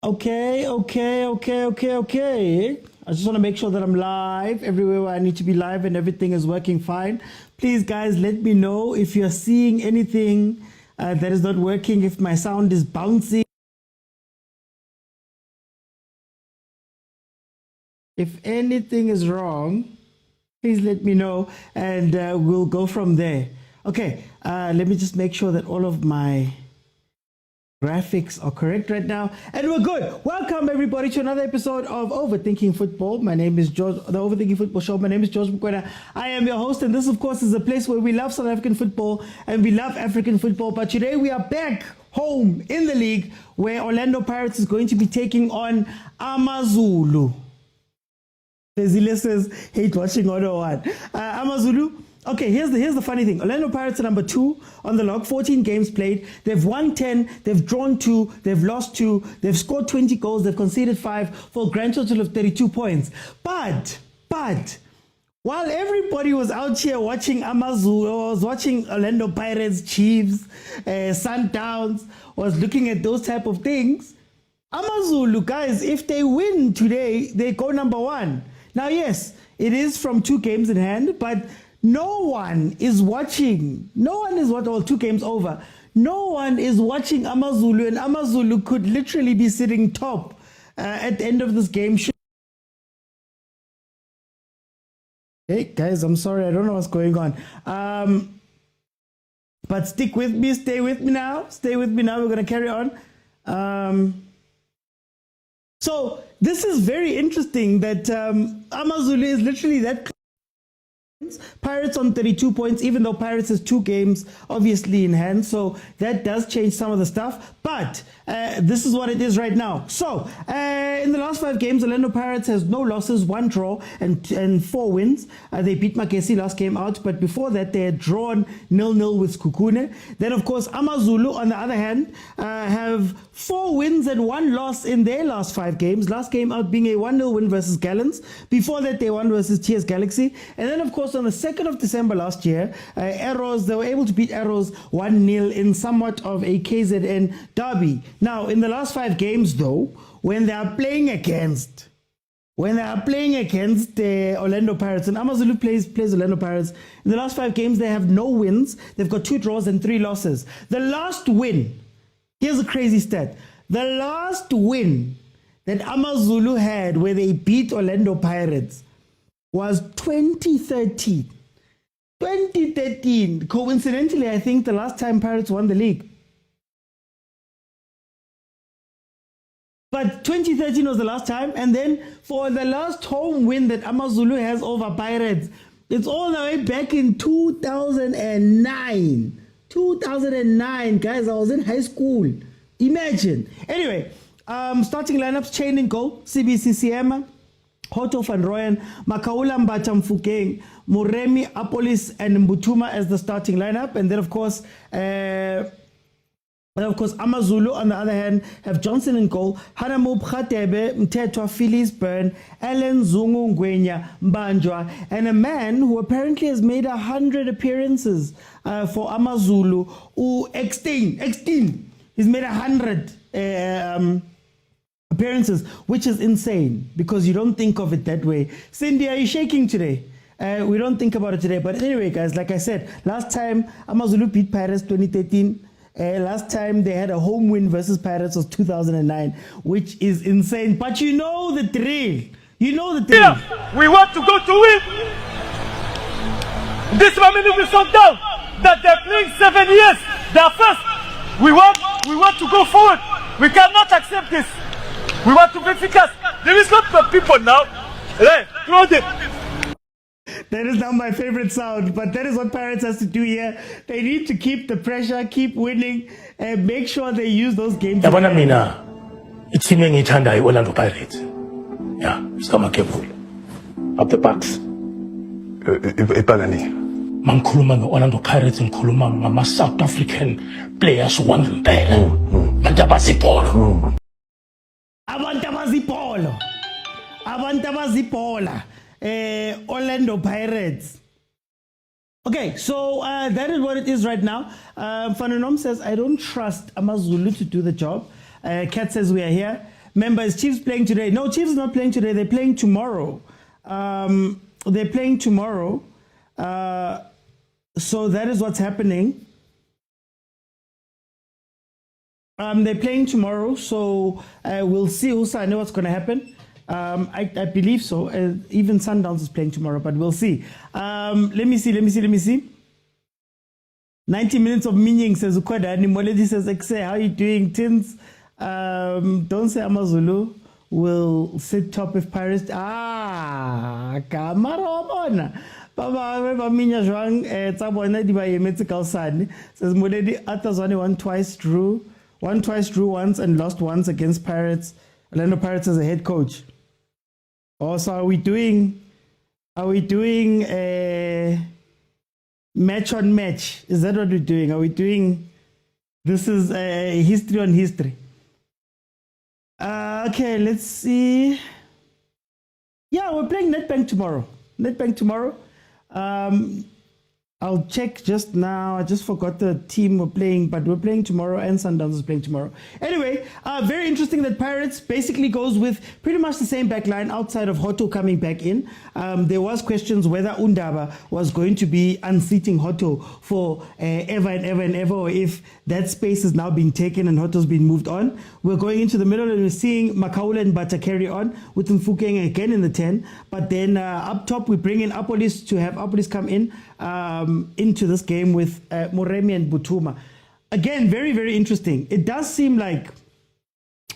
Okay. I just want to make sure that I'm live everywhere where I need to be live and everything is working fine. Please, guys, let me know if you're seeing anything that is not working, if my sound is bouncing. If anything is wrong, please let me know and we'll go from there. Okay, let me just make sure that all of my graphics are correct right now, and we're good. Welcome everybody to another episode of Overthinking Football. My name is George, the Overthinking Football Show. My name is George Mokwena. I am your host, and this, of course, is a place where we love South African football and we love African football. But today we are back home in the league, where Orlando Pirates is going to be taking on AMAZULU. Zile says, hate watching Auto One. AMAZULU. Okay, here's the funny thing. Orlando Pirates are number 2 on the log, 14 games played. They've won 10, they've drawn 2, they've lost 2, they've scored 20 goals, they've conceded 5 for a grand total of 32 points. But, while everybody was out here watching AMAZULU, was watching Orlando Pirates, Chiefs, Sundowns, was looking at those type of things, AMAZULU, guys, if they win today, they go number 1. Now, yes, it is from 2 games in hand, but no one is watching. Well, 2 games over. No one is watching AMAZULU, and AMAZULU could literally be sitting top at the end of this game. Hey, guys, I'm sorry. I don't know what's going on. But stick with me. Stay with me now. We're going to carry on. So this is very interesting that AMAZULU is literally that. Pirates on 32 points, even though Pirates has 2 games obviously in hand, so that does change some of the stuff, but this is what it is right now. So in the last 5 games, Orlando Pirates has no losses, 1 draw and 4 wins. They beat Makesi last game out, but before that they had drawn 0-0 with Kukune. Then of course AMAZULU on the other hand have 4 wins and 1 loss in their last 5 games. Last game out being a 1-0 win versus Gallants. Before that they won versus TS Galaxy, and then of course on the 2nd of December last year, Arrows, they were able to beat Arrows 1-0 in somewhat of a KZN derby. Now, in the last 5 games, though, when they are playing against Orlando Pirates, and AMAZULU plays Orlando Pirates, in the last 5 games, they have no wins. They've got 2 draws and 3 losses. The last win, here's a crazy stat. The last win that AMAZULU had where they beat Orlando Pirates was 2013. 2013. Coincidentally, I think the last time Pirates won the league. But 2013 was the last time, and then for the last home win that AMAZULU has over Pirates, it's all the way back in 2009. 2009, guys, I was in high school. Imagine. Anyway, starting lineups, Chain and goal, CBCCM, Hoto van Rooyen, Makaula Mbata Mfukeng, Muremi, Apolis, and Mbutuma as the starting lineup. And then, of course, AMAZULU, on the other hand, have Johnson in goal, Hanamu Khatebe, Mtetwa, Phillies, Byrne, Allen, Zungu, Ngwenya, Mbanjwa, and a man who apparently has made 100 appearances for AMAZULU, Extin. He's made 100 appearances, which is insane because you don't think of it that way. Cindy, are you shaking today? We don't think about it today. But anyway, guys, like I said, last time AMAZULU beat Pirates 2013. Last time they had a home win versus Pirates was 2009, which is insane. But you know the drill. You know the drill. Yeah, we want to go to win. This family will shut down. That they're playing 7 years. They're first. We want to go forward. We cannot accept this. We want to be efficacious. There is lots of people now. Hey, throw them. That is not my favorite sound, but that is what Pirates has to do here. They need to keep the pressure, keep winning, and make sure they use those games. Yabona mina, i-team engiyithanda i-Orlando Pirates. Yeah, Skama careful. Up the backs. Ipalani. Mangikhuluma nge-Orlando Pirates, ngikhuluma ngama-South African players wangempela. Abantu abazibhola. Abantu abazibhola. Orlando Pirates. Okay, so that is what it is right now. Fananom says, I don't trust AMAZULU to do the job. Kat says we are here. members, Chiefs playing today. No, Chiefs not playing today. They're playing tomorrow. They're playing tomorrow. So that is what's happening. They're playing tomorrow, so we'll see. Also, I know what's going to happen. I believe so. Even Sundowns is playing tomorrow, but we'll see. Let me see. 90 minutes of meaning, says Ukwada. Moledi says, how are you doing, Tins? Don't say AMAZULU will sit top if Pirates. Kamarobona. Baba minya jwang tsabona di ba emetse ka osane. Says Moledi Atazwane won twice drew once and lost once against Pirates. Orlando Pirates as a head coach. Also, are we doing match on match? Is that what we're doing? Are we doing, this is history on history? Okay, let's see. Yeah, we're playing Nedbank tomorrow. I'll check just now. I just forgot the team we're playing, but we're playing tomorrow and Sundowns is playing tomorrow. Anyway, very interesting that Pirates basically goes with pretty much the same back line outside of Hoto coming back in. There was questions whether Undaba was going to be unseating Hoto for ever and ever, or if that space has now been taken and Hoto's been moved on. We're going into the middle and we're seeing Makaula and Bata carry on with Mfukeng again in the 10. But then up top, we bring in Apolis to have Apolis come in. Into this game with Moremi and Butuma. Again, very, very interesting. It does seem like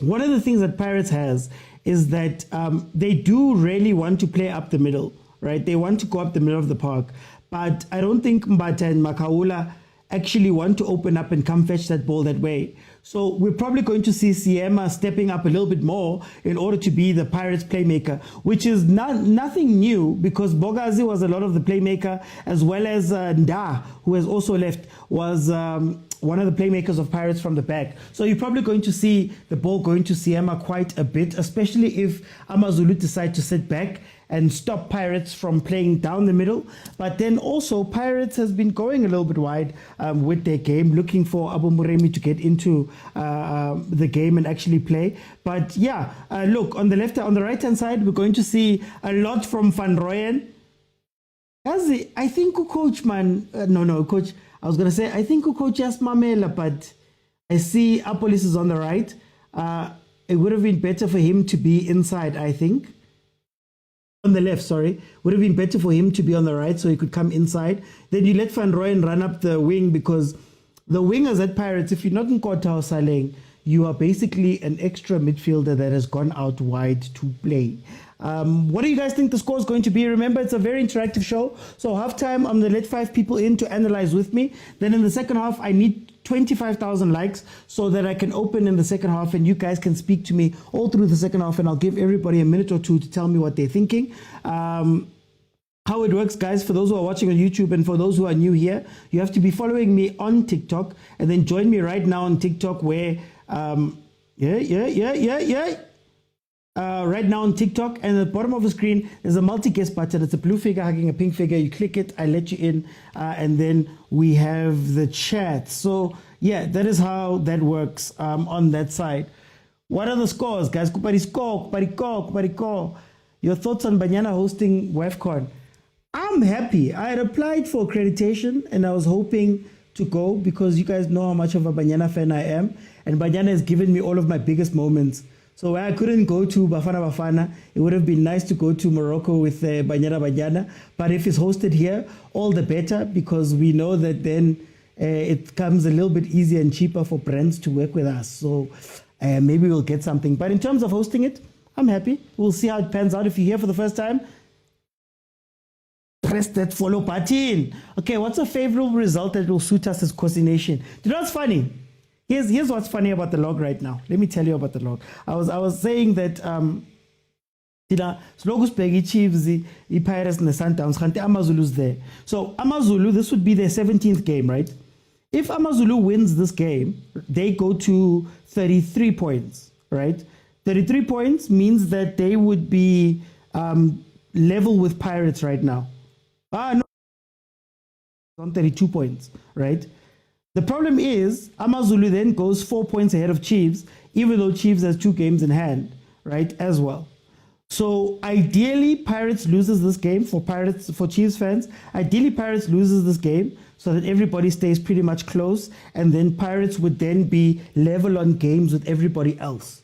one of the things that Pirates has is that they do really want to play up the middle, right? They want to go up the middle of the park. But I don't think Mbata and Makaula actually want to open up and come fetch that ball that way. So we're probably going to see Siema stepping up a little bit more in order to be the Pirates playmaker, which is nothing new because Bogazi was a lot of the playmaker, as well as Nda, who has also left, was one of the playmakers of Pirates from the back. So you're probably going to see the ball going to Siema quite a bit, especially if AMAZULU decide to sit back and stop Pirates from playing down the middle. But then also Pirates has been going a little bit wide with their game, looking for Abu Muremi to get into the game and actually play. But yeah, look, on the right hand side, we're going to see a lot from Van Rooyen. I think coach man, coach, I was going to say, I think coach just Mamela, but I see Apolis is on the right. It would have been better for him to be inside, I think. On the left, sorry. Would have been better for him to be on the right so he could come inside. Then you let Van Rooyen run up the wing, because the wingers at Pirates, if you're not in Kota or Saleng, you are basically an extra midfielder that has gone out wide to play. What do you guys think the score is going to be? Remember, it's a very interactive show. So halftime, I'm going to let 5 people in to analyze with me. Then in the second half, I need 25,000 likes so that I can open in the second half and you guys can speak to me all through the second half, and I'll give everybody a minute or two to tell me what they're thinking. How it works, guys, for those who are watching on YouTube and for those who are new here, you have to be following me on TikTok and then join me right now on TikTok where, right now on TikTok, and at the bottom of the screen there's a multi-guest button. It's a blue figure hugging a pink figure. You click it, I let you in, and then we have the chat. So yeah, that is how that works on that side. What are the scores, guys? Kupari score. Your thoughts on Banyana hosting WAFCON? I'm happy. I had applied for accreditation and I was hoping to go because you guys know how much of a Banyana fan I am, and Banyana has given me all of my biggest moments. So where I couldn't go to Bafana, it would have been nice to go to Morocco with Banyana. But if it's hosted here, all the better, because we know that then it comes a little bit easier and cheaper for brands to work with us. So maybe we'll get something. But in terms of hosting it, I'm happy. We'll see how it pans out. If you're here for the first time, press that follow button. Okay, what's a favorable result that will suit us as Khosi Nation? Do you know what's funny? Here's what's funny about the log right now. Let me tell you about the log. I was saying that Kaizer Chiefs, Pirates and the Sundowns, AMAZULU's there. So AMAZULU, this would be their 17th game, right? If AMAZULU wins this game, they go to 33 points, right? 33 points means that they would be level with Pirates right now. No, on 32 points, right? The problem is AMAZULU then goes 4 points ahead of Chiefs, even though Chiefs has 2 games in hand, right, as well. So ideally, Pirates loses this game for Chiefs fans. Ideally, Pirates loses this game so that everybody stays pretty much close, and then Pirates would then be level on games with everybody else,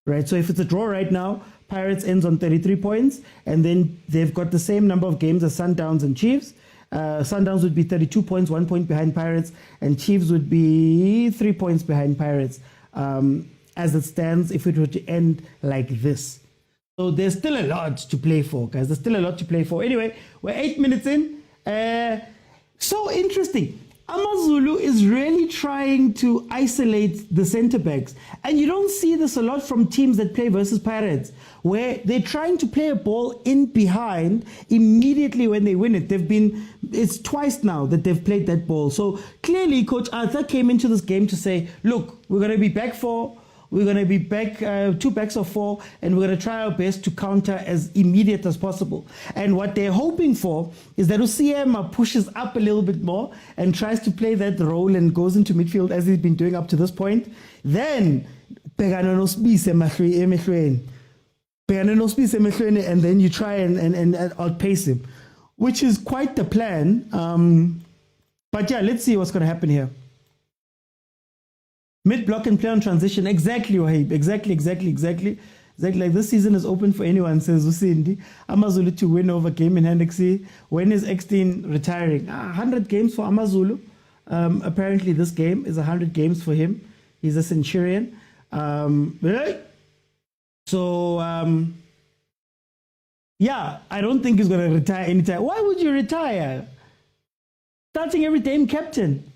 right? So if it's a draw right now, Pirates ends on 33 points, and then they've got the same number of games as Sundowns and Chiefs. Sundowns would be 32 points, 1 point behind Pirates, and Chiefs would be 3 points behind Pirates as it stands if it were to end like this. So there's still a lot to play for, guys. There's still a lot to play for. Anyway, we're 8 minutes in. So interesting. AMAZULU is really trying to isolate the centre backs. And you don't see this a lot from teams that play versus Pirates, where they're trying to play a ball in behind immediately when they win it. It's twice now that they've played that ball. So clearly, Coach Arthur came into this game to say, look, we're going to be back 4. We're going to be back 2 backs of 4, and we're going to try our best to counter as immediate as possible. And what they're hoping for is that Usiema pushes up a little bit more and tries to play that role and goes into midfield as he's been doing up to this point. Then, and then you try and outpace him, which is quite the plan. But yeah, let's see what's going to happen here. Mid-block and play on transition. Exactly, Wahib. Exactly. Like this season is open for anyone, says Usindi. AMAZULU to win over game in hand XC. When is X-Teen retiring? 100 games for AMAZULU. Apparently this game is 100 games for him. He's a Centurion. Yeah, I don't think he's going to retire anytime. Why would you retire? Starting every game captain.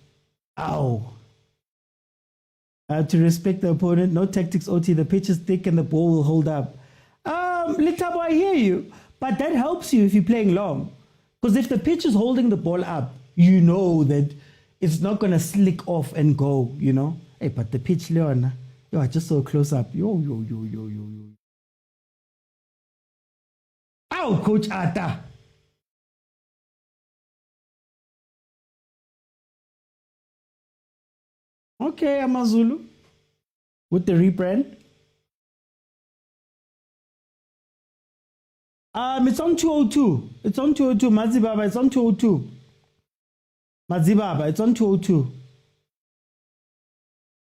Ow. To respect the opponent, no tactics OT, the pitch is thick and the ball will hold up. Litabo, I hear you, but that helps you if you're playing long. Because if the pitch is holding the ball up, you know that it's not going to slick off and go, you know. Hey, but the pitch, Leon, you're just so close up. Yo. Ow, Coach Ata. Okay, AMAZULU with the rebrand. It's on 202. It's on 202. Mazibaba, it's on 202. Mazibaba, it's on 202.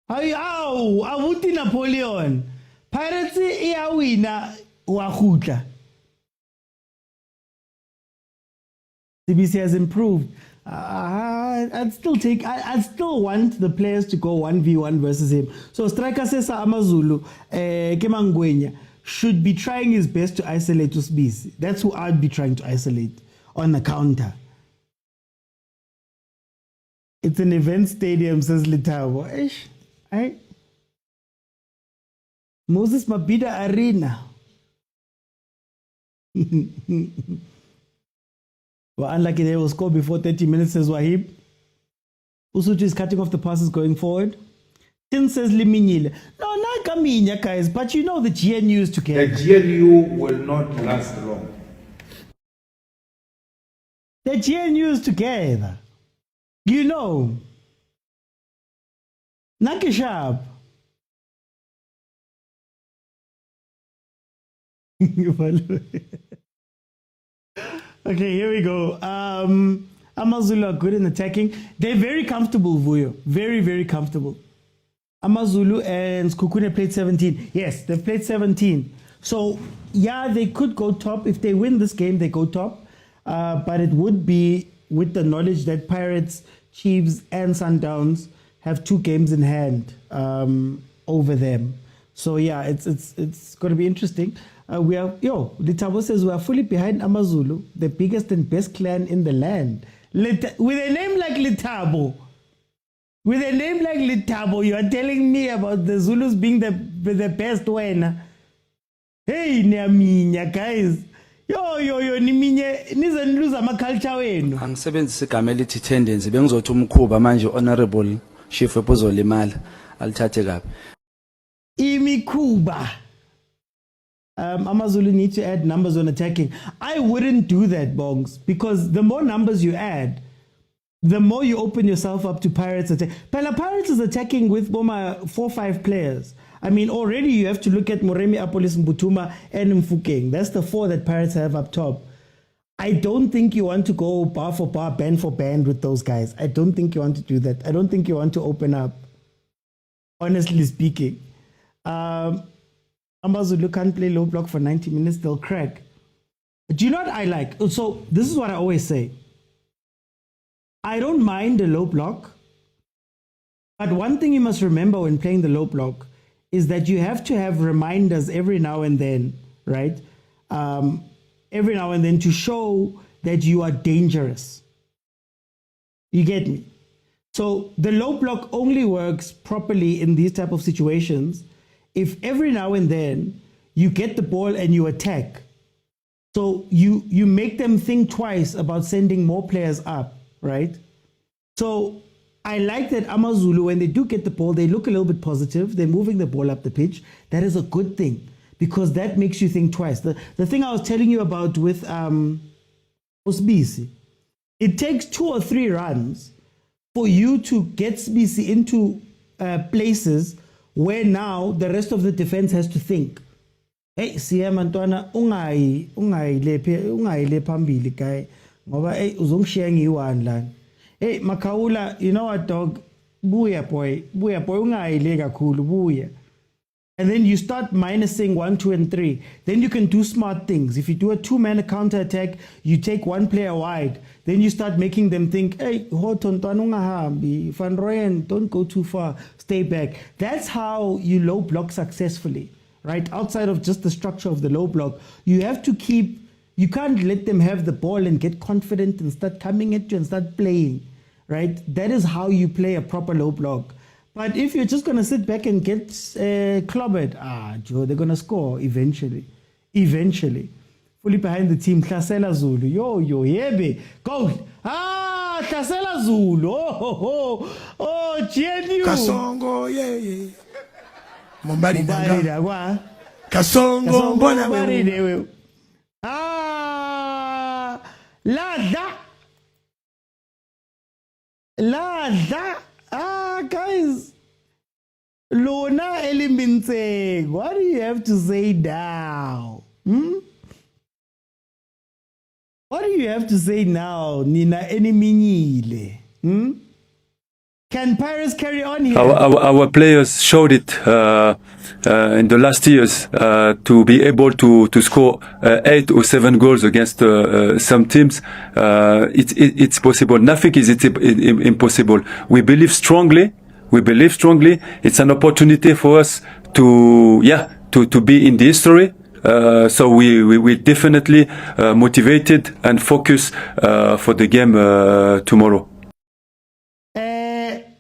Ow, awuti Napoleon. Pirates iawina wahuta. CBC has improved. I'd still want the players to go 1v1 versus him. So striker says AMAZULU, Kemangwenya, should be trying his best to isolate Usbisi. That's who I'd be trying to isolate on the counter. It's an event stadium, says Litabo. Moses Mabida Arena. Well, unlucky they will score before 30 minutes, says Wahib. Usuchi is cutting off the passes going forward. Tin says Liminyile. No, not Kaminya, guys, but you know the GNU is together. The GNU will not last long. The GNU is together. You know. Nakishab. Okay, here we go. AMAZULU are good in attacking. They're very comfortable, Vuyo. Very, very comfortable. AMAZULU and Skukune played 17. Yes, they've played 17. So, yeah, they could go top. If they win this game, they go top. But it would be with the knowledge that Pirates, Chiefs, and Sundowns have 2 games in hand over them. So, yeah, it's going to be interesting. Litabo says we are fully behind AMAZULU, the biggest and best clan in the land. With a name like Litabo, you are telling me about the Zulus being the best winner. Hey, Nyaminya, guys. Niminye, nize niluza amaculture wenu. Angisebenzisa igama elithi tendency bengizothi umkhuba manje honorable chief epozolimala alithathe kabi. Imikhuba. AMAZULU need to add numbers on attacking. I wouldn't do that, Bongs, because the more numbers you add, the more you open yourself up to Pirates attack. Pirates is attacking with 4-5 players. I mean, already you have to look at Moremi, Apolis, Mbutuma, and Mfukeng. That's the 4 that Pirates have up top. I don't think you want to go bar for bar, band for band with those guys. I don't think you want to do that. I don't think you want to open up, honestly speaking. AMAZULU can't play low block for 90 minutes, they'll crack. Do you know what I like? So this is what I always say. I don't mind a low block, but one thing you must remember when playing the low block is that you have to have reminders every now and then, right? Every now and then to show that you are dangerous. You get me? So the low block only works properly in these type of situations if every now and then you get the ball and you attack. So you make them think twice about sending more players up, right? So I like that AMAZULU, when they do get the ball, they look a little bit positive. They're moving the ball up the pitch. That is a good thing because that makes you think twice. The thing I was telling you about with Sbisi, it takes 2 or 3 runs for you to get Sbisi into places where now the rest of the defense has to think. Hey, siyama ntwana ungayile phambili guy ngoba hey uzongishiya ngiyi1 lana. Hey Makhawula, you know what dog, buya boy ungayile kakhulu buya. And then you start minusing 1, 2, and 3. Then you can do smart things. If you do a 2-man counter attack, you take 1 player wide. Then you start making them think, hey, Van Rooyen, don't go too far, stay back. That's how you low block successfully, right? Outside of just the structure of the low block, you have to you can't let them have the ball and get confident and start coming at you and start playing, right? That is how you play a proper low block. But if you're just going to sit back and get clobbered, Joe, they're going to score eventually. Fully behind the team, Hlasela Zulu. Yo, yebe. Goal. Hlasela Zulu. Oh, GNU. Kasongo, yeah. Mombari Danga. Kasongo, mbona wewe. Lada. Guys. Lona Eliminse. What do you have to say now? What do you have to say now, Nina Eniminyile? Can Pirates carry on here? Our players showed it in the last years to be able to score 8 or 7 goals against some teams. It's possible. Nothing is impossible. We believe strongly. It's an opportunity for us to be in the history. So we definitely motivated and focused for the game tomorrow.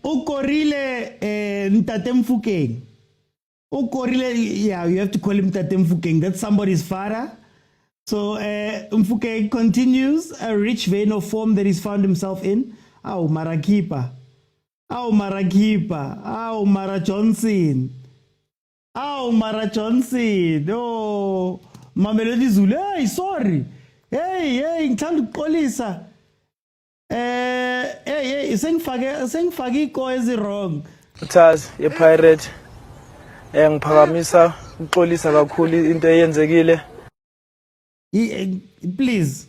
Ukorile Ntate Mfukeng. Ukorile, yeah, you have to call him Ntate Mfukeng. That's somebody's father. So Mfukeng continues a rich vein of form that he's found himself in. Mara Johnson. Mara Johnson. Oh, mamelodi Zulu. Hey, sorry. Hey, ngithanda ukuqolisa. Sengifake iko wrong. Uthazi yePirate ngiphakamisa ukuxolisa kakhulu into eyenzekile. Please.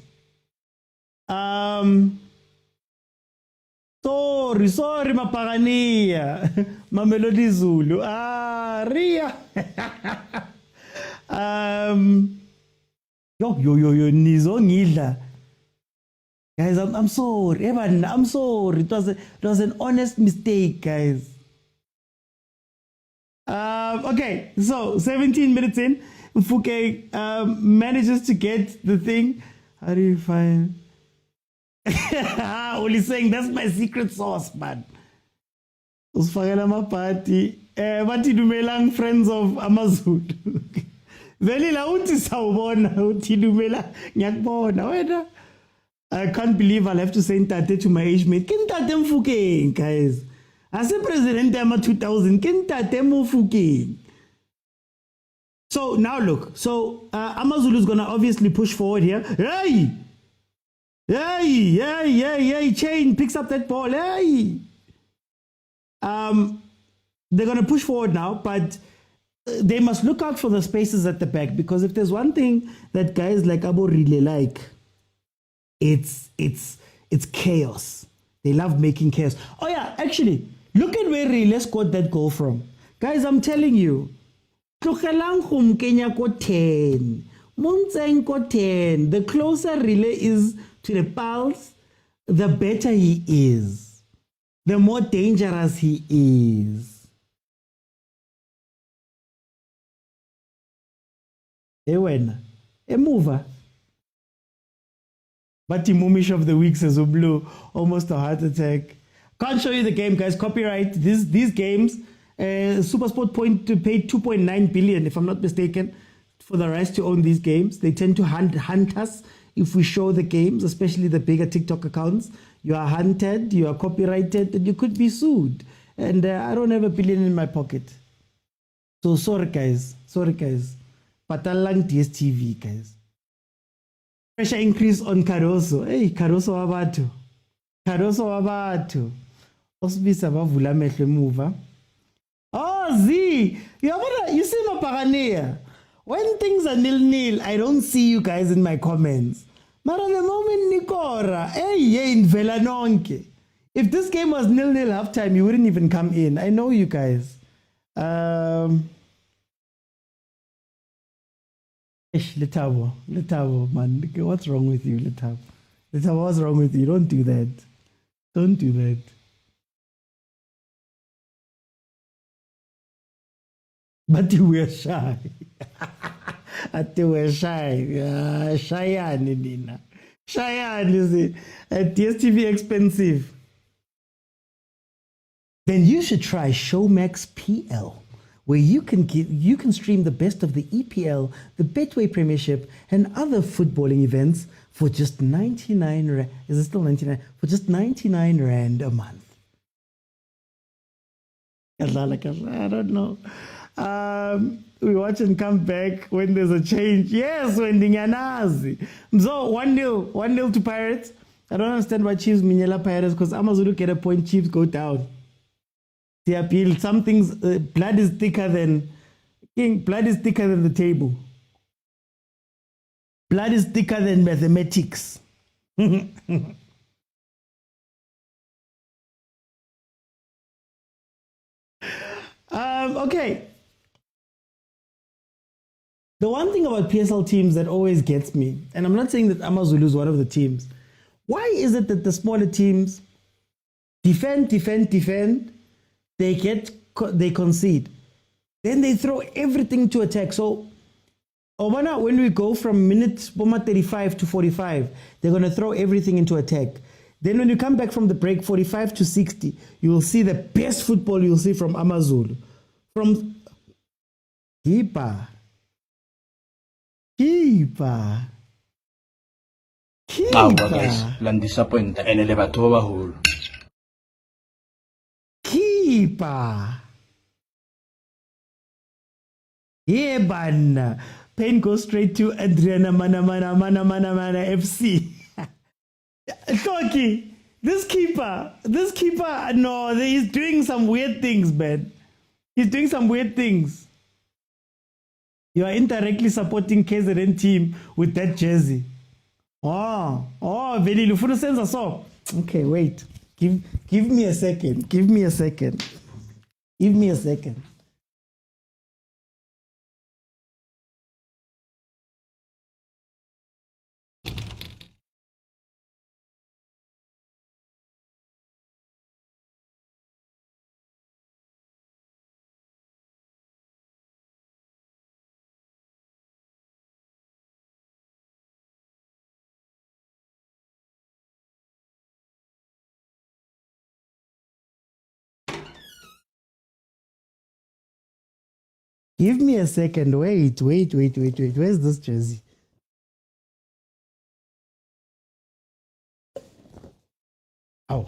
Sorry mapagania. Mamelodi Zulu. Ria. Yo nizongidla. Guys, I'm sorry. Evan, I'm sorry. It was an honest mistake, guys. Okay, so 17 minutes in, Mfukeng manages to get the thing. How do you find? Only saying that's my secret sauce, man. Usfagela mapati. Bati dumelang friends of AMAZULU. Veli la uti sawubona uti dumela ngiyakubona wena. I can't believe I'll have to say Ntate to my age mate. Ke Ntate Mfukeng, guys. As a president of 2000, ke Ntate Mfukeng. So now look. So AMAZULU is going to obviously push forward here. Hey! Hey, Chain picks up that ball. Hey. They're going to push forward now, but they must look out for the spaces at the back, because if there's one thing that guys like Abo really like, it's chaos. They love making chaos. Oh yeah, actually, look at where Rile scored that goal from. Guys, I'm telling you, tlogelang Kenya ko 10. Muntseng ko 10. The closer Rile is to the pulse, the better he is. The more dangerous he is. Ewena, a mover. But the Mumish of the week says Blue, almost a heart attack. Can't show you the game, guys. Copyright. These games, Supersport paid 2.9 billion, if I'm not mistaken, for the rights to own these games. They tend to hunt us if we show the games, especially the bigger TikTok accounts. You are hunted, you are copyrighted, and you could be sued. And I don't have a billion in my pocket. So sorry, guys. Patalang DSTV, guys. Pressure increase on Caroso. Hey, Caroso wabatu. Osbisa bavula mehle muva. Oh, Z. You see my paranoia. When things are 0-0, I don't see you guys in my comments. But at the moment, Nikora, hey, in Velanonke. If this game was 0-0 halftime, you wouldn't even come in. I know you guys. Letabo, man. What's wrong with you, Letabo? Letabo, what's wrong with you? Don't do that. Don't do that. But you were shy. You were shy. Shyan, Nina. Shyan, you see. DSTV expensive. Then you should try Showmax PL, where you can stream the best of the EPL, the Betway Premiership, and other footballing events for just 99 rand. Is it still 99? For just 99 rand a month. I don't know. We watch and come back when there's a change. Yes, when Dinganazi. So 1-0 to Pirates. I don't understand why Chiefs Minyela Pirates, because AMAZULU get a point, Chiefs go down. The appeal, some things, blood is thicker than the table. Blood is thicker than mathematics. Okay. The one thing about PSL teams that always gets me, and I'm not saying that AMAZULU is one of the teams, why is it that the smaller teams defend, they concede, then they throw everything to attack? So, Obana, when we go from minute 35 to 45, they're going to throw everything into attack. Then when you come back from the break, 45 to 60, you will see the best football you'll see from AMAZULU. From keeper. Keeper. Yeah, man. Pain goes straight to Adriana Mana FC. Toki, this keeper, no, he's doing some weird things, man. He's doing some weird things. You are indirectly supporting KZN team with that jersey. Oh, Veli Lufuru sends us off. Okay, wait. Give me a second. Give me a second. Give me a second. Wait. Where's this jersey? Oh.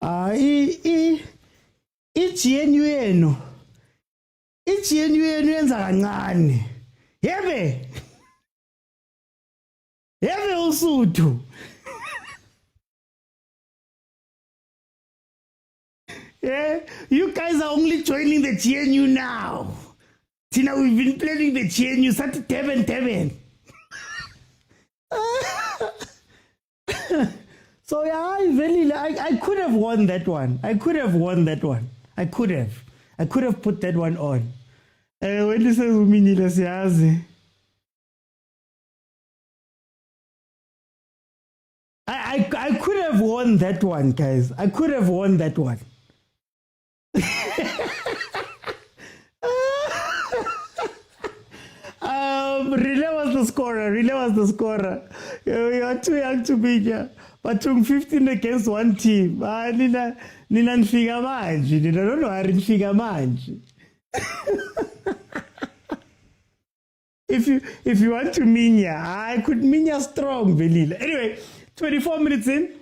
i-GNU yenu yenza kancane. Yebe uSuthu. Yeah, you guys are only joining the GNU now. Tina, we've been planning the GNU. Such Teben. So yeah, I could have won that one. I could have put that one on. When you say uminile siyazi. I could have won that one, guys. I could have won that one. Relay was the scorer. You are too young to be here. But 15 against one team. Nina nfika manje. Nina don't know how nfika manje. If you want to minya, I could minya strong, Velila. Anyway, 24 minutes in.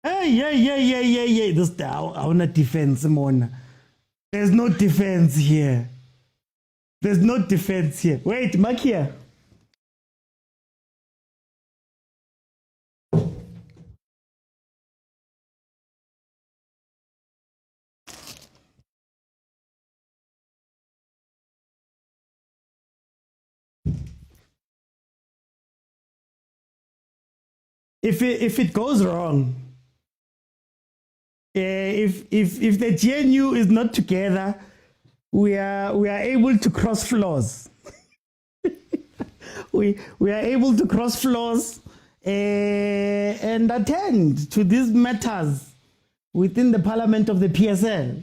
Hey. This I want a defense, Mona. There's no defense here. Wait, Mark here. If it goes wrong, if the GNU is not together, we are able to cross floors. we are able to cross floors and attend to these matters within the parliament of the PSL.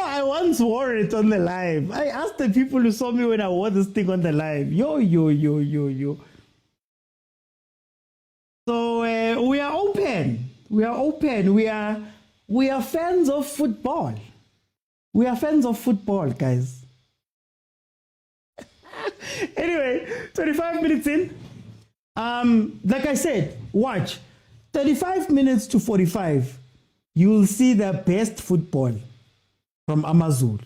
I once wore it on the live. I asked the people who saw me when I wore this thing on the live. Yo. So we are open. We are fans of football. We are fans of football, guys. Anyway, 25 minutes in. Like I said, watch. 35 minutes to 45. You will see the best football from AMAZULU.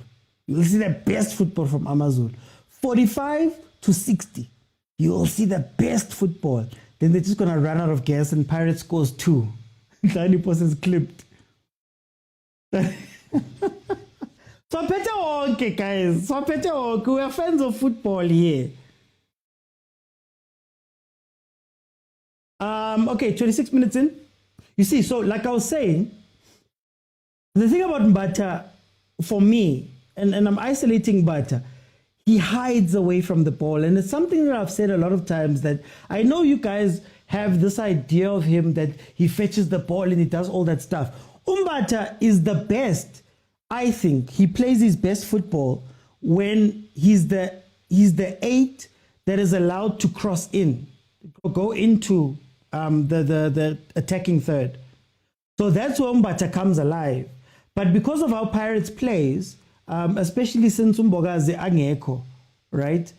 You will see the best football from AMAZULU. 45 to 60. You will see the best football. Then they're just going to run out of gas and Pirates scores 2. 90% is clipped. So better okay, guys. So better okay. We are fans of football here. Okay, 26 minutes in. You see, so like I was saying, the thing about Mbata, for me, and I'm isolating Mbata, he hides away from the ball. And it's something that I've said a lot of times, that I know you guys have this idea of him that he fetches the ball and he does all that stuff. Mbata is the best. I think he plays his best football when he's the 8 that is allowed to cross in, go into the attacking third. So that's where Mbata comes alive. But because of how Pirates plays, especially since Umbogazi angekho, right?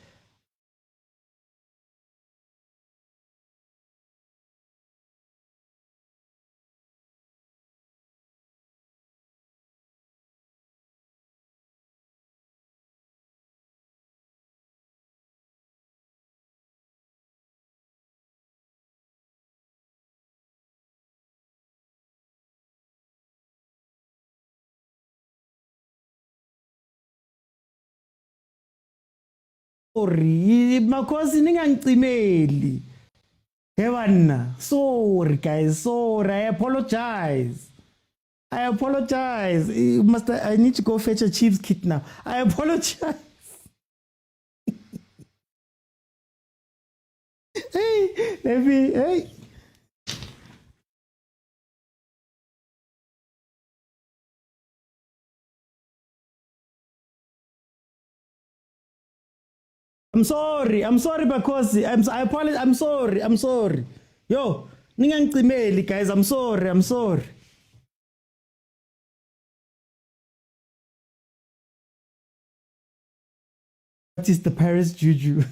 Sorry, makhosi ningangicimeli. Hewana, sorry guys, sorry, I apologize. I need to go fetch a Chiefs kit now. I apologize. Hey. I'm sorry, Bakosi. I apologize. I'm sorry. Yo, ningangicimeli guys. I'm sorry. is the Paris juju?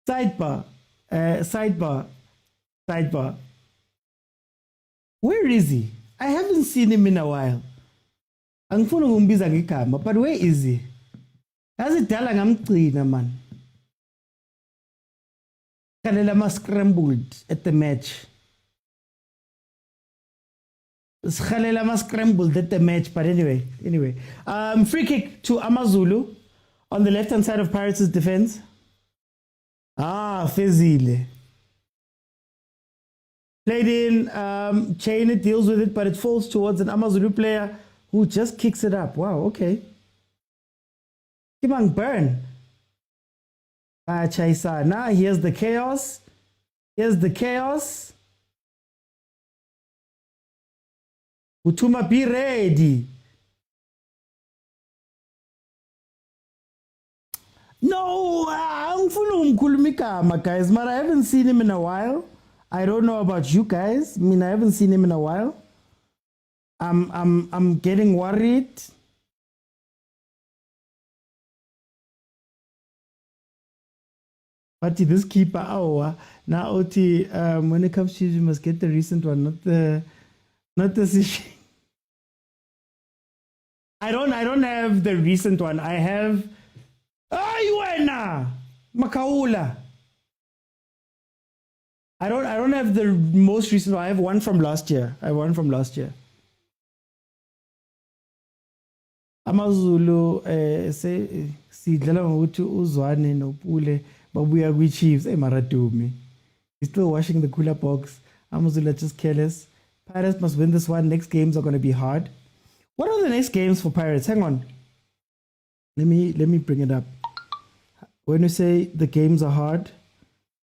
Sidebar. Sidebar. Where is he? I haven't seen him in a while. Angifuna ngumbiza ngegama, but where is he? Yazidala ngamgcina man. Khalela ma scrambled at the match. Khalela ma scrambled at the match, but anyway. Free kick to AMAZULU on the left-hand side of Pirates' defense. Fezile. Played in, Chain it deals with it, but it falls towards an AMAZULU player who just kicks it up. Wow, okay. Kimang burn. Chaisana, here's the chaos. Utuma, be ready. No, guys, but I haven't seen him in a while. I don't know about you guys. I mean, I haven't seen him in a while. I'm getting worried. But this keeper, now Oti, when it comes to you must get the recent one, not the I don't have the recent one. I have Makaula. I don't have the most recent one. I have one from last year. AMAZULU say sidlala ngokuthi uzwane noPule babuya kwi-Chiefs Maradumi. He's still washing the cooler box. AMAZULU are just careless. Pirates must win this one. Next games are going to be hard. What are the next games for Pirates? Hang on. Let me bring it up. When you say the games are hard,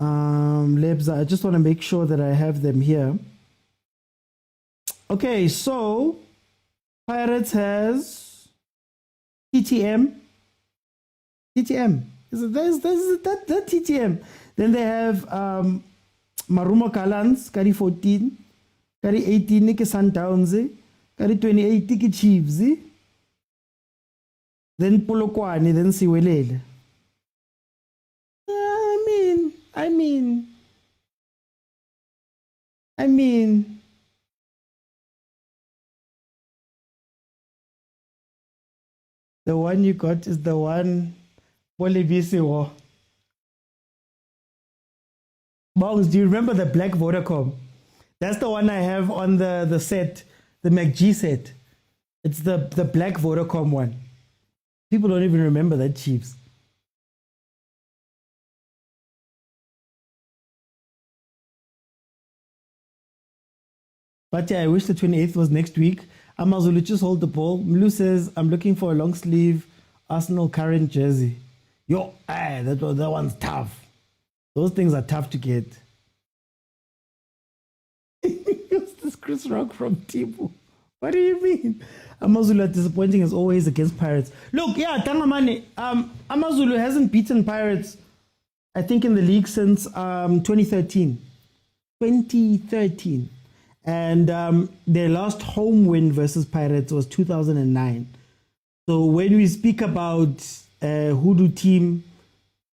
Lebza, I just want to make sure that I have them here. Okay, so Pirates has TTM. Is it that TTM? Then they have Marumo Kalans, Kari 14, Kari 18, Nike Sundowns, Kari 28, Nike Chiefs. Then Polokwane, then Siwelele. I mean, the one you got is the one Polibisi war. Bongs, do you remember the black Vodacom? That's the one I have on the set, the MacG set. It's the black Vodacom one. People don't even remember that, Chiefs. But yeah, I wish the 28th was next week. AMAZULU, just hold the ball. Mlu says, I'm looking for a long sleeve Arsenal current jersey. Yo, that one's tough. Those things are tough to get. What's this Chris Rock from Tibu? What do you mean? AMAZULU are disappointing as always against Pirates. Look, yeah, Tangamane, AMAZULU hasn't beaten Pirates, I think, in the league since 2013. And their last home win versus Pirates was 2009. So when we speak about Hoodoo team,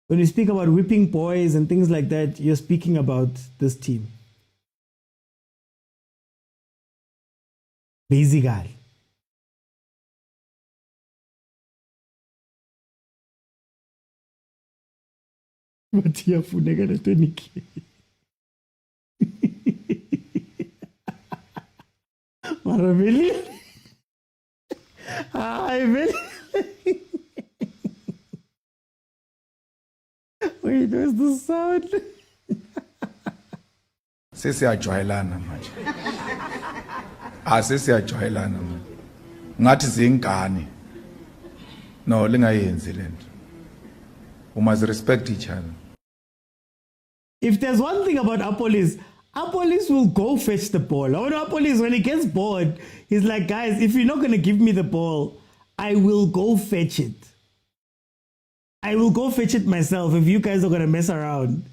when we speak about whipping boys and things like that, you're speaking about this team. Basically. But yeah, Funega Toniki. Really? I really. Wait, where's the sound? Sesiyajwayelana manje. Sesiyajwayelana manje. Ngathi zingane. No, lingayenzi lento. We must respect each other. If there's one thing about Apolis will go fetch the ball. Apolis, when he gets bored, he's like, guys, if you're not going to give me the ball, I will go fetch it. I will go fetch it myself if you guys are going to mess around.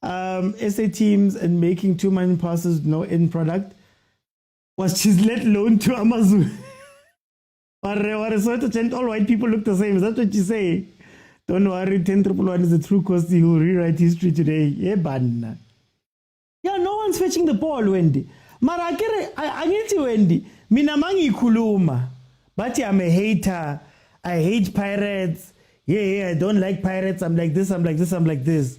SA teams and making too many passes, no end product. Was just let loan to AMAZULU. Or Soweto chant, all white people look the same. Is that what you say? Don't worry, 10-111 is a true Kosti who will rewrite history today. Yeah, banna. Yeah, no one's fetching the ball, Wendy. Mara I need you, Wendy. Mina mangi kuluma. But I'm a hater. I hate pirates. Yeah, I don't like pirates. I'm like this, I'm like this, I'm like this.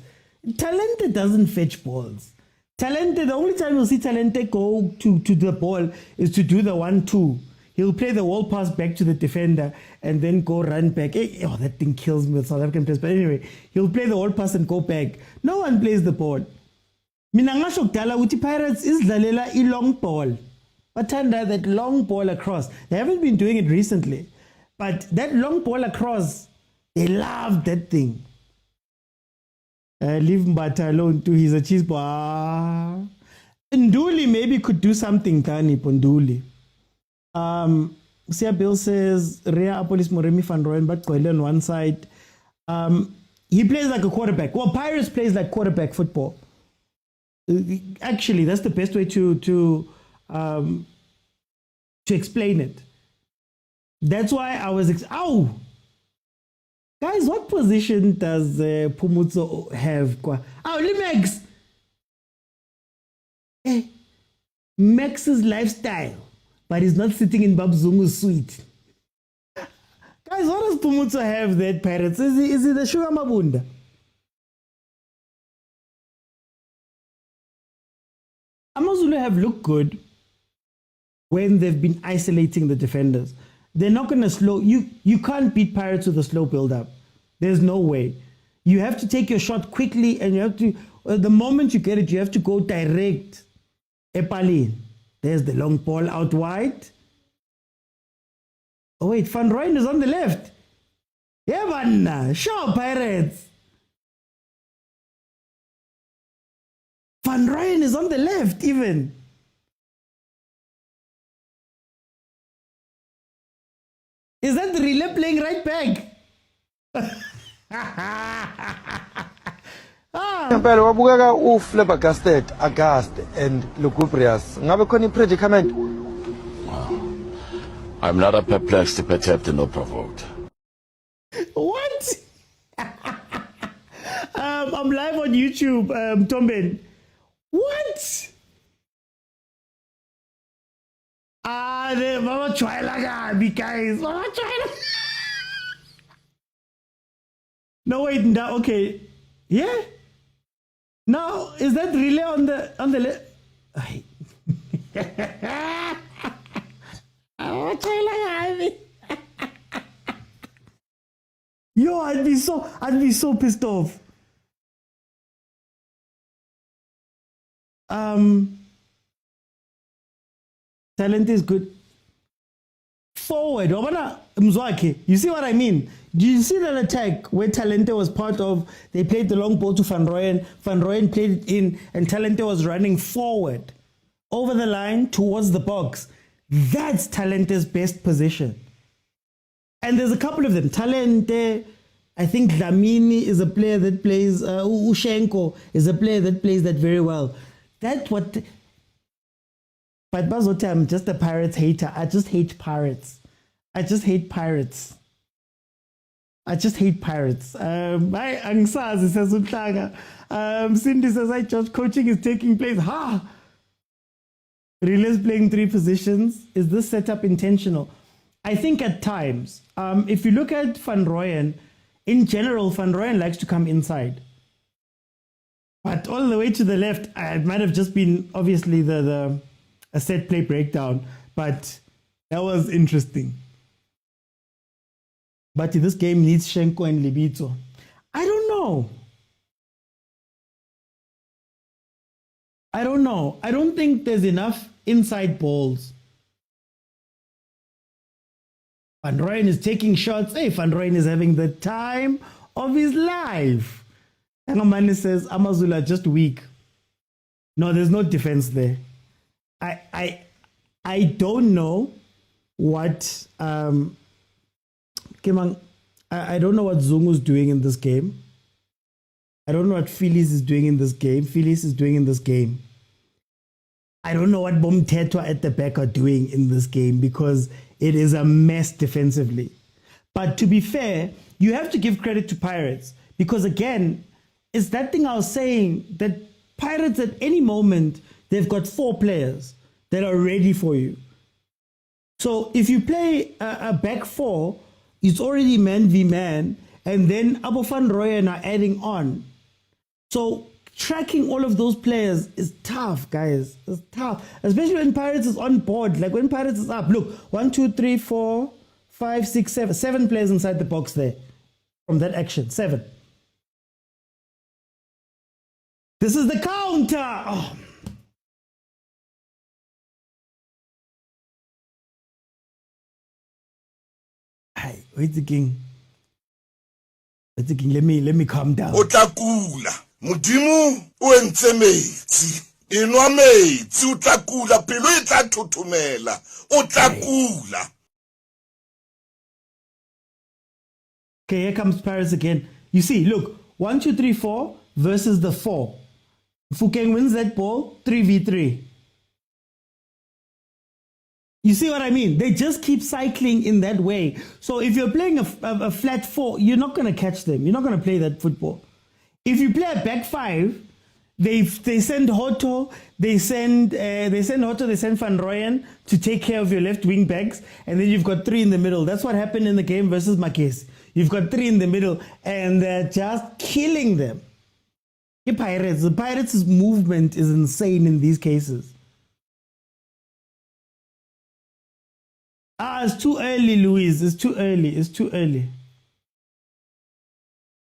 Talented doesn't fetch balls. Talented, the only time you'll see Talented go to the ball is to do the 1-2. He'll play the wall pass back to the defender and then go run back. Oh, that thing kills me with South African players. But anyway, he'll play the wall pass and go back. No one plays the ball. Mina ngasho kudala ukuthi Pirates is dlalela I long ball. Bathanda that long ball across. They haven't been doing it recently. But that long ball across, they love that thing. Leave Mbata alone too. He's a cheese bar. Nduli maybe could do something, Tani Ponduli. Sia Bill says Rea Apolis Moremi Van Rooyen but Kwele on one side. He plays like a quarterback. Well, Pirates plays like quarterback football. Actually, that's the best way to explain it. That's why I was ow! Guys, what position does Pumutso have? Max! Max's lifestyle. But he's not sitting in Babzungu's suite. Guys, what does Pumutso have that Pirates? Is he the Sugar Mabunda? AMAZULU have looked good when they've been isolating the defenders. They're not going to slow... You can't beat Pirates with a slow build-up. There's no way. You have to take your shot quickly and you have to... the moment you get it, you have to go direct. Epalin. There's the long ball out wide. Oh wait, Van Rooyen is on the left. Yeah, man. Sure, Pirates. Van Rooyen is on the left even. Is that the relay playing right back? Impela wabukeka uflabbergasted, aghast and lugubrious. Ngabe khona impredicament? I'm not a perplexed, perturbed, nor provoked. What? I'm live on YouTube, Tomben. What? The Mama Chwaila guys. Mama Chwaila. No wait, no, okay. Yeah? Now, is that relay on the left? Yo, I'd be so pissed off. Talent is good. Forward, you see what I mean? Do you see that attack where Talente was part of? They played the long ball to Van Rooyen. Van Rooyen played it in, and Talente was running forward over the line towards the box. That's Talente's best position. And there's a couple of them. Talente, I think Dlamini is a player that plays, Ushenko is a player that plays that very well. That's what. But Bazote, I'm just a Pirates hater. I just hate Pirates. I just hate Pirates. My Angsazi says Utlaga. Cindy says, I just coaching is taking place. Ha! Relays playing 3 positions. Is this setup intentional? I think at times. If you look at Van Rooyen, in general, Van Rooyen likes to come inside. But all the way to the left, it might have just been obviously a set play breakdown. But that was interesting. But this game needs Shenko and Libito. I don't know. I don't think there's enough inside balls. Van Rooyen is taking shots. Hey, Van Rooyen is having the time of his life. Angamani says, AMAZULU are just weak. No, there's no defense there. I don't know what... I don't know what Zungu's doing in this game. I don't know what Phyllis is doing in this game. I don't know what Bomtetwa at the back are doing in this game, because it is a mess defensively. But to be fair, you have to give credit to Pirates because, again, it's that thing I was saying that Pirates at any moment, they've got 4 players that are ready for you. So if you play a back 4, it's already man v man, and then Abofan Royan are adding on. So tracking all of those players is tough, guys. It's tough, especially when Pirates is on board. Like when Pirates is up, look, 1, 2, 3, 4, 5, 6, 7. 7 players inside the box there from that action. 7. This is the counter. Oh. Hey, wait the king. Wait the king. Let me calm down. Otakula, mudimu uentse metsi. Inwa metsi utakula pelo itatutumela. Otakula. Okay, here comes Paris again. You see, look, 1, 2, 3, 4 versus the 4. Fukeng wins that ball, 3v3. You see what I mean? They just keep cycling in that way. So if you're playing a flat 4, you're not going to catch them. You're not going to play that football. If you play a back 5, they send Hoto, they send Hoto, they send Van Rooyen to take care of your left wing backs, and then you've got 3 in the middle. That's what happened in the game versus Makesi. You've got 3 in the middle, and they're just killing them. The Pirates' movement is insane in these cases. It's too early, Louise. It's too early. It's too early.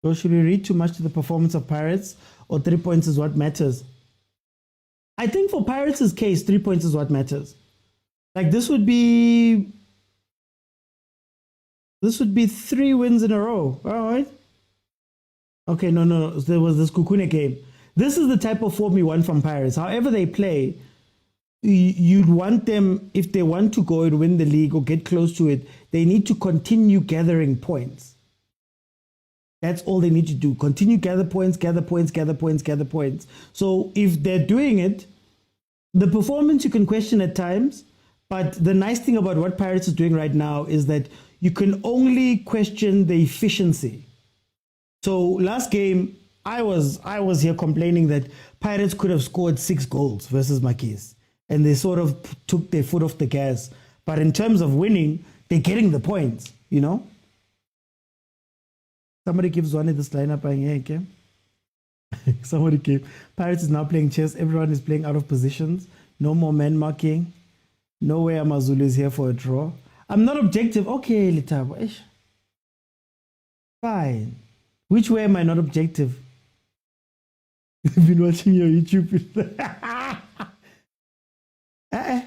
So should we read too much to the performance of Pirates, or 3 points is what matters? I think for Pirates' case, 3 points is what matters. Like this would be 3 wins in a row. All right. Okay, no. There was this Kukune game. This is the type of form you want from Pirates. However they play, you'd want them, if they want to go and win the league or get close to it, they need to continue gathering points. That's all they need to do. Continue gather points. So if they're doing it, the performance you can question at times, but the nice thing about what Pirates is doing right now is that you can only question the efficiency. So last game, I was here complaining that Pirates could have scored 6 goals versus Makis, and they sort of took their foot off the gas. But in terms of winning, they're getting the points, you know? Somebody gives one of this lineup, okay? Somebody gave. Pirates is now playing chess. Everyone is playing out of positions. No more man marking. No way AMAZULU is here for a draw. I'm not objective. Okay, Litabo. Fine. Which way am I not objective? I've been watching your YouTube.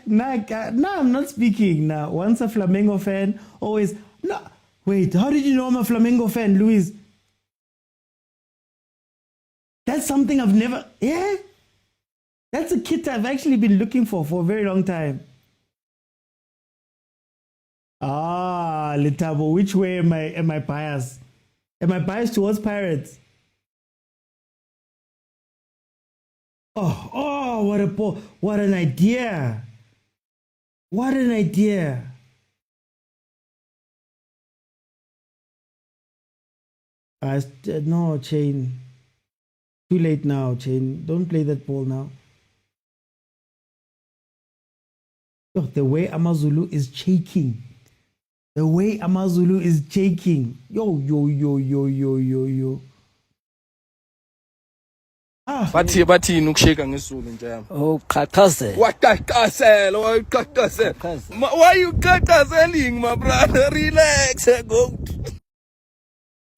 No, I'm not speaking now. Once a Flamengo fan, always. No, wait, how did you know I'm a Flamengo fan, Luis? That's something I've never. Yeah? That's a kit I've actually been looking for a very long time. Ah, Litabo, which way am I biased? Am I biased towards Pirates? Oh, what a ball. What an idea. What an idea. No, Chain. Too late now, Chain. Don't play that ball now. Oh, the way AMAZULU is shaking. The way AMAZULU is shaking. Yo. bathi ukusheka ngesulu nje yami. Oh, qhaqhazela. Waqhaqhazela, why you qhaqhazeling, my brother? Relax, go.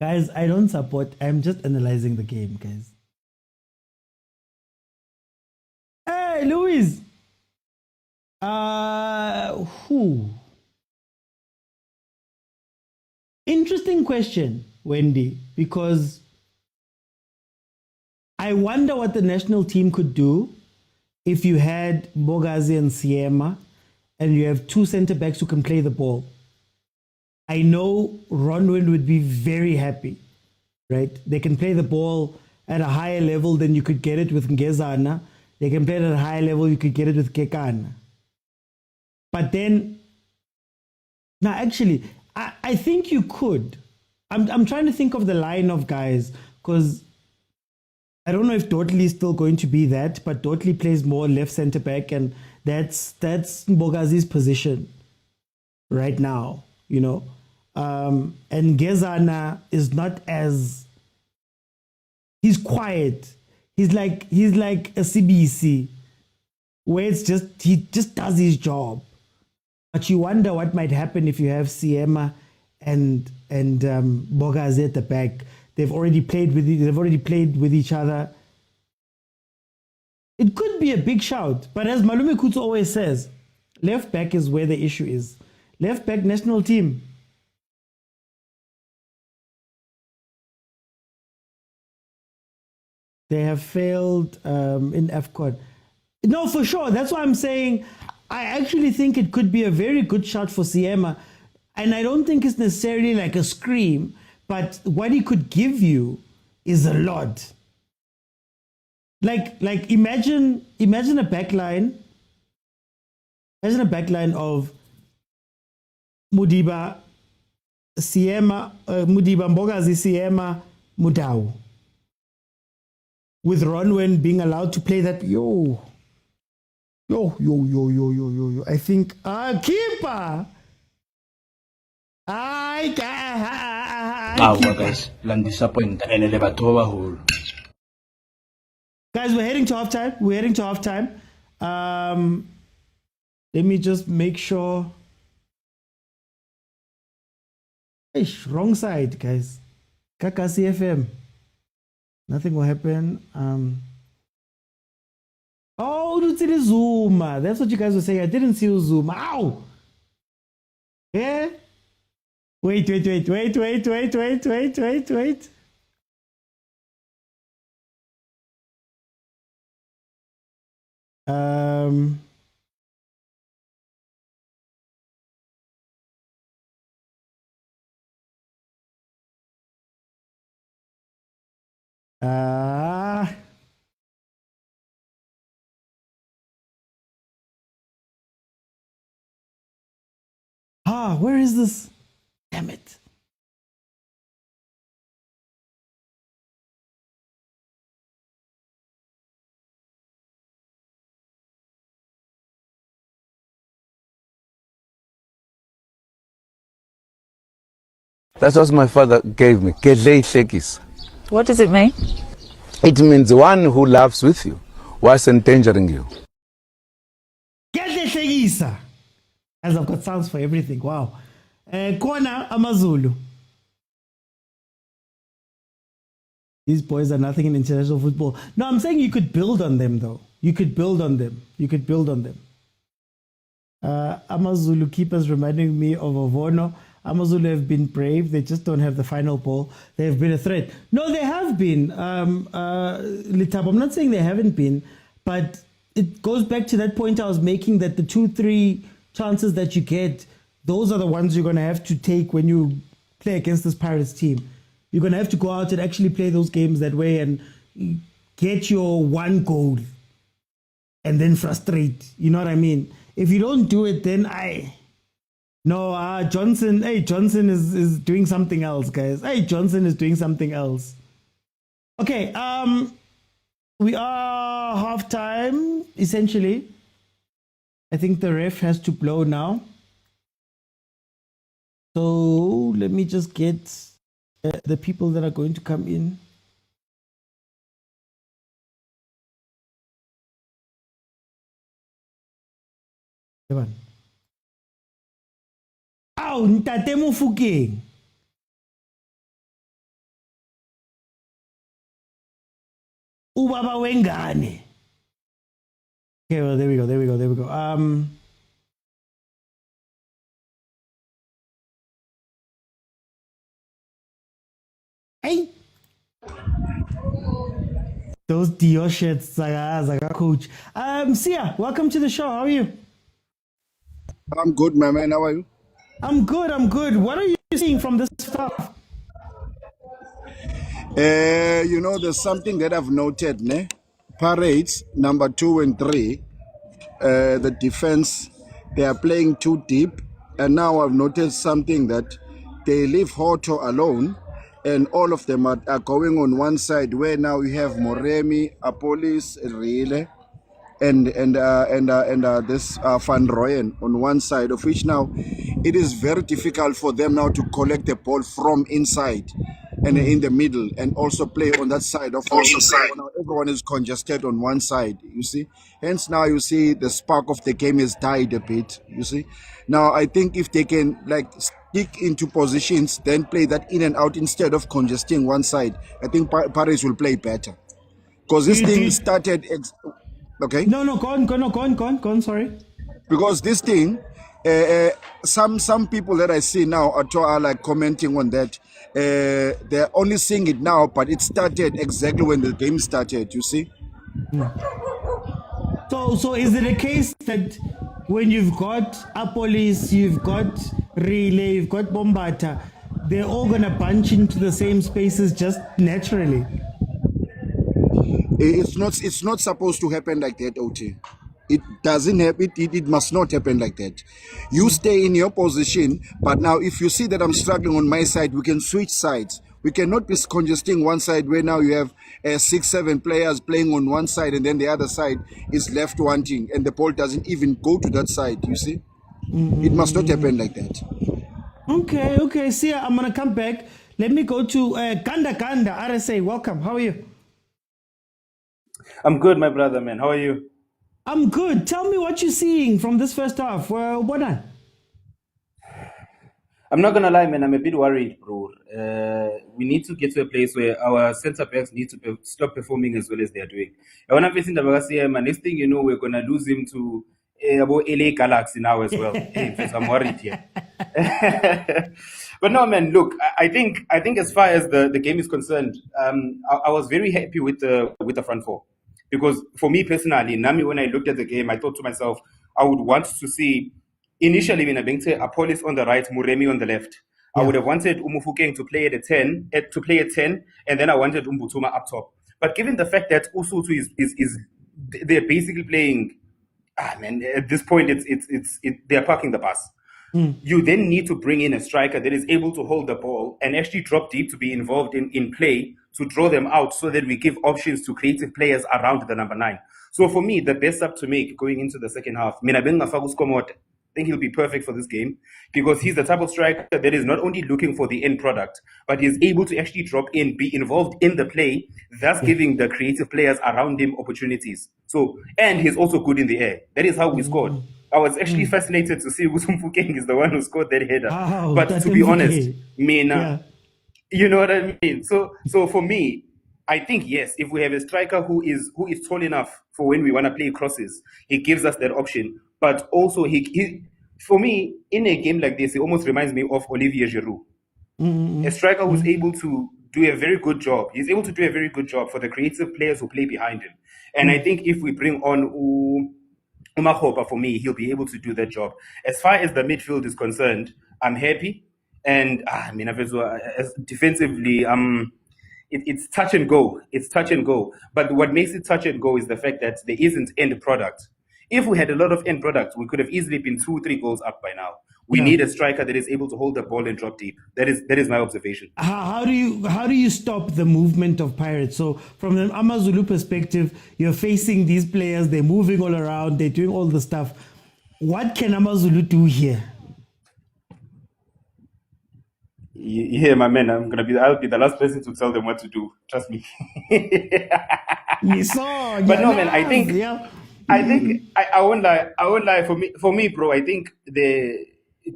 Guys, I don't support. I'm just analyzing the game, guys. Hey, Luis. Who? Interesting question, Wendy, because I wonder what the national team could do if you had Bogazi and Siema and you have 2 center backs who can play the ball. I know Ronwin would be very happy, right? They can play the ball at a higher level than you could get it with Ngezana. They can play it at a higher level you could get it with Kekana. But then No, actually, I think you could. I'm trying to think of the line of guys, because I don't know if Dottley is still going to be that, but Dottley plays more left centre back, and that's Mbogazi's position right now, you know. And Gezana is not as, he's quiet. He's like a CBC, where it's just, he just does his job. But you wonder what might happen if you have Siema and Mbogazi at the back. They've already played with each other. It could be a big shout, but as Malume Kutu always says, left back is where the issue is. Left back national team. They have failed in AFCON. No, for sure. That's why I'm saying I actually think it could be a very good shot for Siema. And I don't think it's necessarily like a scream, but what he could give you is a lot. Like imagine a backline. Imagine a backline of Mudiba, Siema, Mudiba, Mbogazi, Siema, Mutau. With Ronwen being allowed to play that, yo. I think, keeper. Guys, lang disappoint and elevator hole. Guys, we're heading to halftime. Let me just make sure. Ish, wrong side, guys. Kaka CFM. Nothing will happen. Oh, you see the zoom. That's what you guys were saying. I didn't see you zoom. Ow! Yeah? Wait. Where is this? Damn it. That's what my father gave me. Kedlei Shekis. What does it mean? It means one who laughs with you whilst endangering you. Kedlei Shekisa. As I've got sounds for everything. Wow. Kona AMAZULU. These boys are nothing in international football. No, I'm saying you could build on them, though. You could build on them. AMAZULU keepers reminding me of Avono. AMAZULU have been brave. They just don't have the final ball. They have been a threat. No, they have been. Litabo, I'm not saying they haven't been, but it goes back to that point I was making, that the 2-3 chances that you get, those are the ones you're going to have to take when you play against this Pirates team. You're going to have to go out and actually play those games that way and get your one goal and then frustrate. You know what I mean? If you don't do it, then Johnson is doing something else, guys. Johnson is doing something else. Okay, we are halftime, essentially. I think the ref has to blow now. So let me just get the people that are going to come in. Ow, Ntate Mofokeng. Ubaba wengane. Okay, well, there we go. Hey, those Dior shirts, Zaga coach. Sia, welcome to the show. How are you? I'm good, my man. How are you? I'm good. What are you seeing from this stuff? There's something that I've noted, ne? Parades, number 2 and 3, the defense, they are playing too deep And now I've noticed something that they leave Hoto alone, and all of them are going on one side, where now you have Moremi, Apolis, Rile, and this Van Rooyen on one side, of which now it is very difficult for them now to collect the ball from inside and in the middle, and also play on that side of now everyone is congested on one side, you see. Hence now you see the spark of the game has died a bit, you see. Now I think if they can like stick into positions, then play that in and out instead of congesting one side, I think Paris will play better. Because this thing started okay. No, go on, sorry. Because this thing, some people that I see now are like commenting on that. They're only seeing it now, but it started exactly when the game started, you see. So is it a case that when you've got Apolis, you've got Relay, you've got Bombata, they're all gonna bunch into the same spaces just naturally? It's not supposed to happen like that, OT. It doesn't happen. It must not happen like that. You stay in your position, but now if you see that I'm struggling on my side, we can switch sides. We cannot be congesting one side where now you have 6-7 players playing on one side and then the other side is left wanting and the ball doesn't even go to that side, you see? It must not happen like that. Okay. See, I'm going to come back. Let me go to Kanda, RSA. Welcome. How are you? I'm good, my brother, man. How are you? I'm good. Tell me what you're seeing from this first half. What on? I'm not gonna lie, man. I'm a bit worried, bro. We need to get to a place where our centre backs need to stop performing as well as they are doing. Next thing you know, we're gonna lose him to LA Galaxy now as well. Hey, I'm worried here. But no, man. Look, I think as far as the game is concerned, I was very happy with the front four. Because for me personally, Nami, when I looked at the game, I thought to myself, I would want to see, initially, when I think Apolis on the right, Muremi on the left. Yeah. I would have wanted Umufukeng to play at 10, and then I wanted Umbutuma up top. But given the fact that Usutu is they're basically playing, at this point, they're parking the bus. You then need to bring in a striker that is able to hold the ball and actually drop deep to be involved in play, to draw them out so that we give options to creative players around the number 9. So for me, the best sub to make going into the second half, I think he'll be perfect for this game because he's the type of striker that is not only looking for the end product, but he's able to actually drop in, be involved in the play, thus giving the creative players around him opportunities. So, and he's also good in the air. That is how we scored. I was actually fascinated to see Usumfukeng is the one who scored that header. Wow, but to be honest, you know what I mean? So for me, I think, yes, if we have a striker who is tall enough for when we want to play crosses, he gives us that option. But also, he for me, in a game like this, it almost reminds me of Olivier Giroud. A striker who's able to do a very good job. He's able to do a very good job for the creative players who play behind him. And I think if we bring on Umahopa, for me, he'll be able to do that job. As far as the midfield is concerned, I'm happy. And defensively, it's touch and go. It's touch and go. But what makes it touch and go is the fact that there isn't end product. If we had a lot of end product, we could have easily been 2-3 goals up by now. We need a striker that is able to hold the ball and drop deep. That is my observation. How do you stop the movement of Pirates? So from an AMAZULU perspective, you're facing these players, they're moving all around, they're doing all the stuff. What can AMAZULU do here? Yeah, my man, I'll be the last person to tell them what to do. Trust me. But no, man, I think I won't lie. For me, bro, I think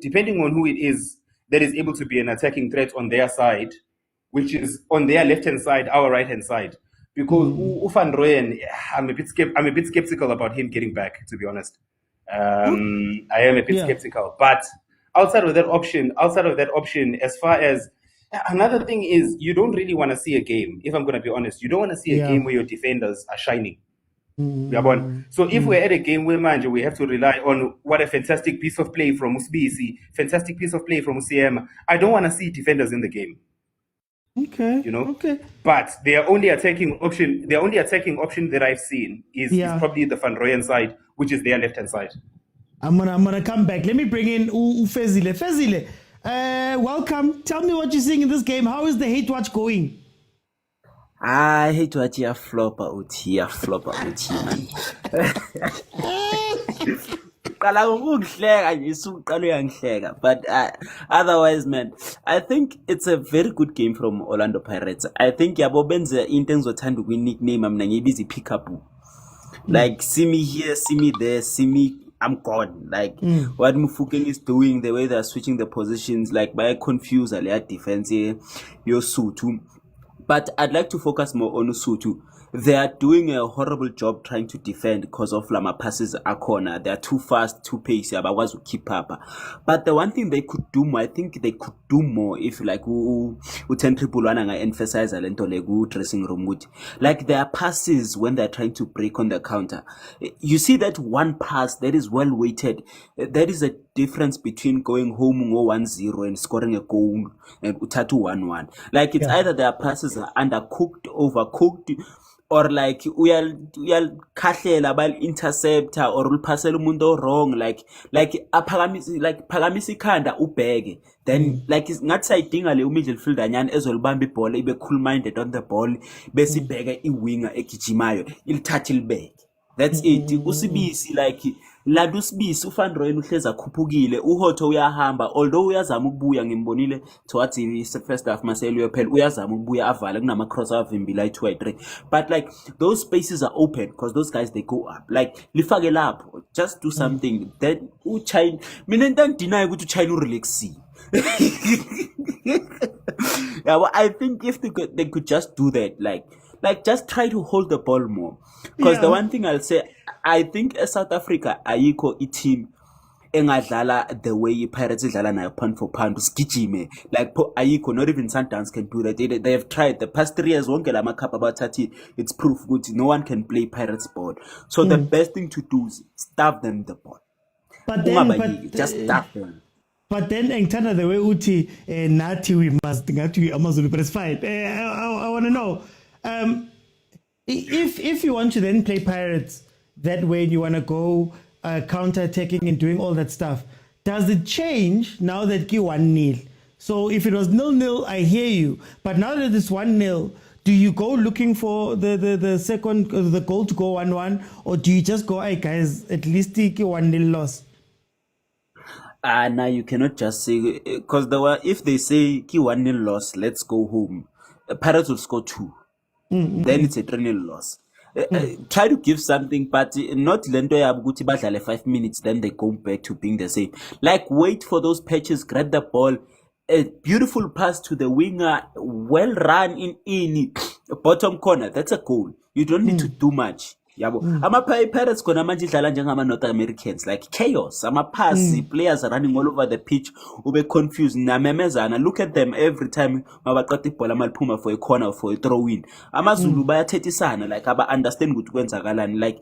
depending on who it is that is able to be an attacking threat on their side, which is on their left-hand side, our right-hand side. Because Van Rooyen, I'm a bit skeptical about him getting back, to be honest. I am a bit skeptical. But outside of that option, as far as another thing is, you don't really want to see a game, if I'm going to be honest. You don't want to see a game where your defenders are shining. So if we're at a game where we have to rely on what a fantastic piece of play from Usbisi, fantastic piece of play from Usiema, I don't want to see defenders in the game. Okay. You know? Okay. But their only attacking option that I've seen is probably the Van Rooyen side, which is their left-hand side. I'm gonna come back. Let me bring in Fezile. Fezile, welcome. Tell me what you're seeing in this game. How is the hate watch going? I hate what you flop out here, man. But otherwise, man, I think it's a very good game from Orlando Pirates. I think Yabobenza in terms of time to win nickname, I'm not busy pick up. Like, see me here, see me there, see me, I'm gone. Like, what Mufukeng is doing, the way they're switching the positions, like, by confuse a defense, your Sutu. But I'd like to focus more on Sutu. They are doing a horrible job trying to defend because of Lama passes a corner. They are too fast, too pacey, but was to keep up. But the one thing they could do more, I think they could do more if like I emphasize a lento dressing room with like their passes when they're trying to break on the counter. You see that one pass that is well weighted. There is a difference between going home 1-0 and scoring a goal and utatu 1-1. Like it's either their passes are undercooked, overcooked, or like uyal khahlela bal interceptor or ulphasela umuntu wrong like phakamisa ikhanda ubheke then like ngathi sayidinga le midfielder nyani ezolibamba ibhola ibe cool minded on the ball bese ibheka iwinger egijimayo ilithatha ilibeke. That's it. Usibisi like ladu sibisi uFanroyen uhleza khuphukile uHotho uyahamba although uyazama ukubuya ngimbonile towards the first half maselo phela uyazama ukubuya avale kunama cross avimbila i2-3 but like those spaces are open because those guys they go up like lifake lapho just do something then uChina mina entangideny ukuthi uChina urelaxi. Yeah, well, I think if they could just do that like just try to hold the ball more because the one thing I'll say I think South Africa ayikho team engadlala the way Pirates idlala nayo pound for pound usigijime like ayikho not even Sundowns can do that they have tried the past 3 years wonke lama cup about 30 it's proof good no one can play Pirates ball so the best thing to do is starve them the ball but then just starve them. But then, Engtana, the way Uti, Nati, we must get to AMAZULU, but it's fine. I want to know, if you want to then play Pirates that way, and you want to go counter-attacking and doing all that stuff, does it change now that you 1-0? So if it was 0-0, I hear you. But now that it's 1-0, do you go looking for the second, the goal to go 1-1, or do you just go, hey guys, at least take 1-0 loss? Now you cannot just say because if they say 1-0 loss, let's go home. Pirates will score 2. Then it's a 3-0 loss. Try to give something, but not lento ya ukuthi badlale 5 minutes. Then they go back to being the same. Like wait for those patches, grab the ball, a beautiful pass to the winger, well run in bottom corner. That's a goal. You don't need to do much. Yabo. Pirates kona manje idlala njengama North Americans like chaos. Pass players are running all over the pitch. Ube confused namemezana. Look at them every time mabaqata ibhola maliphuma for a corner for a throw in. AmaZulu bayathethisana like aba understand ukuthi kwenzakalani like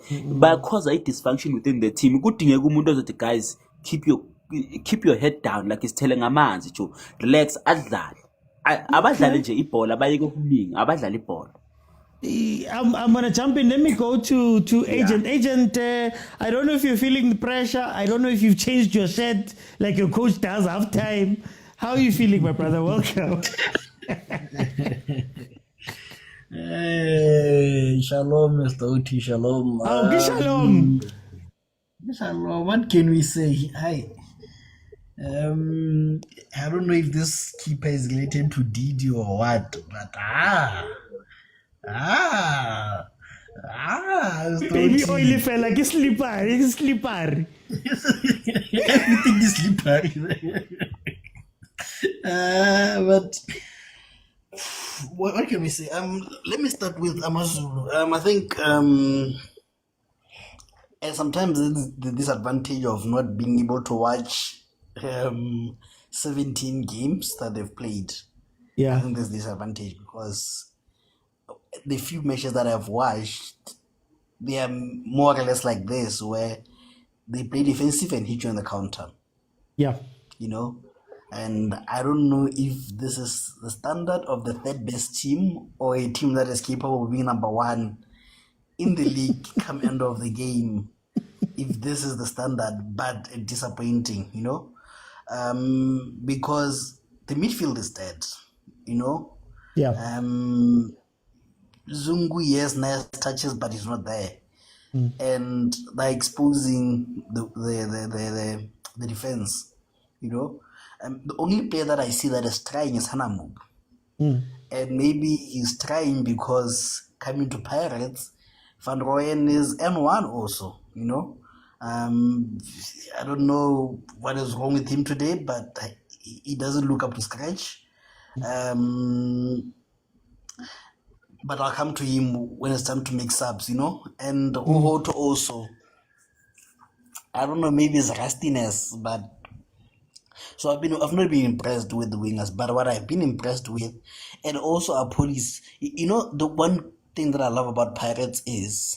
cause a dysfunction within the team. Kudingeka umuntu ozothi guys keep your head down like he's telling amanzi jo relax adlale. Abadlale nje ibhola bayeke ukuningi abadlale ibhola. I'm going to jump in. Let me go to Agent. Agent, I don't know if you're feeling the pressure. I don't know if you've changed your shirt like your coach does half time. How are you feeling, my brother? Welcome. Hey, shalom, Mr. Oti, shalom. Okay, shalom. Shalom. What can we say? Hi. I don't know if this keeper is related to Didi or what, but baby oily fella, like slippery. Everything is slippery. But what can we say? Let me start with AMAZULU. I think sometimes the disadvantage of not being able to watch 17 games that they've played. Yeah, I think there's disadvantage because the few matches that I've watched, they are more or less like this, where they play defensive and hit you on the counter. Yeah. You know? And I don't know if this is the standard of the third best team or a team that is capable of being number 1 in the league come end of the game. if this is the standard, but disappointing, you know, because the midfield is dead, you know. Yeah. Zungu, yes, nice touches, but he's not there, and they're exposing the defense, you know. The only player that I see that is trying is Hanamub, and maybe he's trying because coming to Pirates, Van Rooyen is N1 also, you know. I don't know what is wrong with him today, but he doesn't look up to scratch. But I'll come to him when it's time to make subs, you know. And Uhoto also, I don't know, maybe it's rustiness, but so I've not been impressed with the wingers, but what I've been impressed with, and also our police, you know, the one thing that I love about Pirates is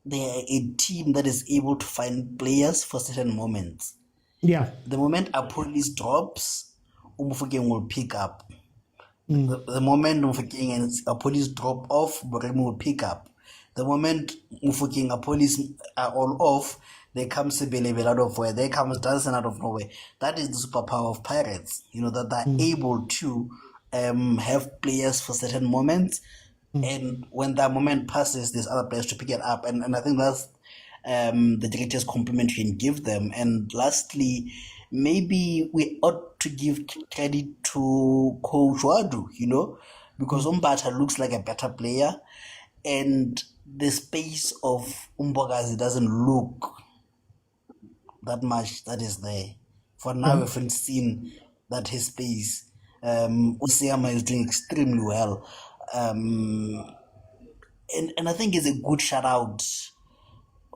they are a team that is able to find players for certain moments. Yeah. The moment our police drops, Umufukeng will pick up. The moment Mufukeng and a police drop off, Boremu will pick up. The moment Mufukeng and police are all off, they come Sebelebel out of where they come dancing out of nowhere. That is the superpower of Pirates, you know, that they're able to have players for certain moments, and when that moment passes, there's other players to pick it up, and I think that's the greatest compliment you can give them. And lastly, maybe we ought to give credit to Coach Wadu, you know, because Umbata looks like a better player, and the space of Umbogazi doesn't look that much that is there. For now, we've seen that his space. Usiama is doing extremely well. And I think it's a good shout out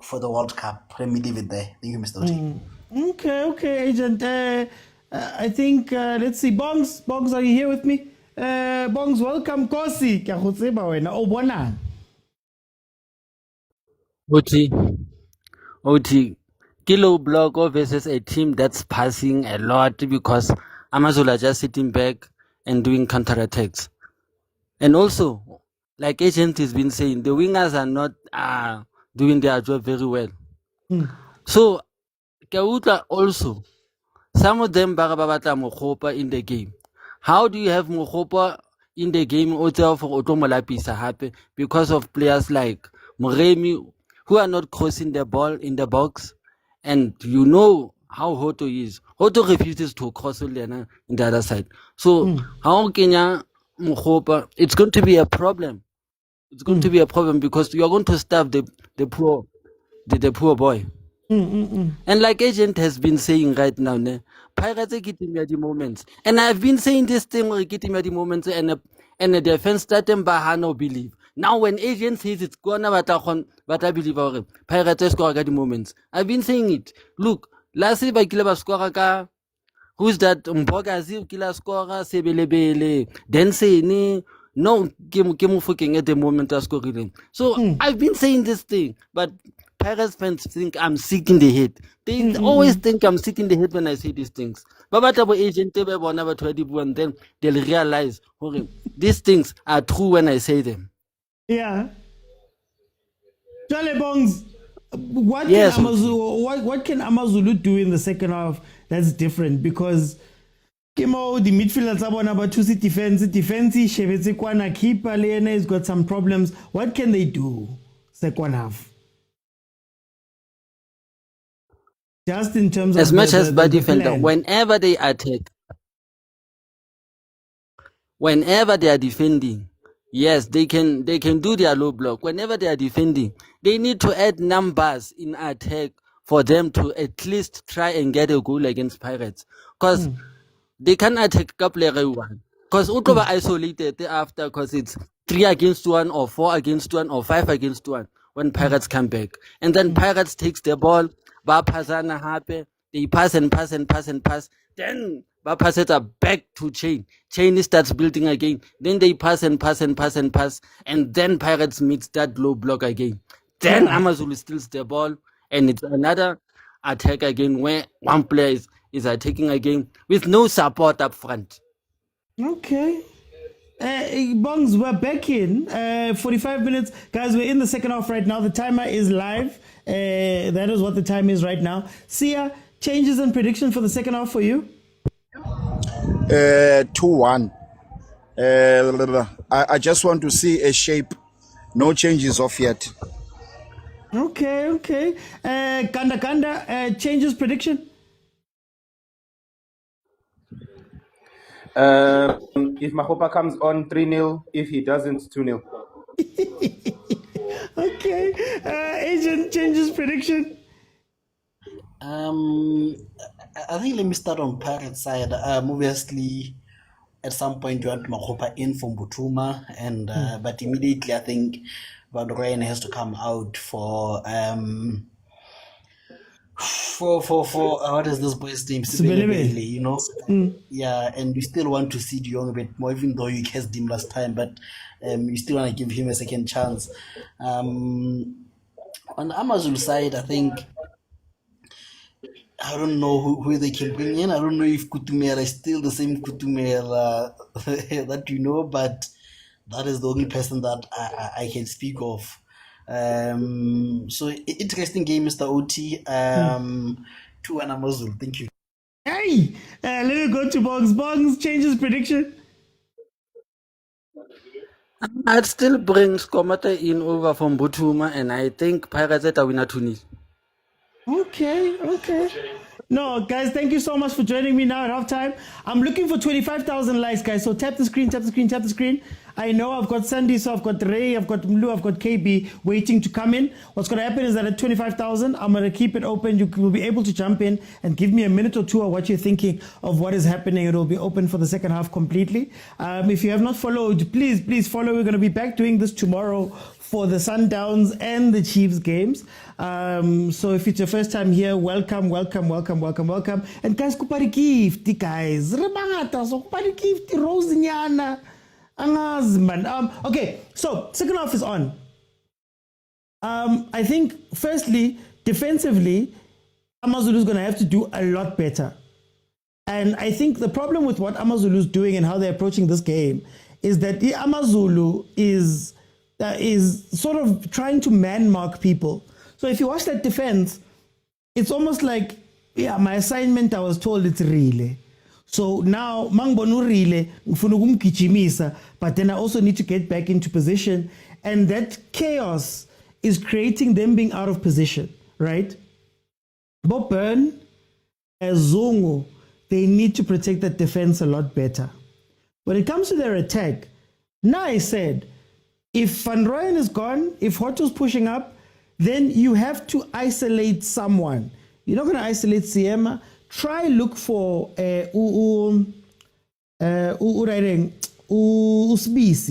for the World Cup. Let me leave it there. Thank you, Mr. Oti. Okay, Agent. I think, let's see. Bongs, are you here with me? Bongs, welcome. Kosi. OT, Kilo Block versus a team that's passing a lot because AMAZULU are just sitting back and doing counterattacks. And also, like Agent has been saying, the wingers are not doing their job very well. So, Kauta also, some of them Barabata Mokopa in the game. How do you have Mokopa in the game for Otomolapisa happy because of players like Moremi who are not crossing the ball in the box? And you know how Hoto is. Hoto refuses to cross in the other side. So how Kenya Mokopa, it's going to be a problem. It's going to be a problem because you're going to starve the poor boy. And like Agent has been saying right now, Pirates are getting me at the moments. And I've been saying this thing where getting me at the moments and the defense starting by no believe. Now when Agent says it's gonna but I believe Pirates score at the moments. I've been saying it. Look, last year by Kilaba score who's that Mbogazi Kila score Sebelebele then say no game fucking at the moment as scoring. So I've been saying this thing, but Pirates fans think I'm sick in the head. They always think I'm sick in the head when I say these things. But Agent and then they'll realize these things are true when I say them. Yeah. Charlie Bongs, what can AMAZULU do in the second half that's different? Because Kimo, the midfielders are about two defense, Shevetse Kwana, keeper Lena has got some problems. What can they do second half? Just in terms of as much as by defender, whenever they attack, whenever they are defending, yes, they can do their low block. Whenever they are defending, they need to add numbers in attack for them to at least try and get a goal against Pirates. Because they can attack player one. Because Utoba isolated after, because it's 3 against 1 or 4 against 1 or 5 against 1 when Pirates come back. And then Pirates takes the ball, they pass and pass and pass and pass. Then passes are back to Chain. Chain starts building again. Then they pass and pass and pass and pass. And then Pirates meets that low block again. Then AMAZULU steals the ball. And it's another attack again where one player is attacking again with no support up front. Okay. Bongs, we're back in 45 minutes. Guys, we're in the second half right now. The timer is live. That is what the time is right now. Sia, changes and prediction for the second half for you? 2-1. I just want to see a shape. No changes off yet. Okay. Kanda, changes prediction? If Mahopa comes on 3-0, if he doesn't, 2-0. Okay. Agent, changes prediction? I think let me start on Pirates side. Obviously, at some point you want Mahopa in from Butuma, and but immediately I think Van Rijn has to come out for what is this boy's name? Sibelebele, you know. Yeah, and you still want to see De Jong a bit more, even though you cast him last time, but you still want to give him a second chance. On the AMAZULU side, I think I don't know who they can bring in. I don't know if Kutumela is still the same Kutumela that you know, but that is the only person that I can speak of. So interesting game, Mr. OT. 2-1 AMAZULU. Thank you. Hey, let me go to Bongs. Bongs, changes prediction? I'd still bring Skomata in over from Butuma, and I think Pirates at a winner 2-0. Okay. No, guys, thank you so much for joining me now at halftime. I'm looking for 25,000 likes, guys. So tap the screen. I know I've got Sandy, so I've got Ray, I've got Mlu, I've got KB waiting to come in. What's going to happen is that at 25,000, I'm going to keep it open. You will be able to jump in and give me a minute or two of what you're thinking of what is happening. It will be open for the second half completely. If you have not followed, please follow. We're going to be back doing this tomorrow for the Sundowns and the Chiefs games. So if it's your first time here, welcome. And guys, kupari gift, guys. Rebangata, so kupari gift, Rose Nyana. Okay, so second half is on. I think firstly, defensively, AMAZULU is going to have to do a lot better. And I think the problem with what AMAZULU is doing and how they're approaching this game is that the AMAZULU is sort of trying to man mark people. So if you watch that defense, it's almost like, my assignment, I was told it's really. So now, but then I also need to get back into position. And that chaos is creating them being out of position, right? Bob Byrne, Zongo, they need to protect that defense a lot better. When it comes to their attack, now I said, if Van Rooyen is gone, if Hoto's pushing up, then you have to isolate someone. You're not going to isolate Siema. Try look for Usbisi.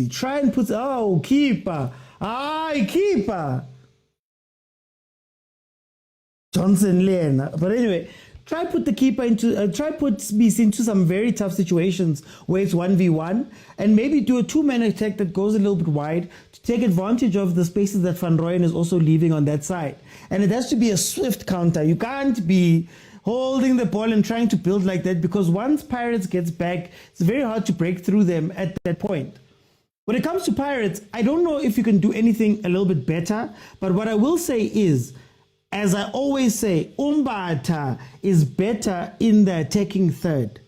Try and put keeper. Keeper. Johnson Lena. But anyway, try put the keeper into try put Sbisi into some very tough situations where it's 1v1 and maybe do a two-man attack that goes a little bit wide to take advantage of the spaces that Van Rooyen is also leaving on that side. And it has to be a swift counter. You can't be holding the ball and trying to build like that, because once Pirates gets back, it's very hard to break through them at that point. When it comes to Pirates, I don't know if you can do anything a little bit better, but what I will say is, as I always say, Umbata is better in the attacking third.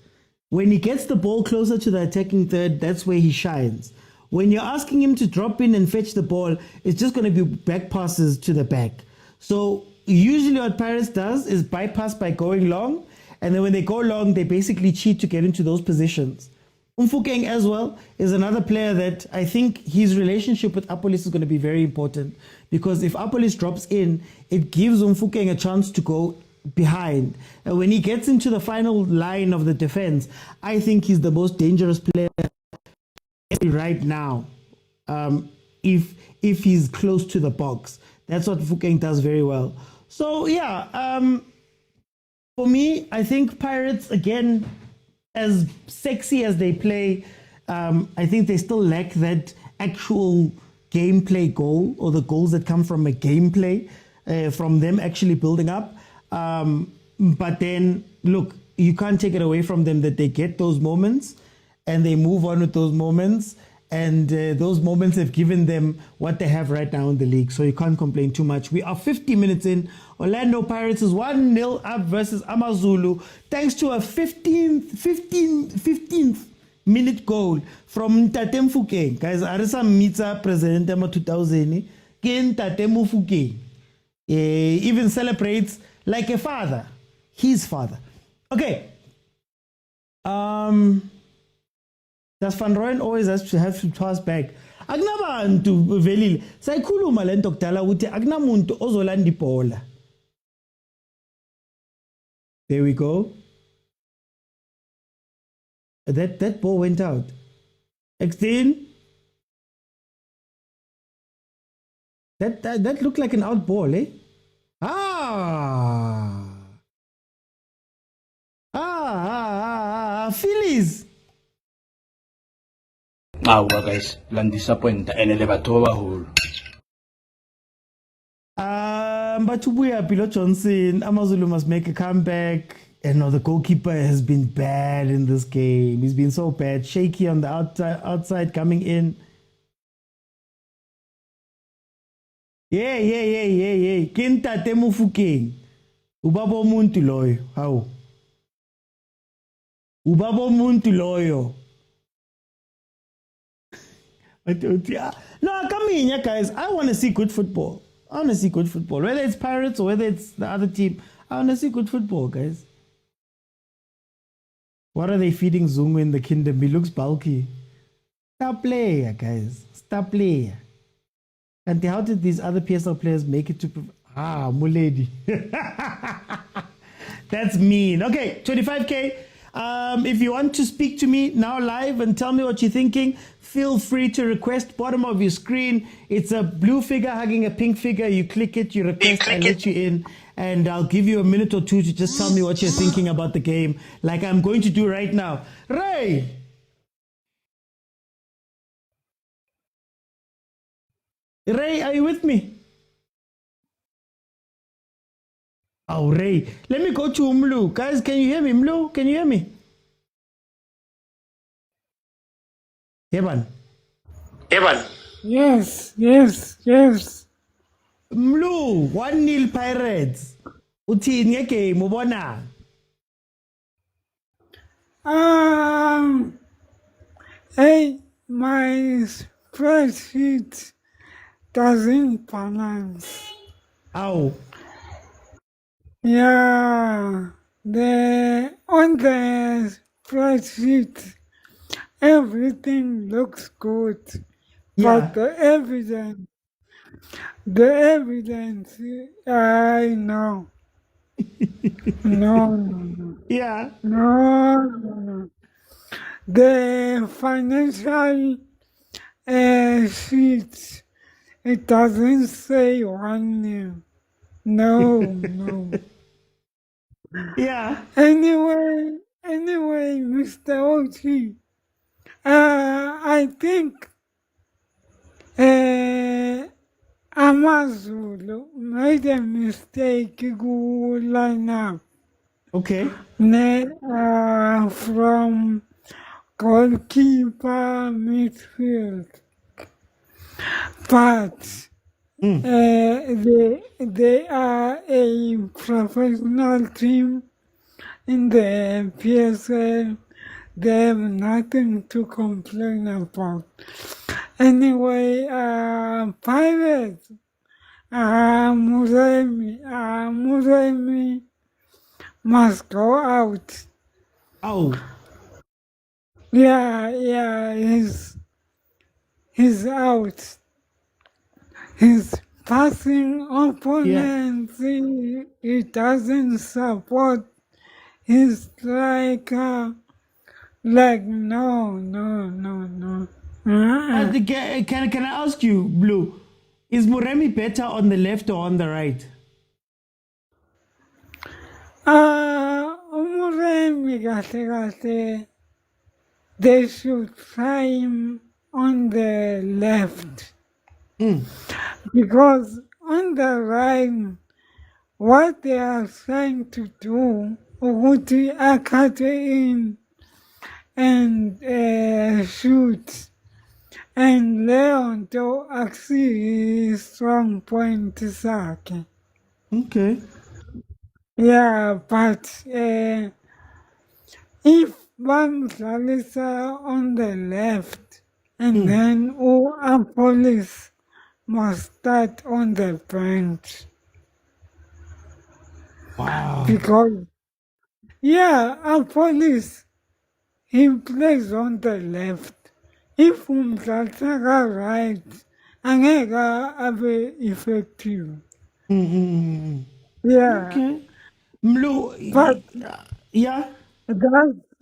When he gets the ball closer to the attacking third, that's where he shines. When you're asking him to drop in and fetch the ball, it's just going to be back passes to the back. So usually what Pirates does is bypass by going long, and then when they go long, they basically cheat to get into those positions. Mfukeng as well is another player that I think his relationship with Apolis is going to be very important, because if Apolis drops in, it gives Mfukeng a chance to go behind. And when he gets into the final line of the defense, I think he's the most dangerous player right now. If he's close to the box, that's what Mfukeng does very well. So yeah, for me, I think Pirates, again, as sexy as they play, I think they still lack that actual gameplay goal, or the goals that come from a gameplay, from them actually building up. But then, look, you can't take it away from them that they get those moments and they move on with those moments. And those moments have given them what they have right now in the league. So you can't complain too much. We are 50 minutes in. Orlando Pirates is 1-0 up versus AMAZULU. Thanks to a 15th minute goal from Ntate Mofokeng. Guys, Arisa Mitsa, President Ema 2000. Ken Ntate Mofokeng. Even celebrates like a father. His father. Okay. Does Van Rooyen always has to have to toss back? Akunabantu velile. Sayikhuluma lento kudala ukuthi akunamuntu ozolanda ibhola. There we go. That ball went out. Extend. That looked like an out ball, eh? Phillies. Guys, disappointed and elevatoba But Bilo Johnson, AMAZULU must make a comeback. And now the goalkeeper has been bad in this game. He's been so bad. Shaky on the outside coming in. Yeah. Kinta Temufukeng. Ubabo muntu loyo. How? Ubabo muntu loyo. No, come in, guys. I want to see good football. Whether it's Pirates or whether it's the other team, I want to see good football, guys. What are they feeding Zungu in the kingdom? He looks bulky. Star player, guys. Star player. And how did these other PSL players make it to... Muledi. That's mean. Okay, 25K. If you want to speak to me now live and tell me what you're thinking, feel free to request. Bottom of your screen, it's a blue figure hugging a pink figure. You click it, you request, I let you in, and I'll give you a minute or two to just tell me what you're thinking about the game, like I'm going to do right now. Ray! Ray, are you with me? Oh, Ray. Let me go to Mlu. Guys, can you hear me? Mlu, can you hear me? Evan. Yes. Mlu, 1-0 Pirates. Uthini ngegame ubona? Hey, my spreadsheet doesn't balance. How? Yeah, on the spreadsheet, everything looks good, but the evidence, I know. No. Yeah. No. The financial sheet, it doesn't say 1-0. No. Yeah. Anyway, Mr. Ochi, I think AMAZULU made a mistake good lineup. Okay. From goalkeeper midfield. But they are a professional team in the PSL. They have nothing to complain about. Anyway, Pirates, Mosimane must go out. Oh. Yeah, he's out. His passing opponents, he doesn't support his striker. Like, no. Can I ask you, Blue, is Moremi better on the left or on the right? Moremi, they should try him on the left. Because on the right, what they are trying to do, Uguti Akate in and shoot. and leyo nto akusiyi-strong point sakhe. Okay. Yeah, but if bamdlalisa on the left and then Police must start on the bench. Wow. Because Police, he plays on the left. If umdlalisa right, angeke abe effective. Yeah. Okay. Mlu, But yeah.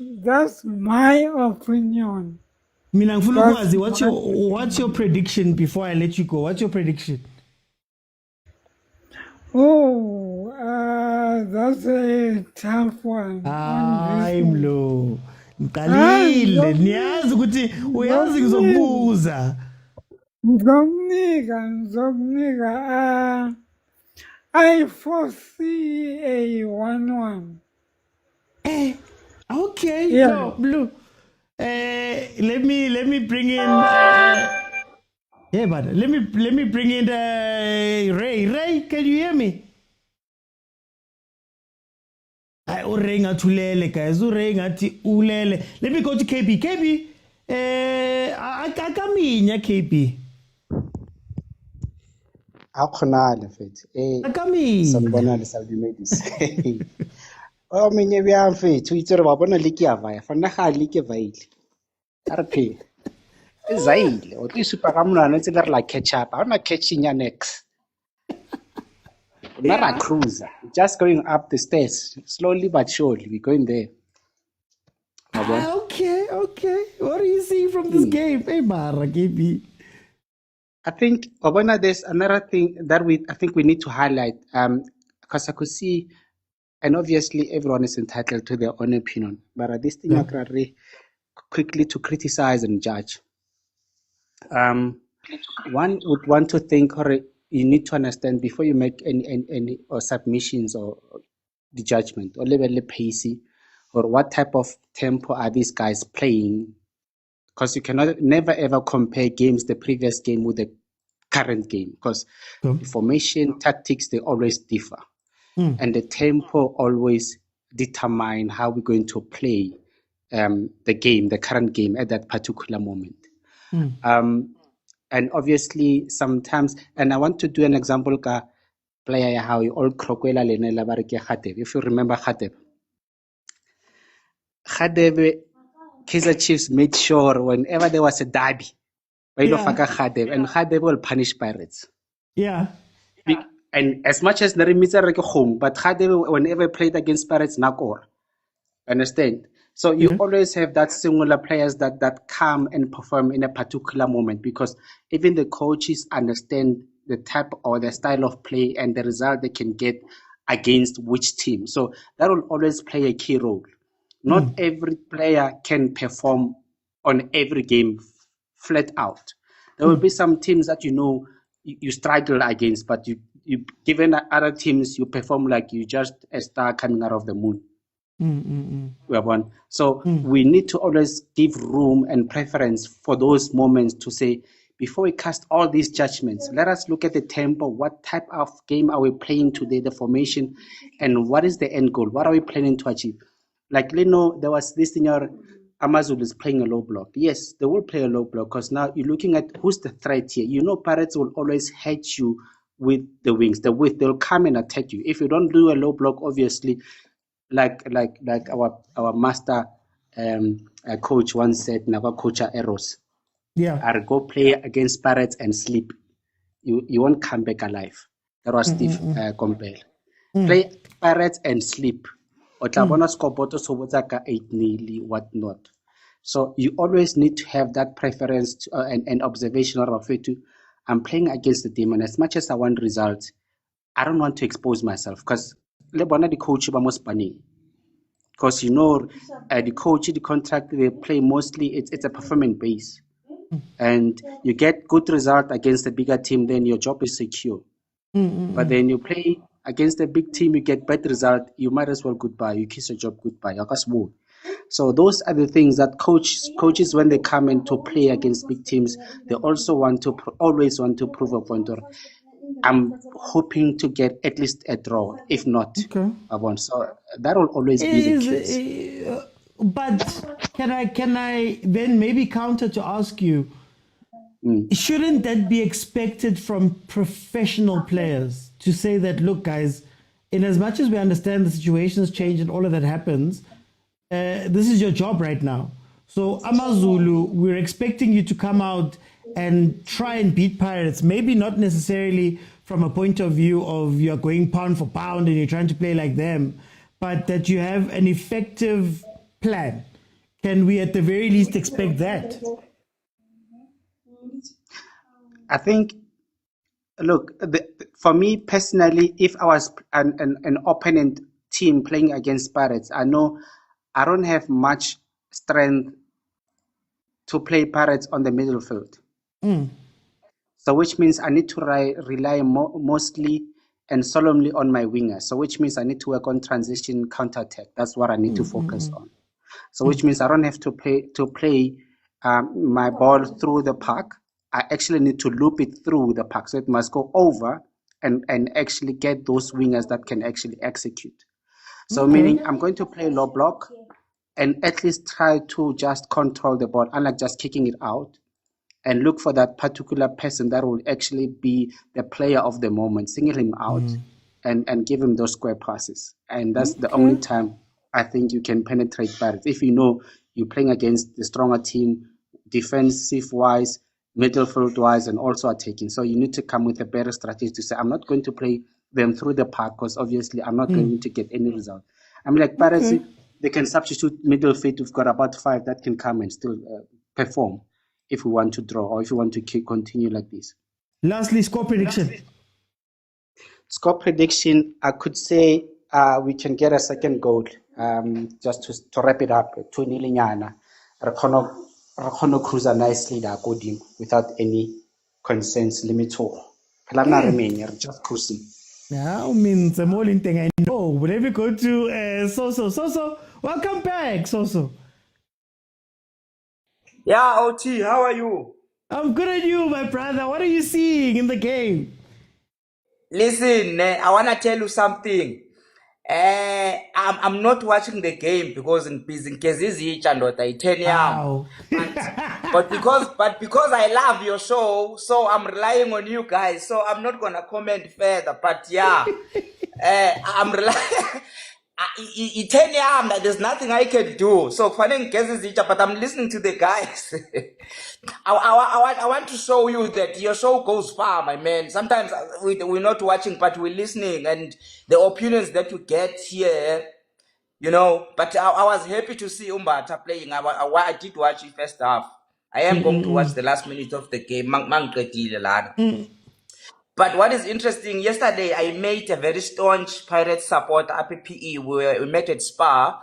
That's my opinion. Mina ngifuna That's ukwazi, what's your prediction before I let you go? What's your prediction? That's a tough one. Hayi Mlu. Ngiqalile, niyazi ukuthi uyazi ngizokubuza. Ngizokunika I foresee a 1-1. Okay, Yeah. no, Blue. Let me bring in. Yeah, but let me bring in Ray. Ray, can you hear me? Ray ngatulele guys. Ray ngati ulele. Let me go to KB. KB. Akaminya KB. Akhonale mfethu Akaminya. sanibonani salibimedis minye bya mfethu itse re ba bona league ya vaya fana ga league vaile rp zaile o tlo supa ka monana tse le re la catch up ha ona catching ya next not a cruiser just going up the stairs slowly but surely we going there. Okay. What do you see from this game? Hey, Mara, KB. I think, Obana, there's another thing that I think we need to highlight. Because I could see, and obviously everyone is entitled to their own opinion, but this thing quickly to criticize and judge. One would want to think, or you need to understand before you make any or submissions or the judgment or level pacey, or what type of tempo are these guys playing? Because you cannot never ever compare the previous game with the current game, because the formation tactics, they always differ, and the tempo always determine how we're going to play the current game at that particular moment. And obviously sometimes, and I want to do an example ka player how you all krokwela lenela ba re ke Khatebe. If you remember Khatebe, Kaizer Chiefs made sure whenever there was a derby, and Khatebe will punish Pirates. Yeah. And as much as Narimitsa reke home, but Khatebe whenever played against Pirates, nakor. Understand? So you always have that singular players that come and perform in a particular moment, because even the coaches understand the type or the style of play and the result they can get against which team. So that will always play a key role. Not every player can perform on every game flat out. There will be some teams that you struggle against, but you given other teams you perform like you just a star coming out of the moon. So we need to always give room and preference for those moments to say, before we cast all these judgments, let us look at the tempo. What type of game are we playing today, the formation, and what is the end goal? What are we planning to achieve? Like Leno, there was this thing, AMAZULU is playing a low block. Yes, they will play a low block, because now you're looking at who's the threat here. Pirates will always hit you with the wings, the width. They'll come and attack you. If you don't do a low block, obviously, like our master coach once said, never coach arrows. Yeah. I'll go play against Pirates and sleep. You won't come back alive. That was Steve Compel. Play Pirates and sleep. Or whatnot. So you always need to have that preference and observation of it. I'm playing against the team, and as much as I want results, I don't want to expose myself, because the coach was banning. Because the coach, the contract they play mostly it's a performance base, and you get good result against a bigger team, then your job is secure. But then you play against a big team, you get bad result, you might as well goodbye. You kiss your job goodbye. So those are the things that coaches when they come in to play against big teams, they also always want to prove a point. Or I'm hoping to get at least a draw, if not a one. So that will always be the case. But can I then maybe counter to ask you? Shouldn't that be expected from professional players to say that, look, guys, in as much as we understand the situations change and all of that happens, this is your job right now. So AMAZULU, we're expecting you to come out and try and beat Pirates. Maybe not necessarily from a point of view of you're going pound for pound and you're trying to play like them, but that you have an effective plan. Can we at the very least expect that? I think, look, for me personally, if I was an opponent team playing against Pirates, I know I don't have much strength to play Pirates on the middle field. So which means I need to rely mostly and solemnly on my wingers. So which means I need to work on transition, counter-attack. That's what I need to focus on. So which means I don't have to play my ball through the park. I actually need to loop it through the park. So it must go over and actually get those wingers that can actually execute. So meaning I'm going to play low block and at least try to just control the ball, unlike just kicking it out, and look for that particular person that will actually be the player of the moment, single him out and give him those square passes. And that's the only time I think you can penetrate Pirates. If you know you're playing against the stronger team, defensive-wise, midfield-wise, and also attacking. So you need to come with a better strategy to say, I'm not going to play them through the park because obviously I'm not going to get any result. I mean, like Pirates, they can substitute middle field. We've got about 5 that can come and still perform if we want to draw or if we want to continue like this. Lastly, score prediction. Score prediction, I could say we can get a second goal. Just to wrap it up, 2-0 nyana. Rakono cruiser nicely da Godim without any concerns limit. I'm not remaining, just cruising. Yeah, I mean, the more thing I know. But let me go to Soso. Soso, welcome back, Soso. Yeah, OT, how are you? I'm good at you, my brother. What are you seeing in the game? Listen, I want to tell you something. I'm not watching the game because in Kezizi Chandota Italian. But because I love your show, so I'm relying on you guys. So I'm not gonna comment further. But yeah, I'm relying. Italian, there's nothing I can do. So funny Kezizi, but I'm listening to the guys. I want to show you that your show goes far, my man. Sometimes we're not watching, but we're listening, and the opinions that you get here, you know. But I was happy to see Umbata playing. I did watch the first half. I am going to watch the last minute of the game. But what is interesting, yesterday I met a very staunch Pirates supporter, APPE. We met at Spa.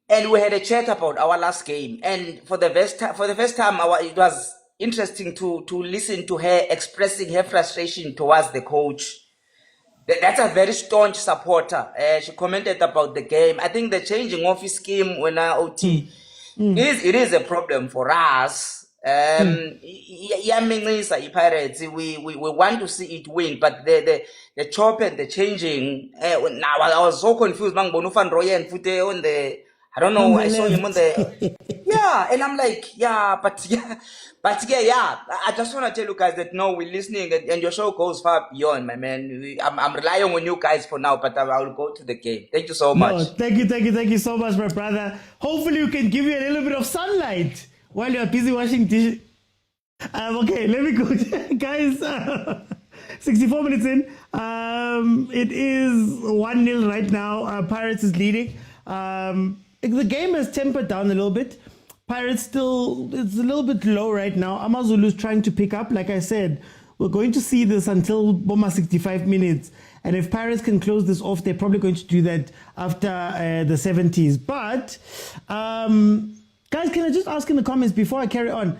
And we had a chat about our last game. And for the first time, it was interesting to listen to her expressing her frustration towards the coach. That's a very staunch supporter. She commented about the game. I think the changing of his scheme when OT it is a problem for us. Pirates, we want to see it win, but the chop and the changing. Now I was so confused. I don't know. I saw him on the and I'm like, but I just want to tell you guys that no, we're listening, and your show goes far beyond, my man. I'm relying on you guys for now, but I will go to the game. Thank you so much. No, thank you so much, my brother. Hopefully, we can give you a little bit of sunlight while you're busy washing dishes. Okay, let me go, guys. 64 minutes in. It is 1-0 right now. Pirates is leading. The game has tempered down a little bit. Pirates still, it's a little bit low right now. AMAZULU is trying to pick up. Like I said, we're going to see this until Boma 65 minutes. And if Pirates can close this off, they're probably going to do that after the 70s. But, guys, can I just ask in the comments before I carry on?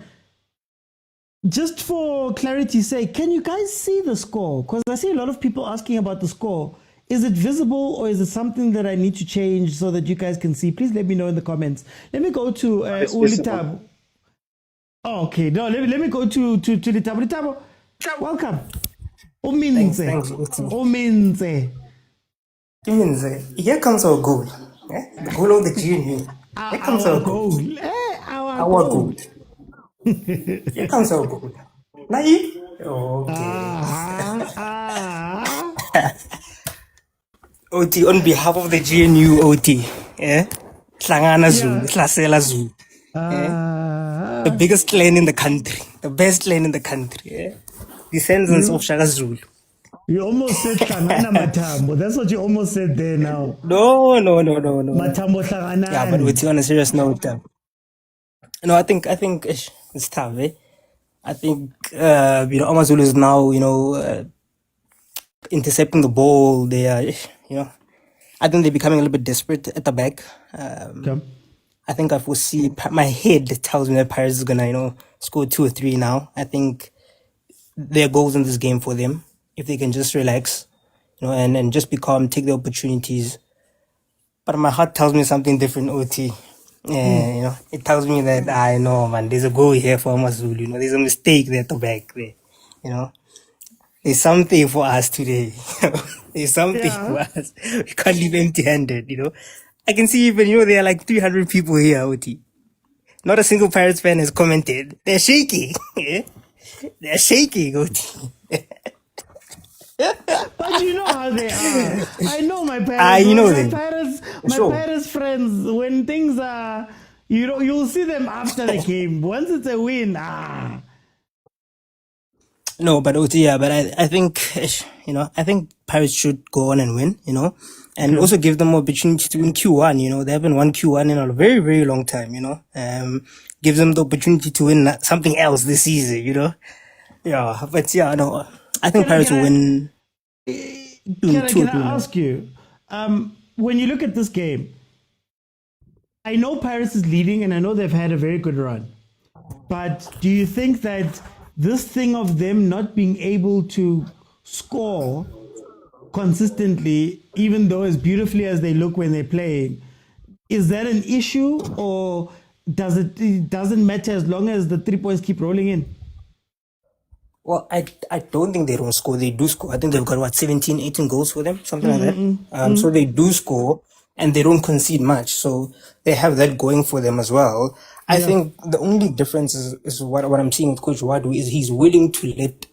Just for clarity's sake, can you guys see the score? Because I see a lot of people asking about the score. Is it visible or is it something that I need to change so that you guys can see? Please let me know in the comments. Let me go to Ulitabo. Oh, okay, no, let me go to Litabo. Litabo, welcome. Ominze. Ominze. Ominze. Here comes our goal. The goal of the GNU. Here comes our goal. Our goal. Here comes our goal. Naive? Okay. OT, on behalf of the GNU, OT. Hlangana Zulu, Hlasela Zulu. The biggest clan in the country. The best clan in the country. Descendants of Shaka Zulu. You almost said Hlangana Matambo. That's what you almost said there now. No. Matambo Hlangana. Yeah, but with you on a serious note. No, I think it's tough, I think AMAZULU is now, intercepting the ball. They are, I think they're becoming a little bit desperate at the back. I think I foresee, my head tells me that Pirates is gonna, score 2 or 3 now. I think there are goals in this game for them if they can just relax, and just be calm, take the opportunities. But my heart tells me something different, OT. It tells me that I know, man, there's a goal here for AMAZULU. There's a mistake there at the back there. There's something for us today. There's something for us. We can't leave empty-handed, I can see even, there are like 300 people here, OT. Not a single Pirates fan has commented. They're shaking. They're shaking, OT. But you know how they are. I know my parents. My parents' friends, when things are, you'll see them after the game. Once it's a win, No, but OT, but I think, I think Pirates should go on and win, and also give them opportunity to win Q1, they haven't won Q1 in a very, very long time, give them the opportunity to win something else this season, Yeah, but no, I think Pirates will win. Can I ask you, when you look at this game, I know Pirates is leading and I know they've had a very good run, but do you think that this thing of them not being able to score consistently, even though as beautifully as they look when they're playing, is that an issue, or it doesn't matter as long as the 3 points keep rolling in? Well, I don't think they don't score. They do score. I think they've got 17, 18 goals for them, something like that. So they do score and they don't concede much. So they have that going for them as well. I think the only difference is what I'm seeing with Coach Wadu is he's willing to let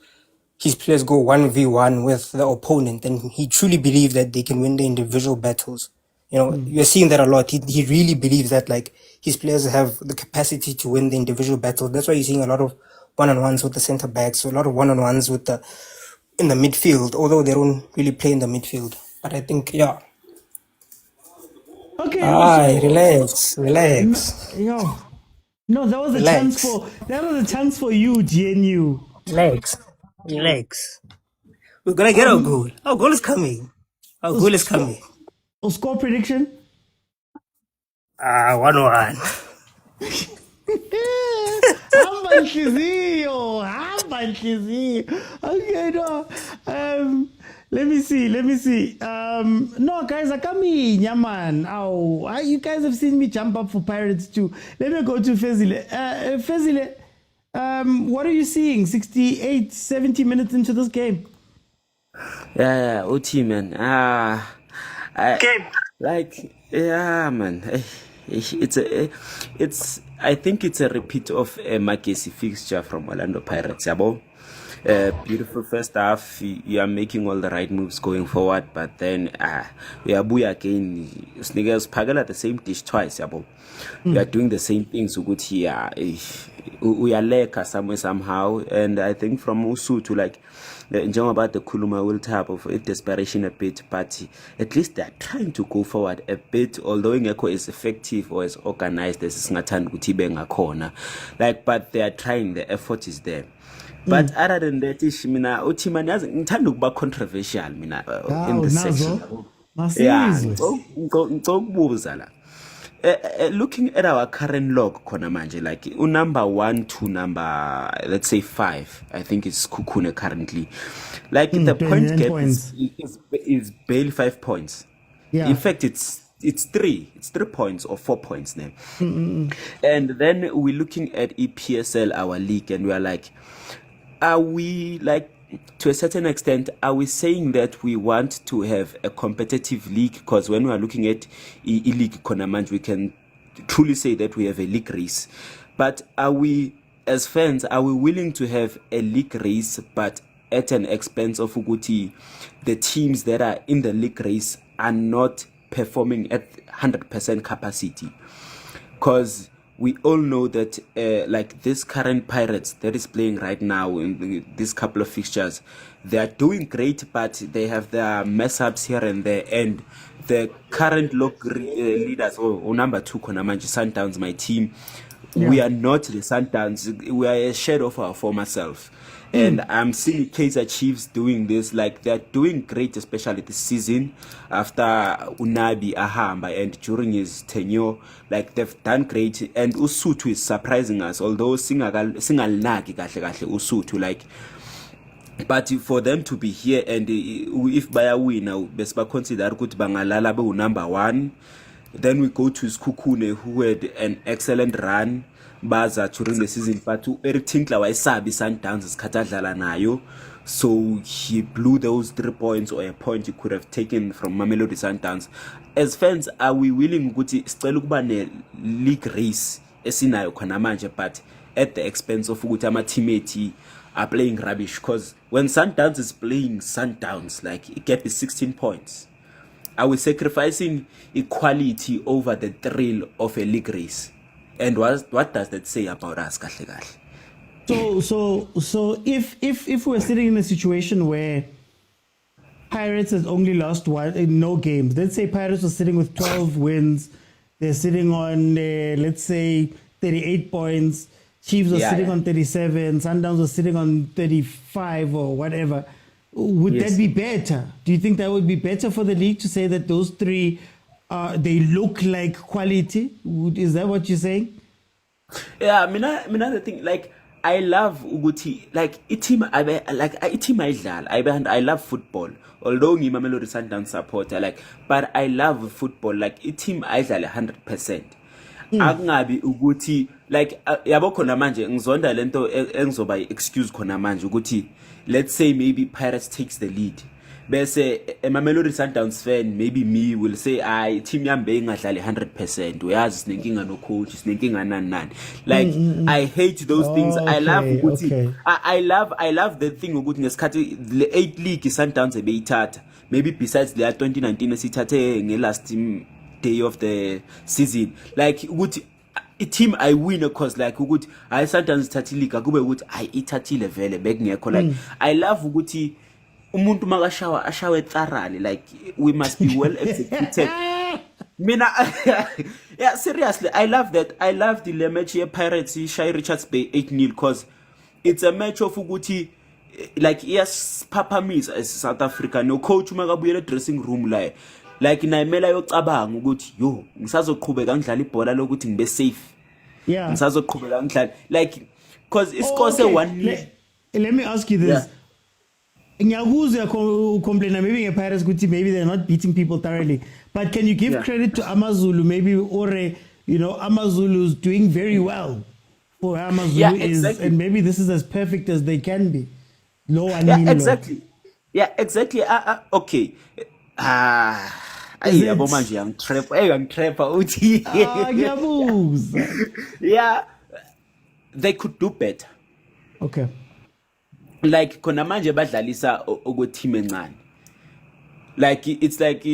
his players go 1v1 with the opponent, and he truly believes that they can win the individual battles. You're seeing that a lot. He really believes that his players have the capacity to win the individual battles. That's why you're seeing a lot of one-on-ones with the centre backs, a lot of one-on-ones in the midfield, although they don't really play in the midfield. But I think, Okay. Relax. No, that was a chance for you, GNU. Relax. We're gonna get our goal. Our goal is coming. Score prediction? 1-1. Okay, no. Let me see. No, guys, I come here, man. You guys have seen me jump up for Pirates too. Let me go to Fezile. Fezile, what are you seeing 68, 70 minutes into this game? Yeah, OT, man. Man. I think it's a repeat of a Makesi fixture from Orlando Pirates. Beautiful first half. You are making all the right moves going forward, but then we are booy again. Sniggers pagel at the same dish twice. We are doing the same things. So good here. We are leka somewhere somehow, and I think from Usu to about the Kuluma will type of desperation a bit, but at least they're trying to go forward a bit, although Ngeko is effective or as organized as Ngatan Utibenga corner. But they are trying, the effort is there. But other than that, Mina Utimani has controversial, in the section. looking at our current log khona manje, like number 1 to number, let's say 5, I think it's Kukune currently, like the point gap is barely 5 points. In fact, it's 3 points or 4 points now. And then we're looking at EPSL, our league, and we are like, are we, like, to a certain extent, are we saying that we want to have a competitive league? Because when we are looking at league Konamanj, we can truly say that we have a league race. But are we, as fans, are we willing to have a league race, but at an expense of Uguti, the teams that are in the league race are not performing at 100% capacity? Because we all know that like this current Pirates that is playing right now in this couple of fixtures, they are doing great, but they have their mess ups here and there. And the current leaders, or number 2, Konamanji Sundowns, my team, we are not the Sundowns. We are a shadow of our former self. And I'm seeing Kaizer Chiefs doing this, like they're doing great, especially this season after Unabi Ahamba and during his tenure, like they've done great. And Usutu is surprising us, although singal nagi kahle Usutu, like, but for them to be here and if by a win now, besba consider good bangalala be number 1. Then we go to Skukune, who had an excellent run baza during the season, but Eric Tinkler wayesabi Sundowns isikhathadlala nayo, so he blew those 3 points or a point he could have taken from Mamelodi Sundowns. As fans, are we willing ukuthi sicela ukuba ne league race esinayo khona manje, but at the expense of ukuthi ama teammates are playing rubbish? Because when Sundowns is playing Sundowns, like it gap is 16 points. Are we sacrificing equality over the thrill of a league race? And what does that say about us, kahle kahle? So if we're sitting in a situation where Pirates has only lost no games, let's say Pirates are sitting with 12 wins, they're sitting on let's say 38 points, Chiefs are sitting on 37, Sundowns are sitting on 35 or whatever. Would that be better? Do you think that would be better for the league to say that those 3 they look like quality? Is that what you're saying? Yeah, the thing, like, I love Uguti, like I love football. Although I'm a Mamelodi Sundowns supporter, like, but I love football. Like, a team I 100%. Akungabi Uguti, like, yabo khona manje ngizonda lento engizoba excuse khona manje ukuthi, let's say maybe Pirates takes the lead. Bese a Mamelodi Sundowns fan, maybe me, will say, team yami ingadlali 100%. Uyazi sinenkinga no coach, sinenkinga nani. Like, I hate those things. I love ukuthi, I love the thing ukuthi ngesikhathi the 8 league Sundowns ebeyithatha. Maybe besides the 2019 esithathe nge last day of the season. Like ukuthi a team I win, of course, like ukuthi I Sundowns thathi league akube ukuthi ithathile vele bekungekho. Like, I love ukuthi umuntu makashawa ashawe thoroughly, like we must be well executed. Yeah, seriously, I love that. I love the match here Pirates Shai Richards Bay 8-0 because it's a match of ukuthi, like, yes, Papa Miss as South Africa, no coach makabuyela dressing room like naimela yocabanga ukuthi yo ngisazoqhubeka ngidlala ibhola lokuthi ngibe safe. Yeah, ngisazoqhubeka ngidlala, like, because isikose 1-0. Let me ask you this. Ngiyakuzwa complain maybe Pirates maybe they're not beating people thoroughly, but can you give credit to AMAZULU maybe, or AMAZULU's doing very well for AMAZULU exactly. And maybe this is as perfect as they can be. Exactly. Yeah, exactly. Okay. I'm trapper. Yeah, they could do better. Okay. Like khona manje badlalisa okweteam encane, like it's like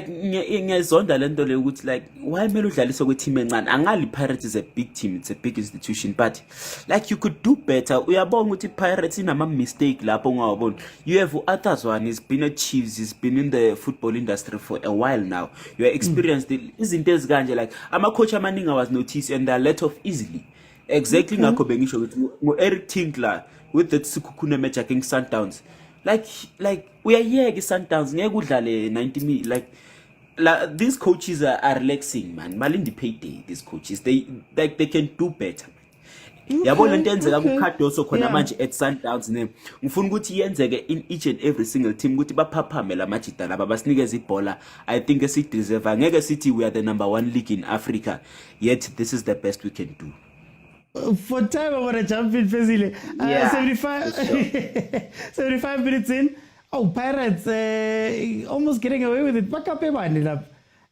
ngiyazonda lento le ukuthi, like, why mele udlalisa okweteam encane? Angali Pirates is a big team, it's a big institution, but like you could do better. Uyabona ukuthi Pirates inama mistake lapho ngawabona. You have others one, he's been at Chiefs, he's been in the football industry for a while now. You are experienced izinto ezikanje, like ama coach amaningi was noticed and there are let off easily. Exactly ngakho bengisho ukuthi Eric Tinkler with that Sikukune match against Sundowns, like we are here against Sundowns ngeke udlale 90 minutes, like these coaches are relaxing, man. Malindi payday, these coaches. They can do better. Yabo lento enzeka ku-Card also khona manje at Sundowns ne ngifuna ukuthi yenzeke in each and every single team ukuthi baphaphame la majida laba basinikeze ibhola. I think esideserve ngeke sithi we are the #1 league in Africa, yet this is the best we can do. For time, I want to jump in, Fezile. 75 minutes in. Oh, Pirates almost getting away with it.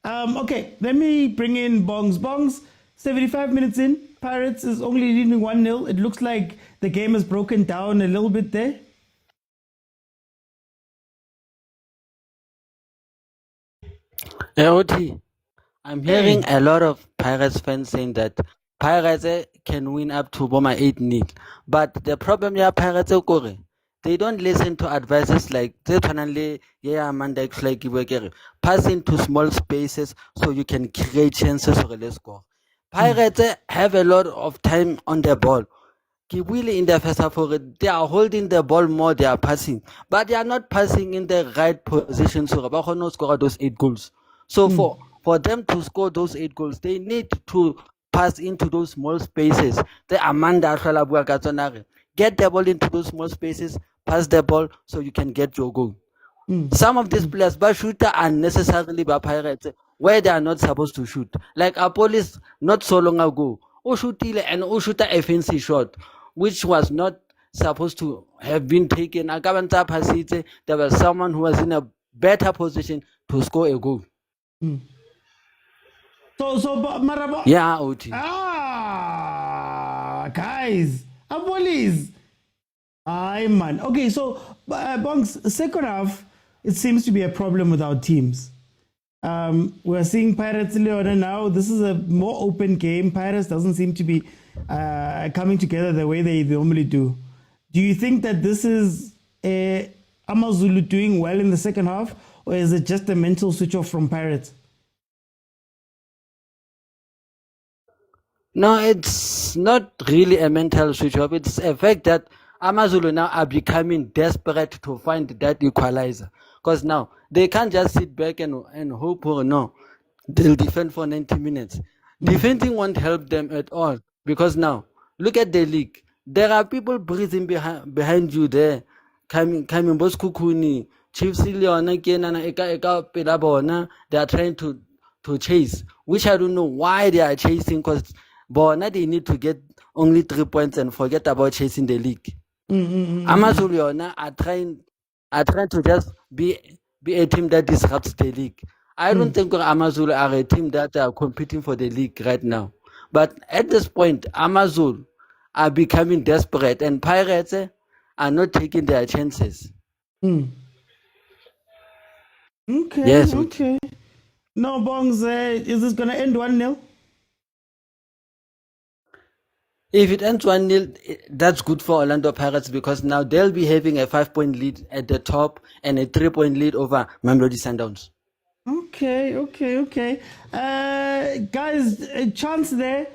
Okay, let me bring in Bongs. Bongs, 75 minutes in. Pirates is only leading 1-0. It looks like the game has broken down a little bit there. OT, I'm hearing a lot of Pirates fans saying that Pirates can win up to Boma 8-0. But the problem here, Pirates, they don't listen to advices like pass into small spaces so you can create chances for the score. Pirates have a lot of time on the ball. Really in the first half, they are holding the ball more, they are passing, but they are not passing in the right position so they score those 8 goals. So for them to score those 8 goals, they need to pass into those small spaces. The Amanda get the ball into those small spaces, pass the ball so you can get your goal. Some of these players but shoot unnecessarily by Pirates where they are not supposed to shoot. Like Apolis not so long ago, Oshutile and Oshuta a fancy shot, which was not supposed to have been taken. There was someone who was in a better position to score a goal. So Maraba. Yeah, OT. Guys, Apolis. Aye, man. Okay, so Bongs, second half, it seems to be a problem with our teams. We're seeing Pirates Leona now. This is a more open game. Pirates doesn't seem to be coming together the way they normally do. Do you think that this is AMAZULU doing well in the second half, or is it just a mental switch off from Pirates? No, it's not really a mental switch off. It's a fact that AMAZULU now are becoming desperate to find that equalizer. Because now they can't just sit back and hope or no, they'll defend for 90 minutes. Defending won't help them at all. Because now, look at the league. There are people breathing behind you there. Coming Boss Kukuni, Chiefs Leona, they are trying to chase, which I don't know why they are chasing, because they need to get only 3 points and forget about chasing the league. AMAZULU are trying to just be a team that disrupts the league. I don't think AMAZULU are a team that are competing for the league right now. But at this point, AMAZULU are becoming desperate, and Pirates are not taking their chances. Okay. Yes, okay. No, Bongs, is this going to end 1-0? If it ends 1-0, that's good for Orlando Pirates, because now they'll be having a 5-point lead at the top and a 3-point lead over Mamelodi Sundowns. Okay. Guys, a chance there.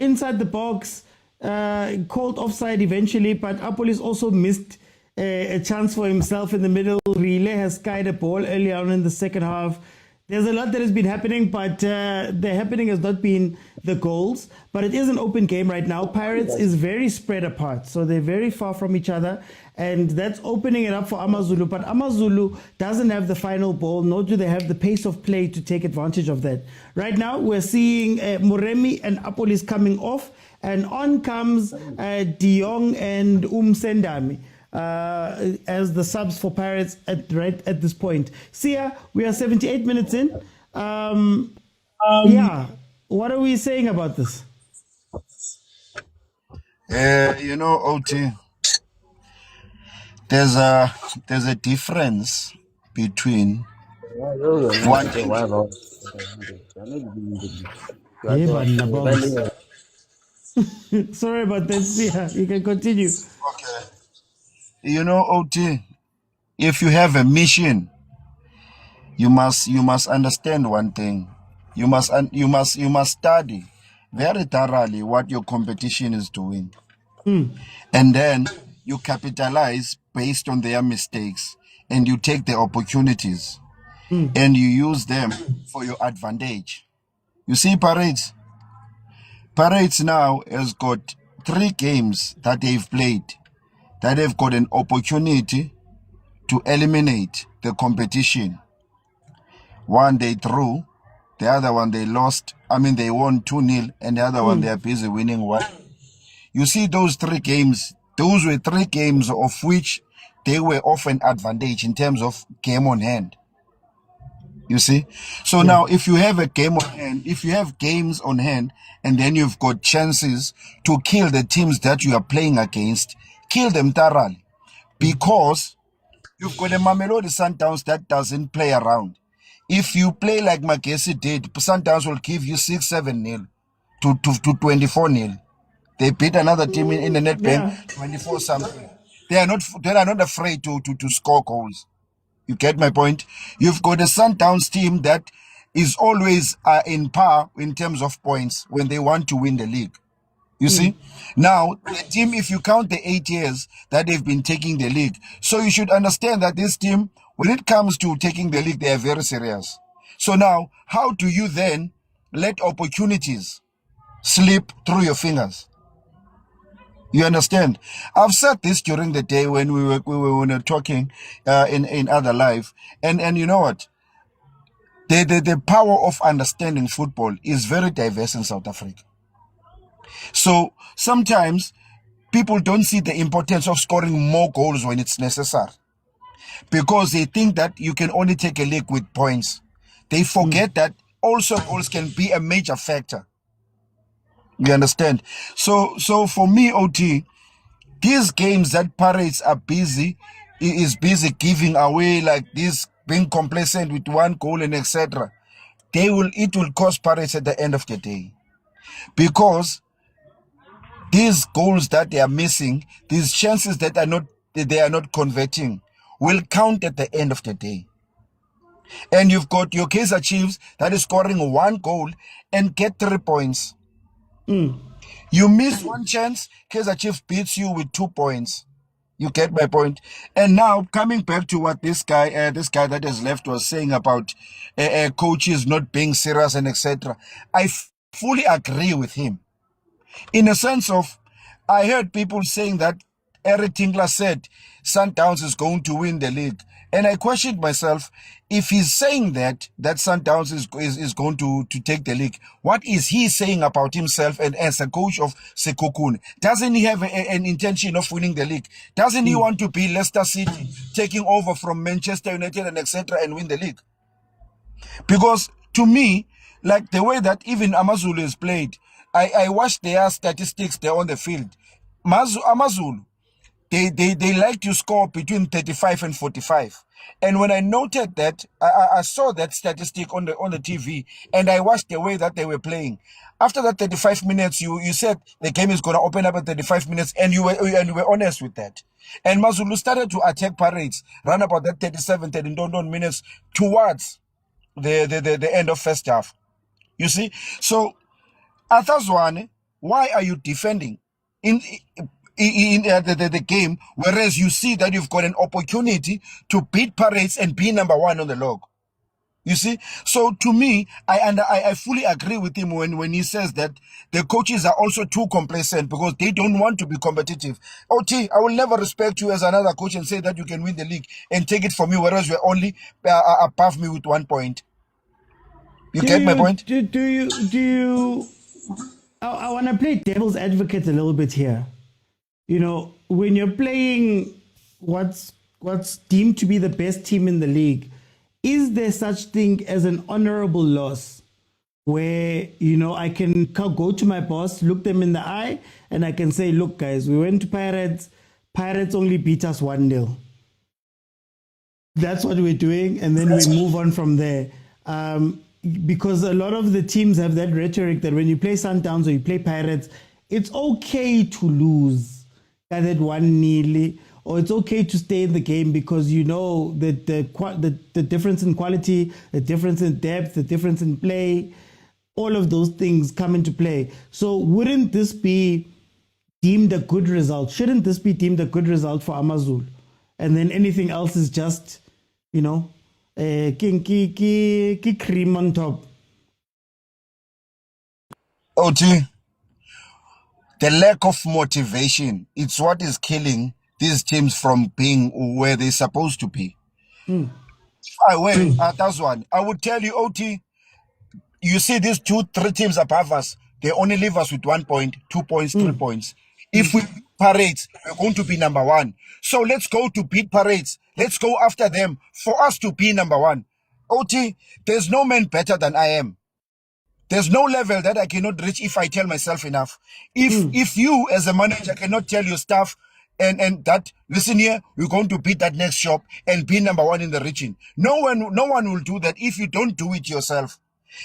Inside the box, called offside eventually, but Apolis also missed a chance for himself in the middle. Relay has skied a ball early on in the second half. There's a lot that has been happening, but the happening has not been the goals. But it is an open game right now. Pirates is very spread apart, so they're very far from each other, and that's opening it up for AMAZULU. But AMAZULU doesn't have the final ball, nor do they have the pace of play to take advantage of that. Right now, we're seeing Moremi and Apolis coming off, and on comes De Jong and Sendami. As the subs for Pirates at this point. Sia, we are 78 minutes in. Yeah, what are we saying about this? OT, there's a difference between what Sorry about that, Sia. You can continue. Okay. OT, if you have a mission, you must understand one thing. You must study very thoroughly what your competition is doing. And then you capitalize based on their mistakes and you take the opportunities. and you use them for your advantage. You see, Pirates now has got 3 games that they've played that they've got an opportunity to eliminate the competition. One they drew, the other one they lost. I mean, they won 2-0, and the other one they are busy winning 1. You see, those 3 games, those were 3 games of which they were of an advantage in terms of game on hand. You see? So now if you have a game on hand, if you have games on hand, and then you've got chances to kill the teams that you are playing against, kill them thoroughly. Because you've got a Mamelodi Sundowns that doesn't play around. If you play like Magesi did, Sundowns will give you 6-7-0 to 24-0. They beat another team in the Nedbank 24 something. They are not afraid to score goals. You get my point? You've got a Sundowns team that is always in par in terms of points when they want to win the league. You see? Now, the team, if you count the 8 years that they've been taking the league, so you should understand that this team, when it comes to taking the league, they are very serious. So now, how do you then let opportunities slip through your fingers? You understand? I've said this during the day when we were talking in other live, and you know what? The power of understanding football is very diverse in South Africa. So sometimes people don't see the importance of scoring more goals when it's necessary, because they think that you can only take a league with points. They forget that also goals can be a major factor. You understand? So for me, OT, these games that Pirates are busy giving away, like this, being complacent with 1 goal and etc., it will cost Pirates at the end of the day, because these goals that they are missing, these chances that they are not converting, will count at the end of the day. And you've got your Kaizer Chiefs that is scoring 1 goal and get 3 points. You miss 1 chance, Kaizer Chiefs beats you with 2 points. You get my point? And now, coming back to what this guy that has left was saying about coaches not being serious and etc., I fully agree with him. In a sense of, I heard people saying that Eric Tingler said Sundowns is going to win the league. And I questioned myself, if he's saying that Sundowns is going to take the league, what is he saying about himself and as a coach of Sekokune? Doesn't he have an intention of winning the league? Doesn't he want to be Leicester City, taking over from Manchester United and etc. and win the league? Because to me, like the way that even AMAZULU is played, I watched their statistics there on the field. AMAZULU, they like to score between 35 and 45. And when I noted that, I saw that statistic on the TV, and I watched the way that they were playing. After that 35 minutes, you said the game is going to open up at 35 minutes, and you were honest with that. And AMAZULU started to attack Pirates, run about that 37, 39 minutes towards the end of first half. You see? So, Athazwane, why are you defending in the game, whereas you see that you've got an opportunity to beat Pirates and be number 1 on the log? You see? So to me, I fully agree with him when he says that the coaches are also too complacent because they don't want to be competitive. OT, I will never respect you as another coach and say that you can win the league and take it from me, whereas you're only above me with 1 point. You get my point? Do you I want to play devil's advocate a little bit here. You know, when you're playing what's deemed to be the best team in the league, is there such thing as an honorable loss where, you know, I can go to my boss, look them in the eye, and I can say, look, guys, we went to Pirates. Pirates only beat us 1-0. That's what we're doing, and then we move on from there. Because a lot of the teams have that rhetoric that when you play Sundowns or you play Pirates, it's okay to lose at that 1-0, or it's okay to stay in the game because you know that the difference in quality, the difference in depth, the difference in play, all of those things come into play. So wouldn't this be deemed a good result? Shouldn't this be deemed a good result for AMAZULU? And then anything else is just, you know, Ki cream on top. OT, the lack of motivation, it's what is killing these teams from being where they're supposed to be. If I win, that's one. I would tell you, OT, you see these 2-3 teams above us, they only leave us with 1 point, 2 points, 3 points. If we beat Parades, we're going to be number 1. So let's go to beat Parades. Let's go after them for us to be number 1. OT, there's no man better than I am. There's no level that I cannot reach if I tell myself enough. If you as a manager cannot tell your staff and that, listen here, we're going to beat that next shop and be number 1 in the region. No one will do that if you don't do it yourself.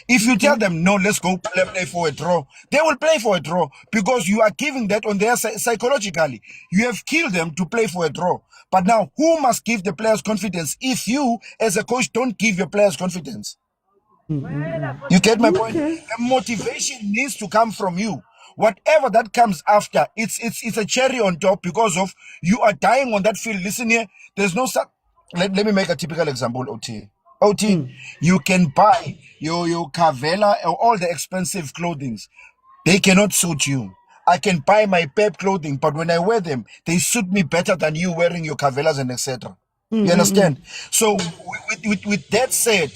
If you tell them, no, let's go play for a draw, they will play for a draw because you are giving that on their psychologically. You have killed them to play for a draw. But now, who must give the players confidence if you, as a coach, don't give your players confidence? You get my point? The motivation needs to come from you. Whatever that comes after, it's a cherry on top because of you are dying on that field. Listen here, there's no... Let me make a typical example, OT, you can buy your Cavella or all the expensive clothings. They cannot suit you. I can buy my Pep clothing, but when I wear them, they suit me better than you wearing your Cavellas and etc. You understand? So with that said,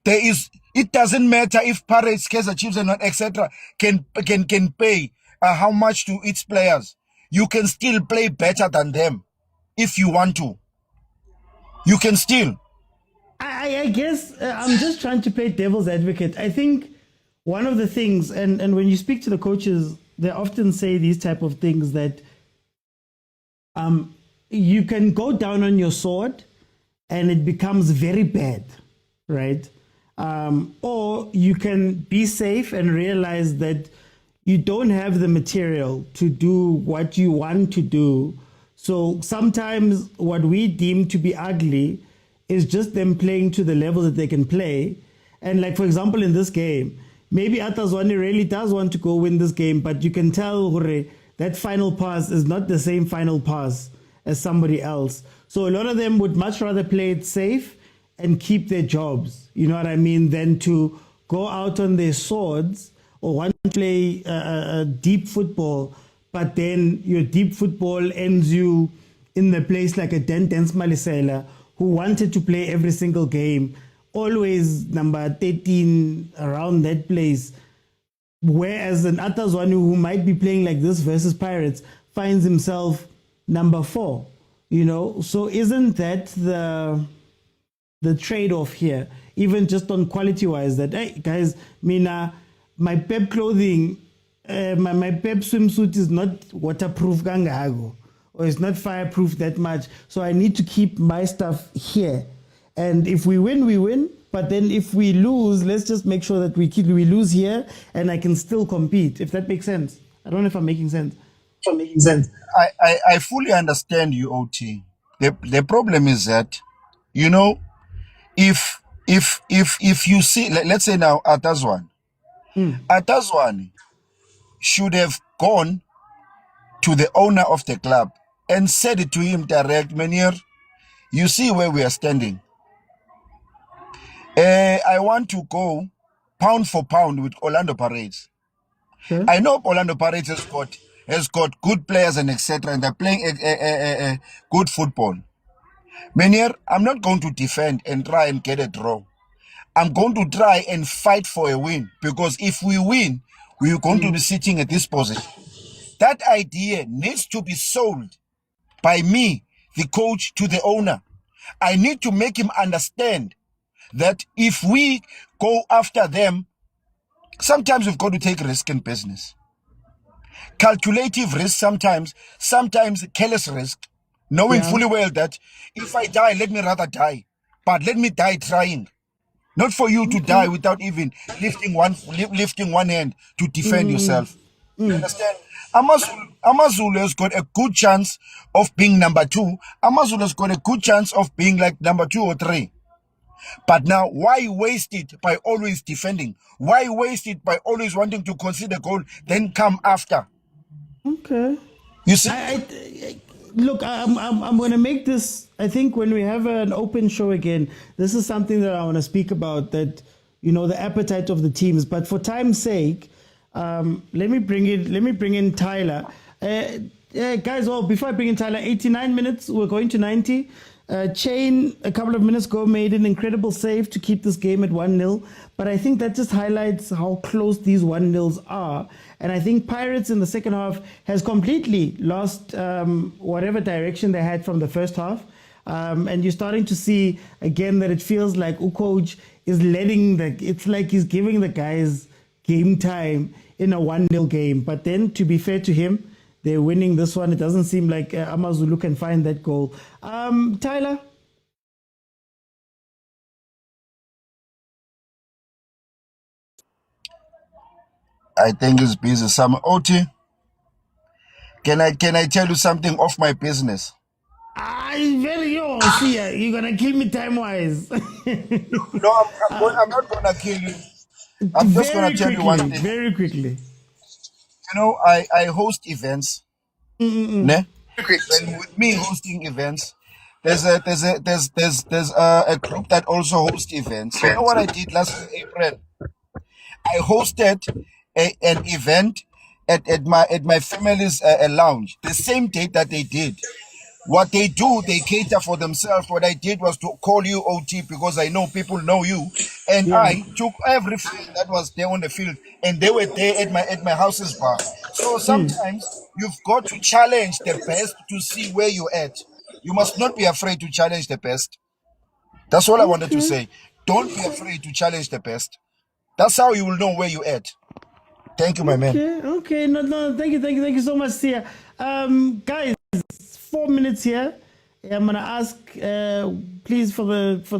it doesn't matter if Parades, Kaizer Chiefs and etc. can pay how much to its players. You can still play better than them if you want to. You can still. I guess I'm just trying to play devil's advocate. I think one of the things, and when you speak to the coaches, they often say these type of things that you can go down on your sword and it becomes very bad, right? Or you can be safe and realize that you don't have the material to do what you want to do. So sometimes what we deem to be ugly is just them playing to the level that they can play. And like, for example, in this game, maybe Atazwani really does want to go win this game, but you can tell that final pass is not the same final pass as somebody else. So a lot of them would much rather play it safe and keep their jobs, you know what I mean, than to go out on their swords or want to play deep football, but then your deep football ends you in the place like a Dance Malisela, who wanted to play every single game, always number 13 around that place. Whereas an Atazwani who might be playing like this versus Pirates finds himself number 4, you know? So isn't that the trade-off here, even just on quality-wise, that, hey, guys, my Pep clothing, my Pep swimsuit is not waterproof gangago, or it's not fireproof that much, so I need to keep my stuff here. And if we win, we win. But then if we lose, let's just make sure that we lose here and I can still compete, if that makes sense. I don't know if I'm making sense. I fully understand you, OT. The problem is that, you know, if you see, let's say now Atazwan, Atazwan should have gone to the owner of the club and said it to him direct, Manier, you see where we are standing. I want to go pound for pound with Orlando Pirates. I know Orlando Pirates has got good players and etc. and they're playing good football. Manier, I'm not going to defend and try and get a draw. I'm going to try and fight for a win, because if we win, we're going to be sitting at this position. That idea needs to be sold by me, the coach, to the owner. I need to make him understand that if we go after them, sometimes we've got to take risk in business. Calculative risk sometimes careless risk, knowing fully well that if I die, let me rather die. But let me die trying. Not for you to die without even lifting one hand to defend yourself. You understand? AMAZULU has got a good chance of being number 2. AMAZULU has got a good chance of being like number 2 or 3. But now, why waste it by always defending? Why waste it by always wanting to concede a goal, then come after? Okay. You see? look, I'm going to make this, I think when we have an open show again, this is something that I want to speak about, that, the appetite of the teams. But for time's sake, let me bring in Tyler. Guys, before I bring in Tyler, 89 minutes, we're going to 90. Chain, a couple of minutes ago, made an incredible save to keep this game at 1-0. But I think that just highlights how close these 1-0s are. And I think Pirates in the second half has completely lost whatever direction they had from the first half. And you're starting to see, again, that it feels like Ukoj is it's like he's giving the guys game time in a 1-0 game. But then, to be fair to him, they're winning this one. It doesn't seem like AMAZULU can find that goal. Tyler? I think he's busy. Some OT. Can I tell you something off my business? See, you're gonna kill me time-wise. No, I'm not gonna kill you. I'm just gonna tell you one thing. Very quickly. I host events. Ne? And with me hosting events, there's a group that also hosts events. You know what I did last April? I hosted an event at my family's lounge. The same date that they did. What they do, they cater for themselves. What I did was to call you OT because I know people know you, and I took every friend that was there on the field, and they were there at my house's bar. So sometimes you've got to challenge the best to see where you're at. You must not be afraid to challenge the best. That's all I wanted to say. Don't be afraid to challenge the best. That's how you will know where you're at. Thank you, my man. Okay. No, thank you so much, Sia. Guys, 4 minutes here. I'm gonna ask, please, for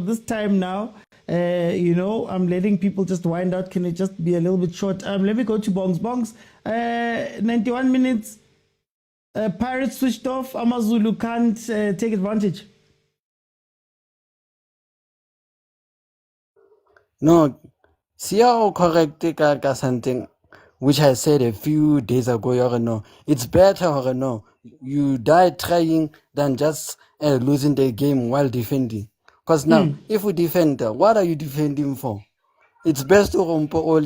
this time now. I'm letting people just wind out. Can it just be a little bit short? Let me go to Bongs. 91 minutes. Pirates switched off. AMAZULU can't take advantage. No, see how correct ka something which I said a few days ago. It's better, you die trying than just losing the game while defending. Because now, if we defend, what are you defending for? It's best to rompo all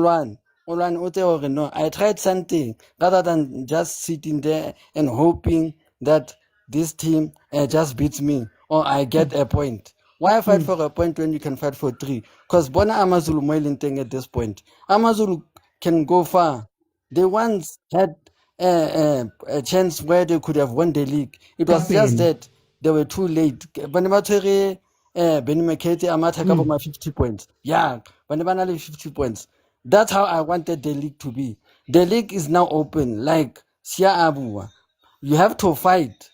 one. No, I tried something rather than just sitting there and hoping that this team just beats me or I get a point. Why fight for a point when you can fight for 3? Because Bona AMAZULU Moilinting at this point. AMAZULU can go far. They once had a chance where they could have won the league. It was just that they were too late. Benny McKenzie Amata cover my 50 points. Yeah, Benny 50 points. That's how I wanted the league to be. The league is now open. Like Sia Abuwa. You have to fight.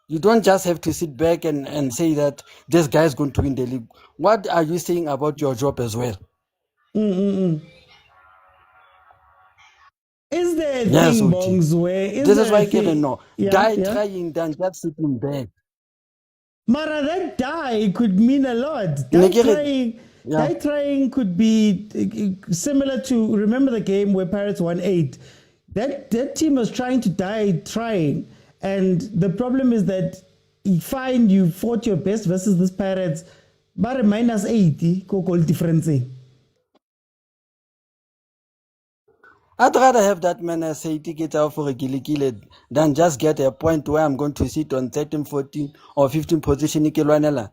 You don't just have to sit back and say that this guy is going to win the league. What are you saying about your job as well? Is there a thing, Bongs, where... This is why I can know. Die trying than just sitting back. Mara, that die could mean a lot. Die trying could be similar to... Remember the game where Pirates won 8? That team was trying to die trying. And the problem is that fine, you fought your best versus this Pirates, but minus 80, goal difference. I'd rather have that man say ticket out for a gilly than just get a point where I'm going to sit on 13, 14 or 15 position in Kelwanela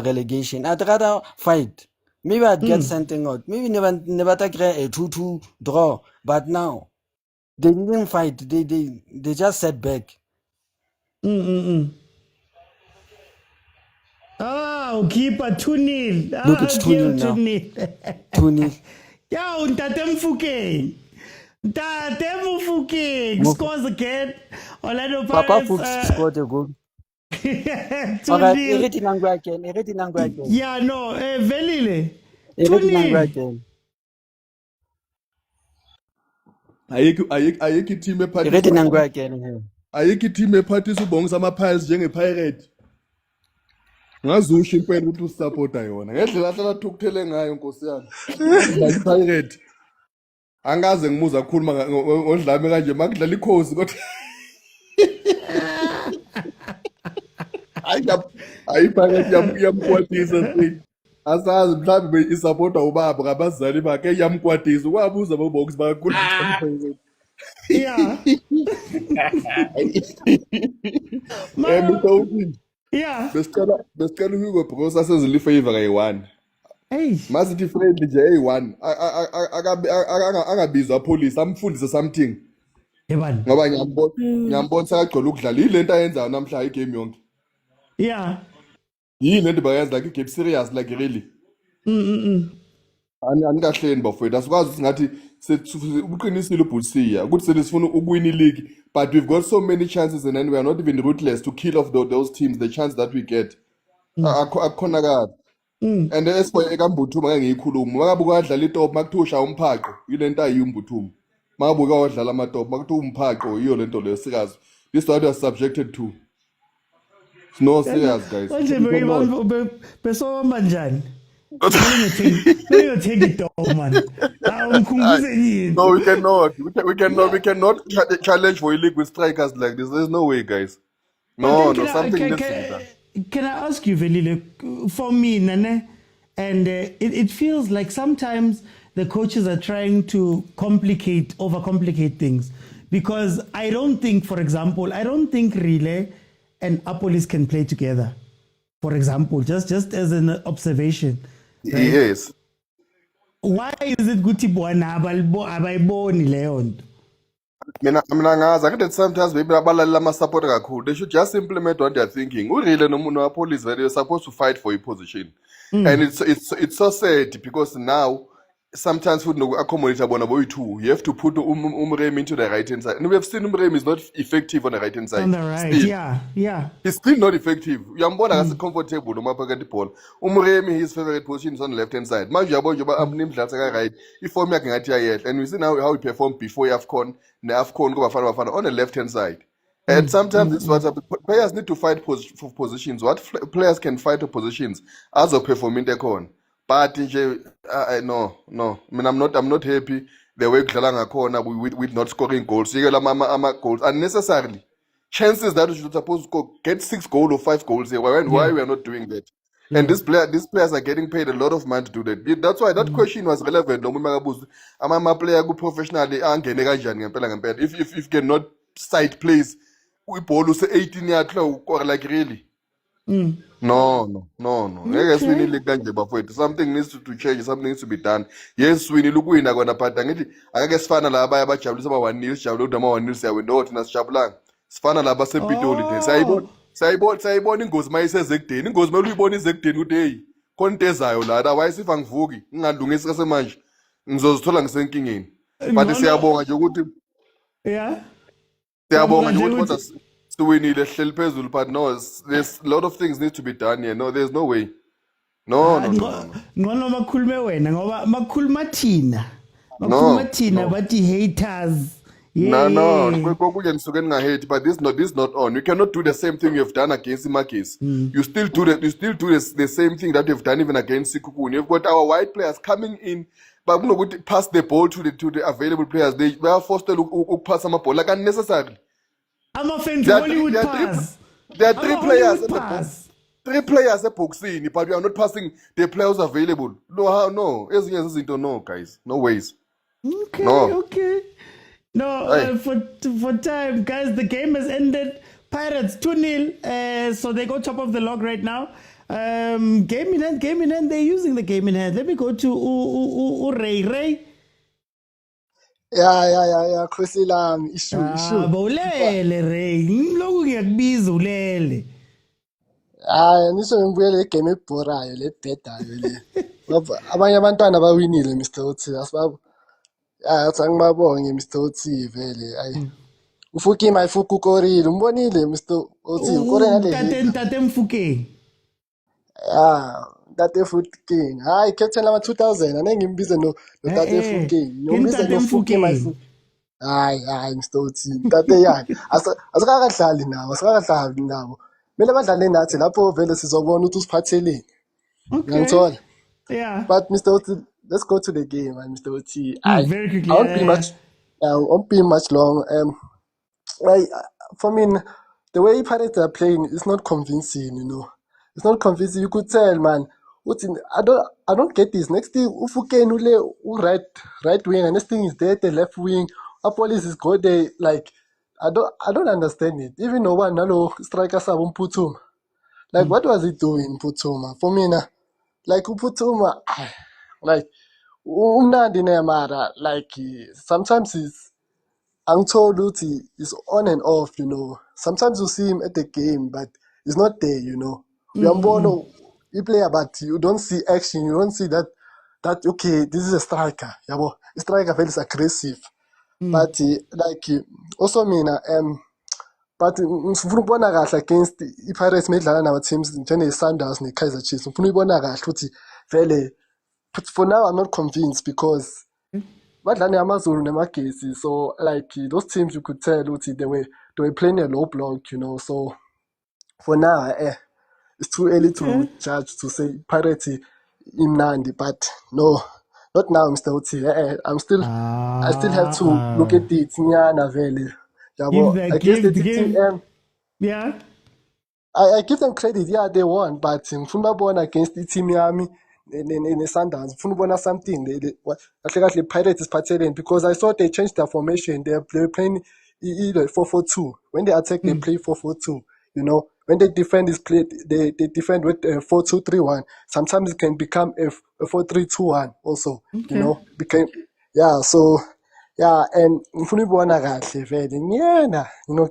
relegation. I'd rather fight. Maybe I'd get something out. Maybe never take a 2-2 draw. But now, they didn't fight. They just sat back. Oh, keeper 2-0. Look, it's 2-0 now. 2-0. Yeah, Ntate Mufukeng scores again. Orlando Pirates. Papa Fuchs scored a goal. Alright, again. Yeah, no, Velile. 2-0. Ayikho team ephathisa ubonga amaPirates njengepirate. Ngazusho impela ukuthi usupporta yona. Ngendlela ahlala thukuthele ngayo Nkosi yami. Pirate. Angaze ngimuza ukukhuluma ngodlame kanje makudlala ikhosi kodwa ayiphakathi yamkwatisa thing asazi mhlawumbe isapota ubaba ngabazali bakhe yamkwatisa ukwabuza bobox bakakhulu Yeah. Yeah. besicela uhugo bro sasezile ifavor kayi-1 masithi friendly nje eyi-1 angabizwa police amfundise something ngoba ngiyambona sekagcwele ukudlala yile nto ayenzayo namhla igame yonke Yeah. yile nto bayenza like igame serious like really anikahleni bafowethu asikwazi ukuthi ngathi ubuqinisile ubhulisiya ukuthi selisifuna ukuwina ileague but we've got so many chances and then we are not even ruthless to kill off those teams the chance that we get akukhonakala and esibo ekambuthuma ngeke ngiyikhuluma makabuka adlala itop makuthiwa ushaya umphaqo yile nto ayiyo umbuthuma makabuka wadlala amatop makuthiwa umphaqo yiyo le nto leyo sikazi this is what we are subjected to. It's no serious guys. Besoma njani? Take it down, man. No, we cannot challenge for a league with strikers like this. There's no way, guys. No, something needs to be done. Can I ask you, Velile, for me, Nane, and it feels like sometimes the coaches are trying to overcomplicate things, because I don't think, for example, Relay and Apolis can play together. For example, just as an observation. Right? Yes. Why is it Guti Bwana abayiboni leyo nto? Mina ngazi that sometimes maybe abalali lama support kakhulu. They should just implement what they are thinking. Really no police they're supposed to fight for a position. And it's so sad because now sometimes food no accommodate bona boy too. You have to put Umrem into the right hand side. And we have seen Umrem is not effective on the right hand side. On the right, still. Yeah. He's still not effective. Yambona is comfortable no matter the ball. Umrem his favorite position is on the left hand side. Manje yabo abnim dlala right. Iform yakhe ngathi ayehla. And we see now how he performed before AFCON go bafana on the left hand side. And sometimes it's what players need to fight for positions. What players can fight for positions as a performing the con. But no. I mean, I'm not happy the way with not scoring goals. You get goals unnecessarily. Chances that we should supposed to get 6 goals or 5 goals here. Why we are not doing that? And these players are getting paid a lot of money to do that. That's why that question was relevant. I'm player go professionally. If you cannot side plays, we ball say 18 yards or like really. No. Yes, we need to something needs to change, something needs to be done. Yes, we need to go in agona pata ngithi ake sifana la abaya bajabulisa ba 1-0 sijabula udama 1-0 siyawenza thina sijabulanga. Sifana la basepitoli nje. Sayibona ingozi mayiseze ekudeni. Ingozi mele uyibona ize ekudeni ukuthi hey, konto ezayo la otherwise if angivuki ngingalungisi kasemanje ngizozithola ngisenkingeni. But siyabonga nje ukuthi siyabonga nje ukuthi kodwa winile hleli phezulu but no there's a lot of things need to be done here. No, there's no way. No. Ngoba makhulume wena ngoba makhuluma thina bathi haters. No. Kokunye nisuke ningahate but this is not on. You cannot do the same thing you've done against Imakis. You still do the same thing that you've done even against Sikukuni. You've got our white players coming in but pass the ball to the available players. They are forced to pass some ball like unnecessarily. I'm offended. Hollywood pass. There are 3 players at the box. 3 players at boxing, but we are not passing the players available. No. No, guys. No ways. Okay. No, for time, guys, the game has ended. Pirates 2-0. So they go top of the log right now. Game in hand. They're using the game in hand. Let me go to Ray. Yeah, Khosi lami issue. Bawulele Ray, ngiloko ngiyakubiza ulele. Nisho ngibuye le game ebhorayo le dedayo le. Abanye abantwana bawinile Mr. Otsi asibabo. Athi ngibabonge Mr. Otsi vele. Ayi. Ufuki mayifuku korile, umbonile Mr. Otsi ukore ngale. Tate Mfukeng. Tate Mfukeng. Hayi captain lama 2000 anengimbize no Tate Mfukeng. Ngimbize no Fuki mayifuku. Hayi Mr. Otsi. Tate yakhe. Asikakadlali nawo. Mele badlale nathi lapho vele sizobona ukuthi usiphatheleni. Ngiyangithola. Yeah. But Mr. Otsi, let's go to the game, man. Mr. Otsi. Very quickly. I won't be much long. like for me, the way Pirates are playing is not convincing. It's not convincing. You could tell, man. I don't get this. Next thing, Ufuken ule right wing, and next thing is there the left wing. Apolis is go there. Like I don't understand it. Even no one, no striker sabun Putum. Like what was he doing, Putuma? For me, like Putuma, like umnandi mara. Like sometimes he's told Luti is on and off. Sometimes you see him at the game, but he's not there. Uyambono, you play, but you don't see action. You don't see that okay, this is a striker. Yabo, a striker very aggressive. But also mina but ngifuna ukubona kahle against i-Pirates medlala nama teams njenge-Sundowns ne-Kaizer Chiefs. Ngifuna ukubona kahle ukuthi vele, but for now I'm not convinced because badlala ne-AMAZULU nemagesi, so like those teams you could tell ukuthi they were playing a low block, so for now it's too early to judge, to say Pirates imnandi, but no, not now, Mr. Oti. I still have to look at it. Nyana vele. I guess the team. Yeah. I give them credit. Yeah, they won, but ngifuna bona against the team yami in Sundowns. Ngifuna bona something. Actually, Pirates is participating because I saw they changed their formation. They were playing either 4-4-2. When they attack, they play 4-4-2. When they defend, they defend with 4-2-3-1. Sometimes it can become a 4-3-2-1 also. Became and ngifuna ibona kahle vele.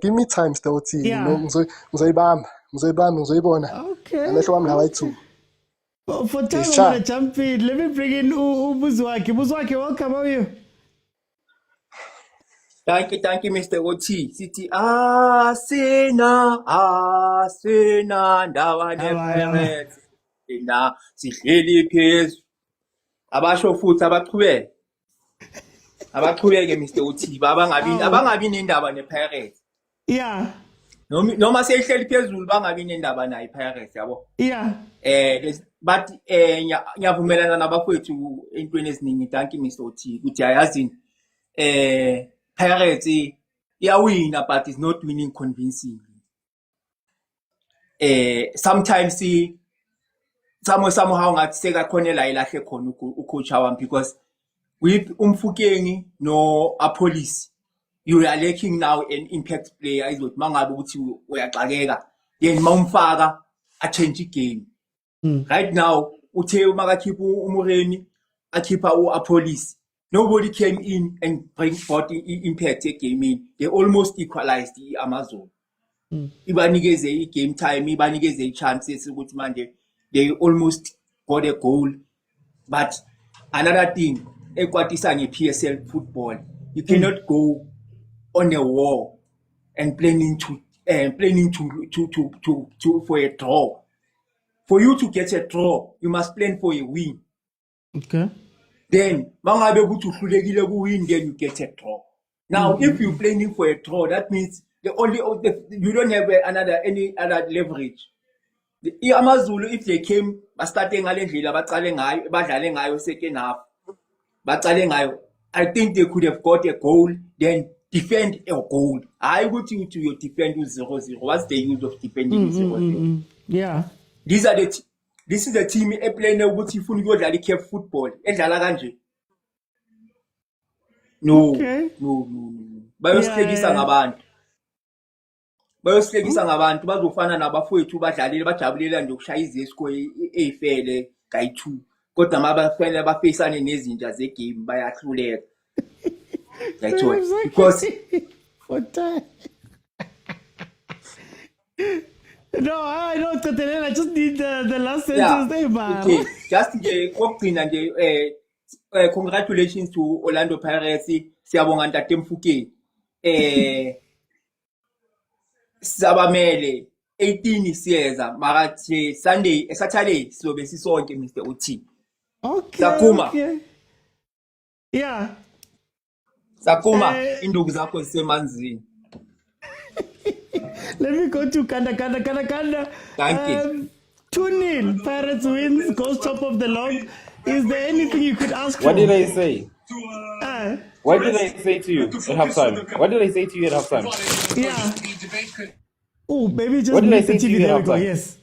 Give me time still. Ngizoyibona. Okay. Amehlo wami lawayithu. For time I'm gonna jump in. Let me bring in Buzwaki. Buzwaki, welcome. How are you? Thank you, Mr. Oti. City, sina, ndawa ne-Pirates. Sina, sihleli phezu. Abasho futhi abaqhubeke Mr. Oti. Abangabi nendaba ne-Pirates. Yeah. Noma sehleli phezulu bangabi nendaba nayo i-Pirates, yabo. Yeah. But ngiyavumelana nabafowethu entweni eziningi. Thank you, Mr. Oti. Ukuthi ayazini Pirates win, but it's not winning convincingly. Sometimes somehow ngathi sekakhona la ilahle khona ucoach wami, because with Umfukeng no Police, you are lacking now an impact player. Is what mangabe ukuthi uyaxakeka, then mawumfaka a change game. Right now uthe makakhipha uMoreni akhipha uApolice. Nobody came in and brought the impact gaming. They almost equalized the AMAZULU. Ibanikeze game time, ibanikeze chances ukuthi manje they almost got a goal. But another thing, ekwatisa nge-PSL football, you cannot go on a war and planning to for a draw. For you to get a draw, you must plan for a win. Okay. Then, mangabe ukuthi uhlulekile ku-win, then you get a draw. Now, if you're planning for a draw, that means you don't have any other leverage. The AMAZULU, if they came, starting ngale ndlela baqale ngayo, badlale ngayo second half, baqale ngayo, I think they could have got a goal, then defend a goal. I would you to your defend 0-0. What's the use of defending 0-0? Yeah. This is the team playing ukuthi ifuna ukudlala i-CAF football. Edlala kanje. No. Bayosihlekisa ngabantu. Bazofana nabafowethu badlalile bajabulela nje ukushaya izesiko ezifele kayi2. Kodwa mabafanele bafacane nezinja zegame bayahluleka. Because for time. No, I don't. I just need the last sentence there, man. Okay, just congratulations to Orlando Pirates. Siyabonga ntate Mfukeng. Sabamele 18 siyeza mara Saturday sizobe sisonke Mr. Oti. Okay. Sakuma. Okay. Yeah. Sakuma induku zakho zisemanzini. Let me go to Kanda. Thank you. 2-0. Pirates wins, goes top of the log. Is there anything you could ask for? What did I say? What did I say to you at halftime? What did I say to you at halftime? Yeah. Oh, maybe just What did I mute the say to TV. you There at we go. halftime? Yes.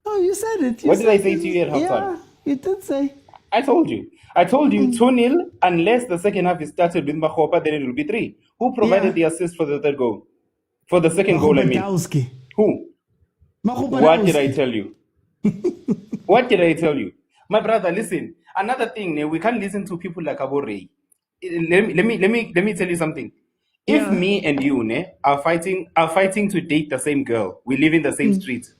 Oh, you said it. What did I say to you at halftime? Yeah, you did say. I told you. I told you 2-0 unless the second half is started with Mahopa, then it will be 3. Who provided the assist for the third goal? For the second goal, I mean. Who? What did I tell you? What did I tell you? My brother, listen. Another thing, we can't listen to people like Abore. Let me tell you something. If me and you are fighting to date the same girl, we live in the same street.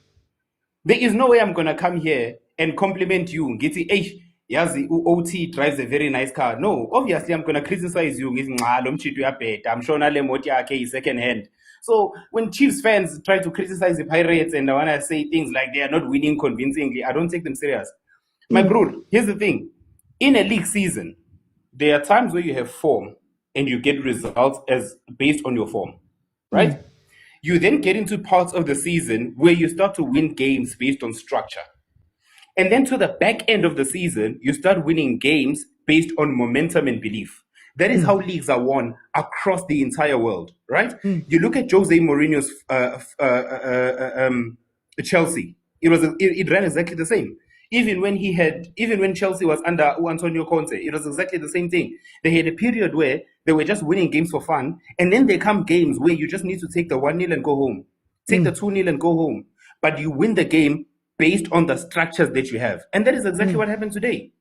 There is no way I'm gonna come here and compliment you. Ngithi, "Hey, yazi OT drives a very nice car." No, obviously I'm gonna criticize you. Ngithi, "Nca, lo mtshito uyabheda. I'm sure nale moto yakhe is second hand." So when Chiefs fans try to criticize the Pirates and I wanna say things like they are not winning convincingly, I don't take them serious. My bro, here's the thing: in a league season, there are times where you have form and you get results as based on your form, right? You then get into parts of the season where you start to win games based on structure. And then to the back end of the season, you start winning games based on momentum and belief. That is how leagues are won across the entire world, right? You look at Jose Mourinho's Chelsea. It ran exactly the same. Even when Chelsea was under Antonio Conte, it was exactly the same thing. They had a period where they were just winning games for fun, and then there come games where you just need to take the 1-0 and go home, take the 2-0 and go home. But you win the game based on the structures that you have. And that is exactly what happened today.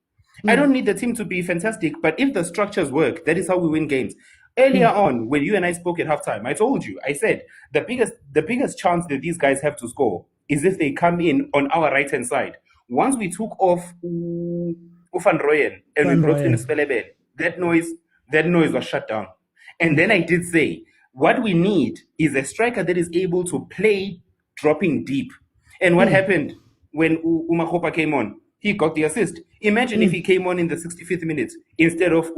I don't need the team to be fantastic, but if the structures work, that is how we win games. Earlier on, when you and I spoke at halftime, I told you, I said, the biggest chance that these guys have to score is if they come in on our right-hand side. Once we took off Van Rooyen and we brought in Spelebel, that noise was shut down. And then I did say, what we need is a striker that is able to play dropping deep. And what happened when Umahopa came on? He got the assist. Imagine if he came on in the 65th minute instead of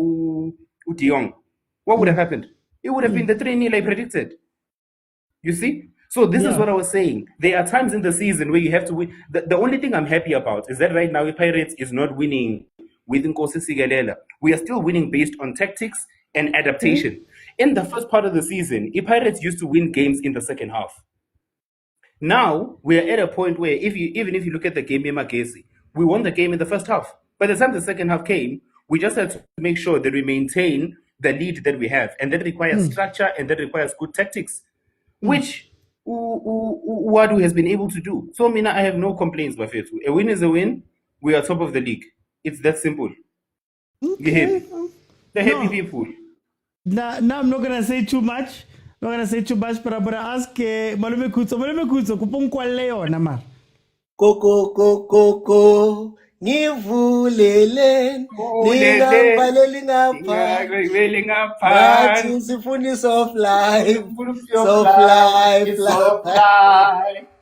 De Jong. What would have happened? It would have been the 3-0 I predicted. You see? So this is what I was saying. There are times in the season where you have to win. The only thing I'm happy about is that right now Pirates is not winning with Nkosi Sigalela. We are still winning based on tactics and adaptation. In the first part of the season, Pirates used to win games in the second half. Now we're at a point where even if you look at the game in Magesi, we won the game in the first half. By the time the second half came, we just had to make sure that we maintain the lead that we have, and that requires structure and that requires good tactics, which Wadu has been able to do. So I have no complaints, Bafetu. A win is a win. We are top of the league. It's that simple. You happy? The happy people. Now I'm not gonna say too much. Not gonna say too much, but I'm gonna ask Malume Kutso, kupongkwale yona ma. Koko ngivulele ningambaleli ngapha bathi sifuni soft life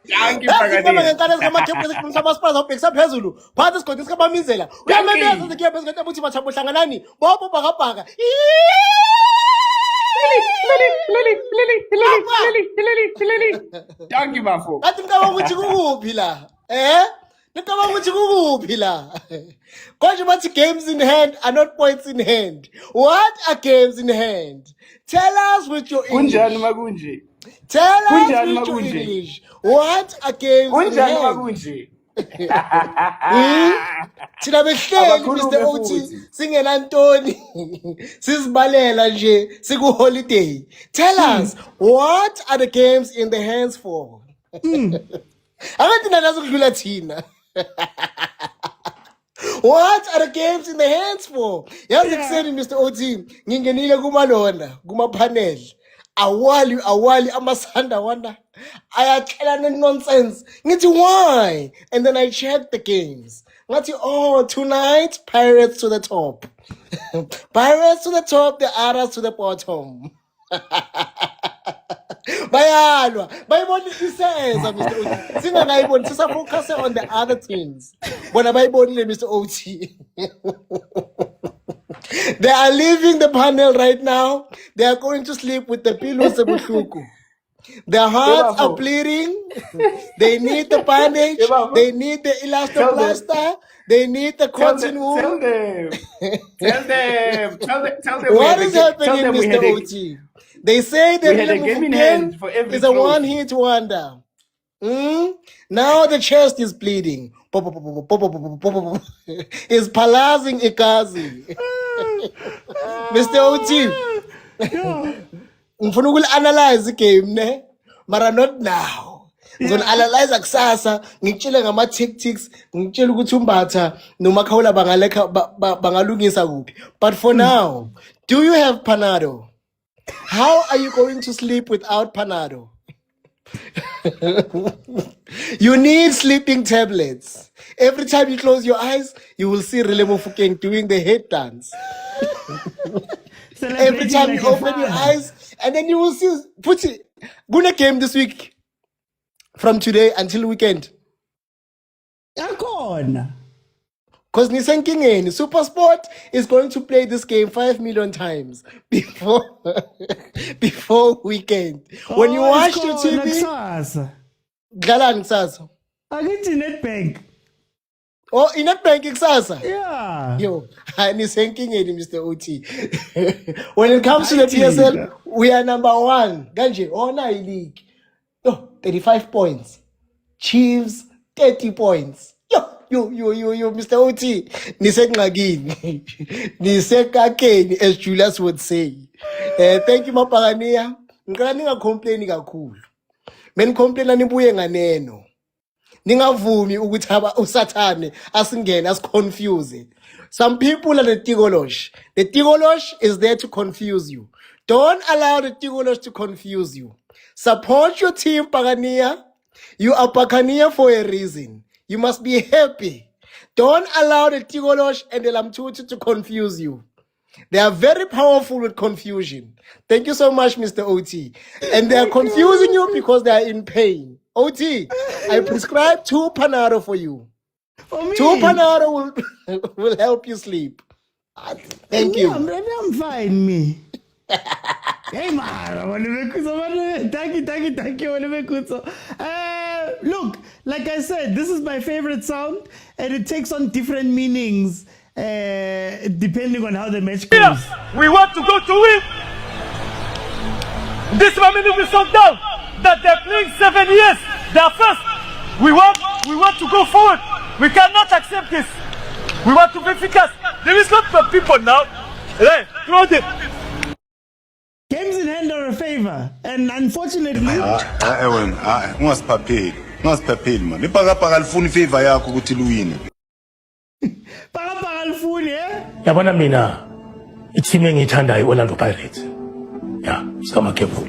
Thank you, ngenkane zikamathembu samasipala zawubhekisa phezulu phansi isigodi sikamamizela uyamemeza zikiya phezulu kanti abuthi mathambo hlanganani bobo bhakabhaka Thank you, Bafo. Kanti ngicabanga ukuthi kukuphi la ngicabanga ukuthi kukuphi la konje bathi games in hand are not points in hand. What are games in hand? Tell us with your English. Kunjani makunje? Tell us with your English. What are games in hand? Makunje? Thina behleli Mr. Oti singenantoni sizibalela nje siku holiday. Tell us what are the games in the hands for? Abantu nazo kudlula thina. What are the games in the hands for? Yazi kuseni Mr. Oti ngingenile kumalona kuma panel. Awali amasanda wanda ayathelana nonsense. Ngithi why? And then I checked the games. Ngathi tonight Pirates to the top. Pirates to the top, the others to the bottom. Bayalwa bayibona iseza Mr. Oti singakayiboni sisafocus on the other things bona bayibonile Mr. Oti. They are leaving the panel right now. They are going to sleep with the pillows ebuhlungu. Their hearts are bleeding. They need the bandage. They need the elastoplaster. They need the cotton wool. Tell them. What is happening, Mr. OT? They say the we had a game in hand for every is a trophy. one-hit wonder. Now the chest is bleeding. Is palazing ikazi. Mr. OT. Ngifuna ukuli-analyze igame ne, mara not now. Ngizona-analyze kusasa, ngikutshele ngama-tactics, ngikutshele ukuthi uMbatha noMakhawula bangalungisa kuphi. But for now, do you have Panado? How are you going to sleep without Panado? You need sleeping tablets. Every time you close your eyes, you will see Rile Mofokeng doing the head dance. Every time you open your eyes, and then you will see Guna game this week from today until weekend. Because Nisenkingen, Supersport is going to play this game 5 million times before weekend. When you watch your TV, Galan Sasa. I get in Nedbank. Oh, in Nedbank Sasa. Yeah. Yo, Nisenkingen, Mr. OT. When it comes to the PSL, we are number 1. Ganje, Ona League. Yo, 35 points. Chiefs, 30 points. Yo, Mr. OT, Nisengagin, Nisekakeni, as Julius would say. Thank you, Mapagania. Ngani complaining kakhulu. Men complain nibuye nganeno. Ningavumi ukuthi usathane asingene asiconfuse. Some people are the Tigolosh. The Tigolosh is there to confuse you. Don't allow the Tigolosh to confuse you. Support your team, Pagania. You are Pagania for a reason. You must be happy. Don't allow the Tigolosh and the Lamtutu to confuse you. They are very powerful with confusion. Thank you so much, Mr. OT. And they are confusing you because they are in pain. OT, I prescribe 2 Panado for you. 2 Panado will help you sleep. Thank you. I'm fine, me. Hey, man. Thank you. Look, like I said, this is my favorite sound, and it takes on different meanings depending on how the match goes. We want to go to win. This family will Sundowns that they're playing 7 years. They are first. We want to go forward. We cannot accept this. We want to be efficacious. There is lots of people now. Hey, throw them. Games in hand are a favor, and unfortunately, ungasiphapheli man. Ipaka alifuna ifavor yakho ukuthi luwine. Yabona mina i-team engiyithandayo Orlando Pirates. Yeah, sikama careful.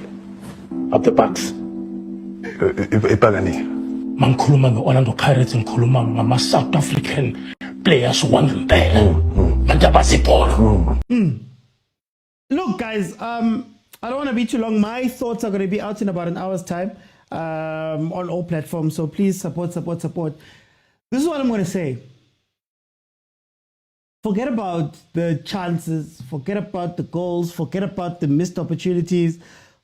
Up the backs. Ipakani. Mangikhuluma nge-Orlando Pirates ngikhuluma ngama-South African players wangempela. Bantu abasibhola. Look, guys, I don't want to be too long. My thoughts are going to be out in about an hour's time on all platforms. So please support. This is what I'm going to say. Forget about the chances. Forget about the goals. Forget about the missed opportunities.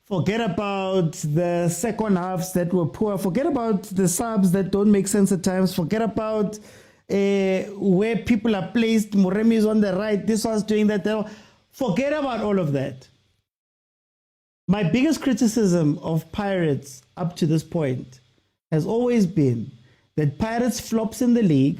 Forget about the second halves that were poor. Forget about the subs that don't make sense at times. Forget about where people are placed. Moremi is on the right. This one's doing that. Forget about all of that. My biggest criticism of Pirates up to this point has always been that Pirates flops in the league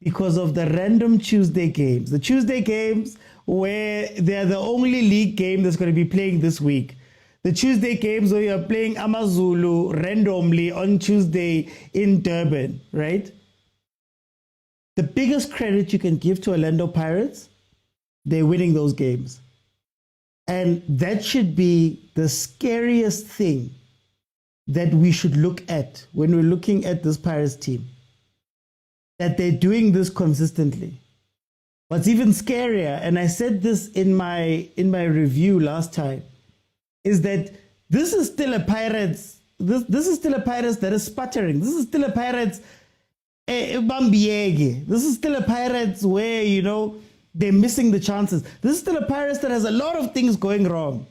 because of the random Tuesday games. The Tuesday games where they're the only league game that's going to be playing this week. The Tuesday games where you're playing AMAZULU randomly on Tuesday in Durban, right? The biggest credit you can give to Orlando Pirates, they're winning those games. And that should be the scariest thing that we should look at when we're looking at this Pirates team. That they're doing this consistently. What's even scarier, and I said this in my review last time, is that this is still a Pirates. This is still a Pirates that is sputtering. This is still a Pirates Bambiege. This is still a Pirates where, you know, they're missing the chances. This is still a Pirates that has a lot of things going wrong.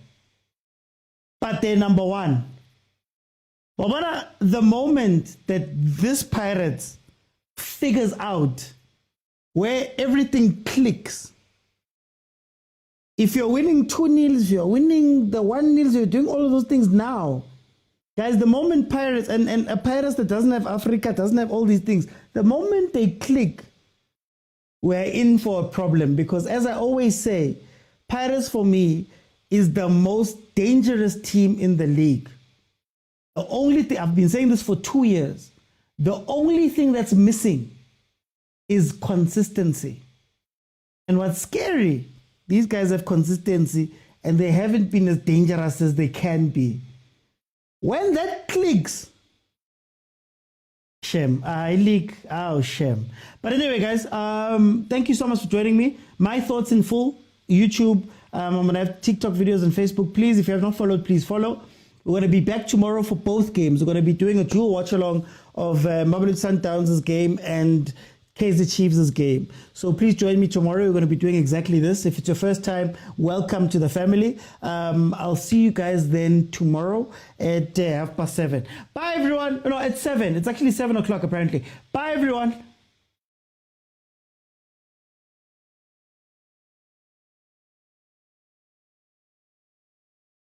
But they're number 1. Bafana, the moment that this Pirates figures out where everything clicks, if you're winning 2-0, if you're winning the 1-0, you're doing all of those things now. Guys, the moment Pirates, and a Pirates that doesn't have Africa, doesn't have all these things, the moment they click, we're in for a problem. Because as I always say, Pirates for me is the most dangerous team in the league. The only thing, I've been saying this for 2 years, the only thing that's missing is consistency. And what's scary, these guys have consistency and they haven't been as dangerous as they can be. When that clicks, shame. I leak. Oh, shame. But anyway, guys, thank you so much for joining me. My thoughts in full, YouTube. I'm going to have TikTok videos and Facebook. Please, if you have not followed, please follow. We're going to be back tomorrow for both games. We're going to be doing a dual watch along of Mamelodi Sundowns' game and Kaizer Chiefs' game. So please join me tomorrow. We're going to be doing exactly this. If it's your first time, welcome to the family. I'll see you guys then tomorrow at 7:30. Bye, everyone. No, at 7. It's actually 7 o'clock, apparently. Bye, everyone.